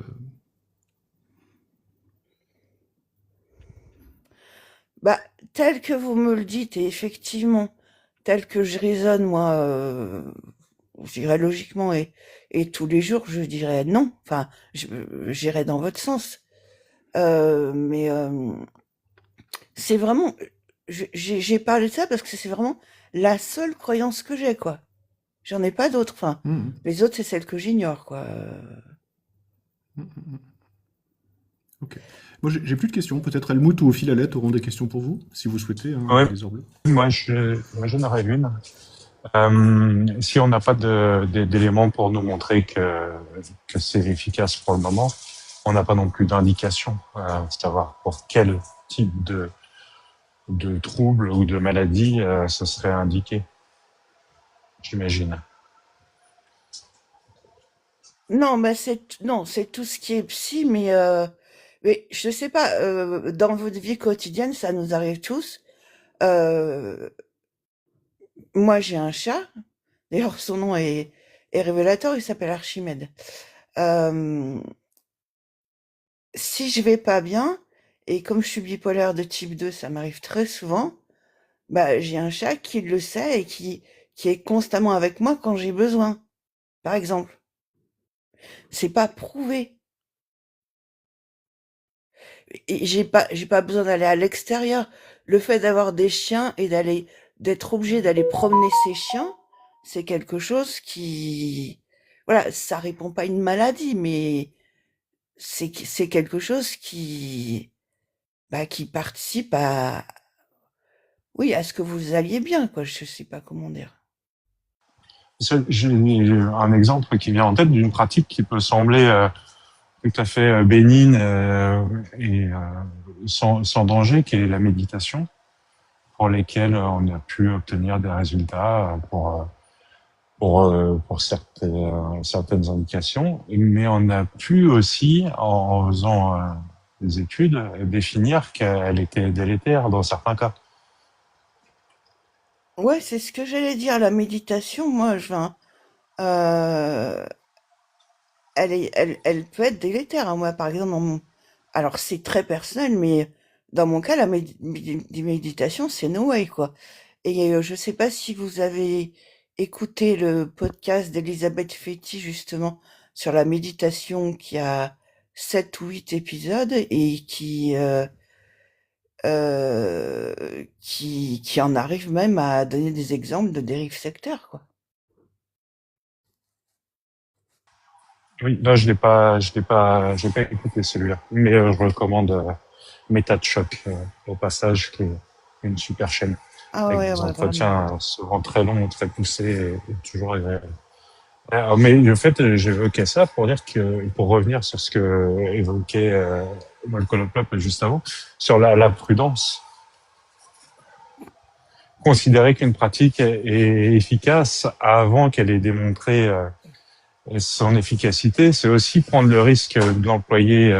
Bah, tel que vous me le dites, et effectivement, tel que je raisonne, moi, je dirais logiquement, et tous les jours, je dirais non. Enfin, j'irais dans votre sens. Mais c'est vraiment... j'ai parlé de ça parce que c'est vraiment la seule croyance que j'ai, quoi. J'en ai pas d'autres. Enfin, Mhm. les autres, c'est celles que j'ignore, quoi. Mhm. Ok. Moi, j'ai plus de questions. Peut-être Helmut ou Philalette auront des questions pour vous, si vous souhaitez, hein, Ouais, avec les heures bleues. moi j'en aurais une. Si on n'a pas d'éléments pour nous montrer que c'est efficace pour le moment, on n'a pas non plus d'indication, savoir pour quel type de trouble ou de maladie ce serait indiqué, j'imagine. Non, non, c'est tout ce qui est psy, mais je sais pas, dans votre vie quotidienne, ça nous arrive tous. Euh, Moi, j'ai un chat. D'ailleurs, son nom est révélateur. Il s'appelle Archimède. Euh, Si je vais pas bien, et comme je suis bipolaire de type 2, ça m'arrive très souvent, bah, j'ai un chat qui le sait et qui est constamment avec moi quand j'ai besoin, par exemple. C'est pas prouvé. Et j'ai pas besoin d'aller à l'extérieur. Le fait d'avoir des chiens et d'être obligé d'aller promener ces chiens, c'est quelque chose qui, voilà, ça répond pas à une maladie, mais c'est quelque chose qui participe oui, à ce que vous alliez bien, quoi. Je sais pas comment dire. J'ai un exemple qui vient en tête d'une pratique qui peut sembler tout à fait bénigne et sans danger, qui est la méditation, pour lesquelles on a pu obtenir des résultats pour certaines indications, mais on a pu aussi, en faisant des études, définir qu'elle était délétère dans certains cas. Ouais, c'est ce que j'allais dire. La méditation, moi, euh, elle peut être délétère, hein. Moi, par exemple, alors c'est très personnel, mais dans mon cas, la méditation, c'est no way, quoi. Et je sais pas si vous avez écouté le podcast d'Elisabeth Fetty, justement, sur la méditation, qui a 7 ou 8 épisodes et qui en arrive même à donner des exemples de dérives sectaires, quoi. Oui, là je l'ai pas écouté celui-là, mais je recommande Méta de choc au passage, qui est une super chaîne Ah avec ouais, des ouais, vraiment. entretiens souvent très longs, très poussés et toujours agréables. Mais le fait, j'évoquais ça pour dire que, pour revenir sur ce que évoquait Malcolm Pop juste avant, sur la prudence. Considérer qu'une pratique est efficace avant qu'elle ait démontré son efficacité, c'est aussi prendre le risque de l'employer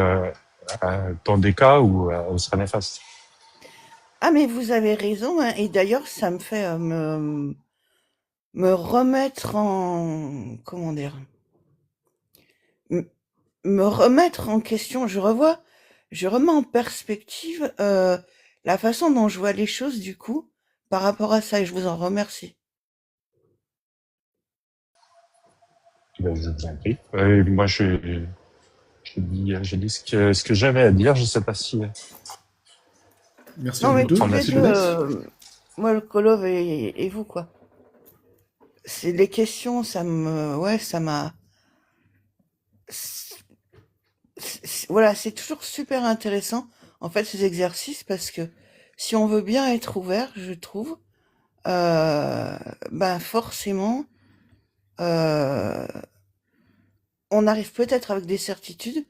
dans des cas où elle serait néfaste. Ah, mais vous avez raison, hein. Et d'ailleurs, ça me fait me remettre en, comment dire, m- me remettre en question. Je remets en perspective la façon dont je vois les choses, du coup, par rapport à ça, et je vous en remercie. Ben, je vous en prie. Moi, j'ai dit ce que j'avais à dire. Je sais pas si Merci à Non, vous mais deux. tous les Merci deux, Lodès. moi, le Kolov et vous, quoi. C'est les questions, ouais, ça m'a, voilà, c'est toujours super intéressant, en fait, ces exercices, parce que si on veut bien être ouvert, je trouve, euh, ben forcément, euh, on arrive peut-être avec des certitudes,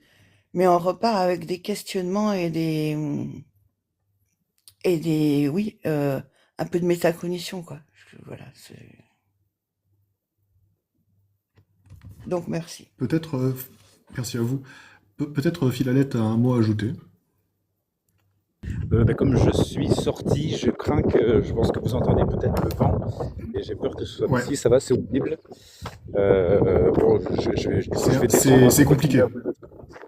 mais on repart avec des questionnements oui, un peu de métacognition, quoi. Voilà, donc merci. Peut-être, merci à vous. Peut-être Philalette a un mot à ajouter. Comme je suis sorti, je crains je pense que vous entendez peut-être le vent, et j'ai peur que ce soit Ouais, ici, ça va, c'est audible. Bon, du coup, je vais descendre c'est pour continuer compliqué. à vous.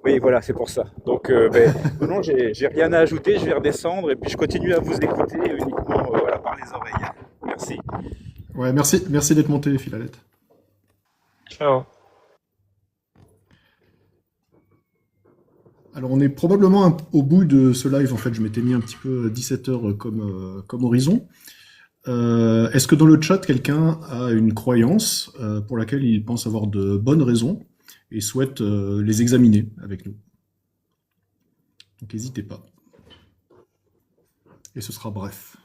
Oui, voilà, c'est pour ça. Donc, non, j'ai rien à ajouter, je vais redescendre, et puis je continue à vous écouter uniquement voilà, par les oreilles. Merci. Ouais, merci d'être monté, Philalette. ciao. Alors, on est probablement au bout de ce live. En fait, je m'étais mis un petit peu 17 heures comme horizon. Est-ce que dans le chat, quelqu'un a une croyance pour laquelle il pense avoir de bonnes raisons et souhaite les examiner avec nous? Donc, n'hésitez pas. Et ce sera bref.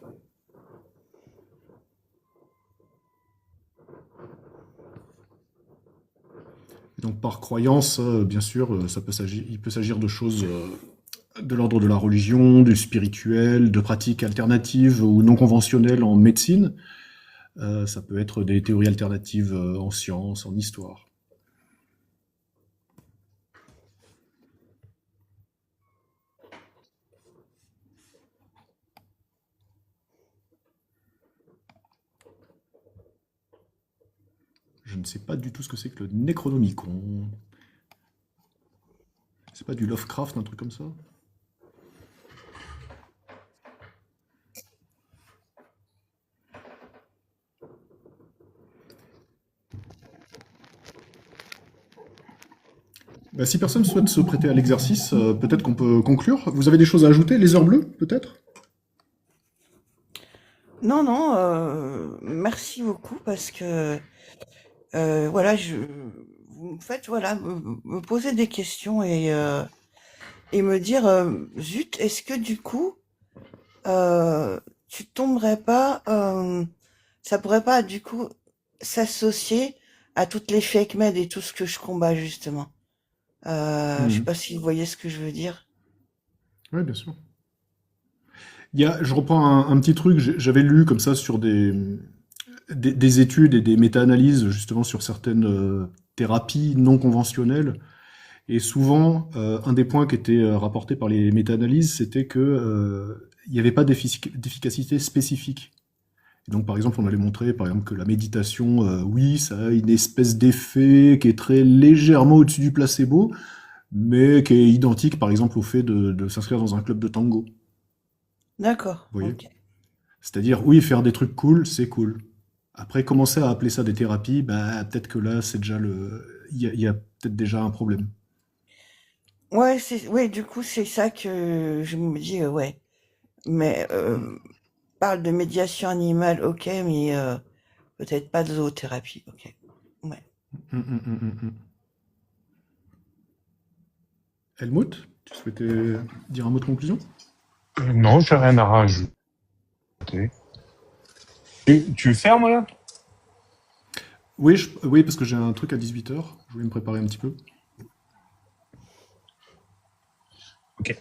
Et donc, par croyance, bien sûr, il peut s'agir de choses de l'ordre de la religion, du spirituel, de pratiques alternatives ou non conventionnelles en médecine. Ça peut être des théories alternatives en sciences, en histoire. Je ne sais pas du tout ce que c'est que le Necronomicon. C'est pas du Lovecraft, un truc comme ça? Bah, si personne souhaite se prêter à l'exercice, peut-être qu'on peut conclure. Vous avez des choses à ajouter? Les heures bleues, peut-être? Non, non, merci beaucoup parce que voilà, vous me faites voilà me poser des questions et me dire zut, est-ce que du coup tu tomberais pas, ça pourrait pas du coup s'associer à toutes les fake med et tout ce que je combats justement. Je sais pas si vous voyez ce que je veux dire. Oui, bien sûr. Je reprends un petit truc, j'avais lu comme ça sur des études et des méta-analyses justement sur certaines thérapies non conventionnelles. Et souvent, un des points qui était rapporté par les méta-analyses, c'était que il n'y avait pas d'efficacité spécifique. Et donc, par exemple, on allait montrer, par exemple, que la méditation, oui, ça a une espèce d'effet qui est très légèrement au-dessus du placebo, mais qui est identique, par exemple, au fait de s'inscrire dans un club de tango. D'accord, Vous voyez? ok. C'est-à-dire, oui, faire des trucs cool, c'est cool. Après, commencer à appeler ça des thérapies, bah, peut-être que là, c'est déjà il y a peut-être déjà un problème. Ouais, ouais, du coup, c'est ça que je me dis, ouais. Mais parle de médiation animale, ok, mais peut-être pas de zoothérapie, ok. Ouais. Helmut, tu souhaitais dire un mot de conclusion? Non, j'ai rien à rajouter. Tu fermes là? Oui, oui, parce que j'ai un truc à 18 h. Je voulais me préparer un petit peu. Ok.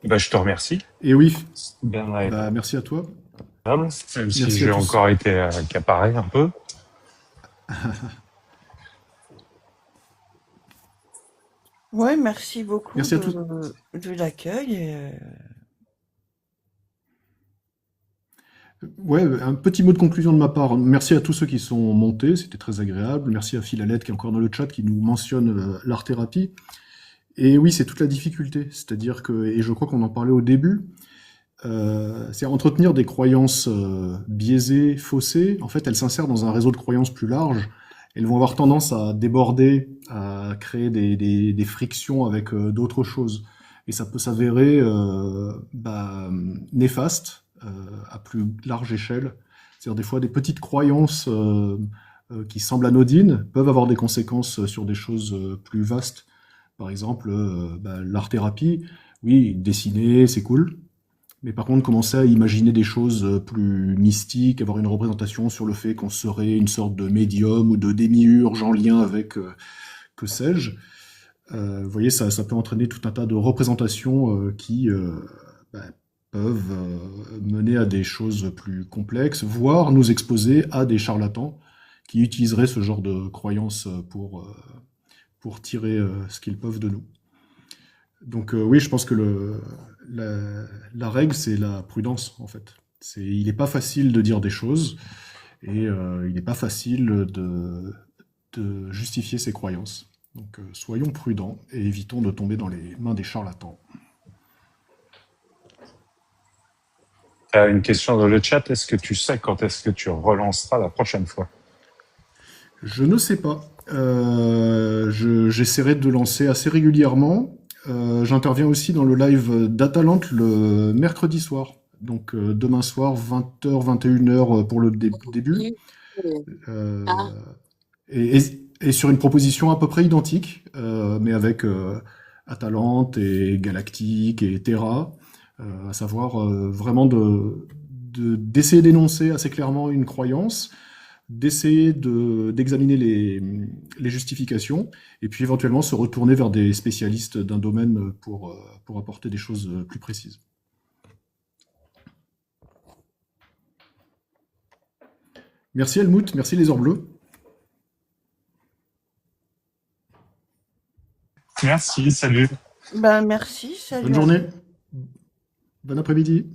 Bah, je te remercie. Et oui, Bien merci à toi. même si Merci j'ai à tous. encore été accaparé un peu. Ouais, merci beaucoup Merci à tous. de l'accueil. Ouais, un petit mot de conclusion de ma part. Merci à tous ceux qui sont montés, c'était très agréable. Merci à Philalette qui est encore dans le chat, qui nous mentionne l'art-thérapie. Et oui, c'est toute la difficulté. C'est-à-dire que, et je crois qu'on en parlait au début, c'est entretenir des croyances biaisées, faussées. En fait, elles s'insèrent dans un réseau de croyances plus large. Elles vont avoir tendance à déborder, à créer des frictions avec d'autres choses. Et ça peut s'avérer néfaste à plus large échelle. C'est-à-dire des fois des petites croyances qui semblent anodines peuvent avoir des conséquences sur des choses plus vastes. Par exemple, l'art-thérapie, oui, dessiner, c'est cool. Mais par contre, commencer à imaginer des choses plus mystiques, avoir une représentation sur le fait qu'on serait une sorte de médium ou de démiurge en lien avec que sais-je, vous voyez, ça peut entraîner tout un tas de représentations qui peuvent mener à des choses plus complexes, voire nous exposer à des charlatans qui utiliseraient ce genre de croyances pour tirer ce qu'ils peuvent de nous. Donc oui, je pense que la règle, c'est la prudence, en fait. Il n'est pas facile de dire des choses, et il n'est pas facile de justifier ses croyances. Donc soyons prudents et évitons de tomber dans les mains des charlatans. Une question dans le chat, est-ce que tu sais quand est-ce que tu relanceras la prochaine fois? Je ne sais pas. J'essaierai de lancer assez régulièrement. J'interviens aussi dans le live d'Atalante le mercredi soir. Donc demain soir, 20h, 21h pour le début. Euh, et sur une proposition à peu près identique, mais avec Atalante et Galactique et Terra, à savoir vraiment d'essayer d'énoncer assez clairement une croyance, d'essayer d'examiner les justifications, et puis éventuellement se retourner vers des spécialistes d'un domaine pour apporter des choses plus précises. Merci Helmut, merci les Ors Bleus. Merci, salut. Ben, merci, salut. Bonne journée. Bon après-midi.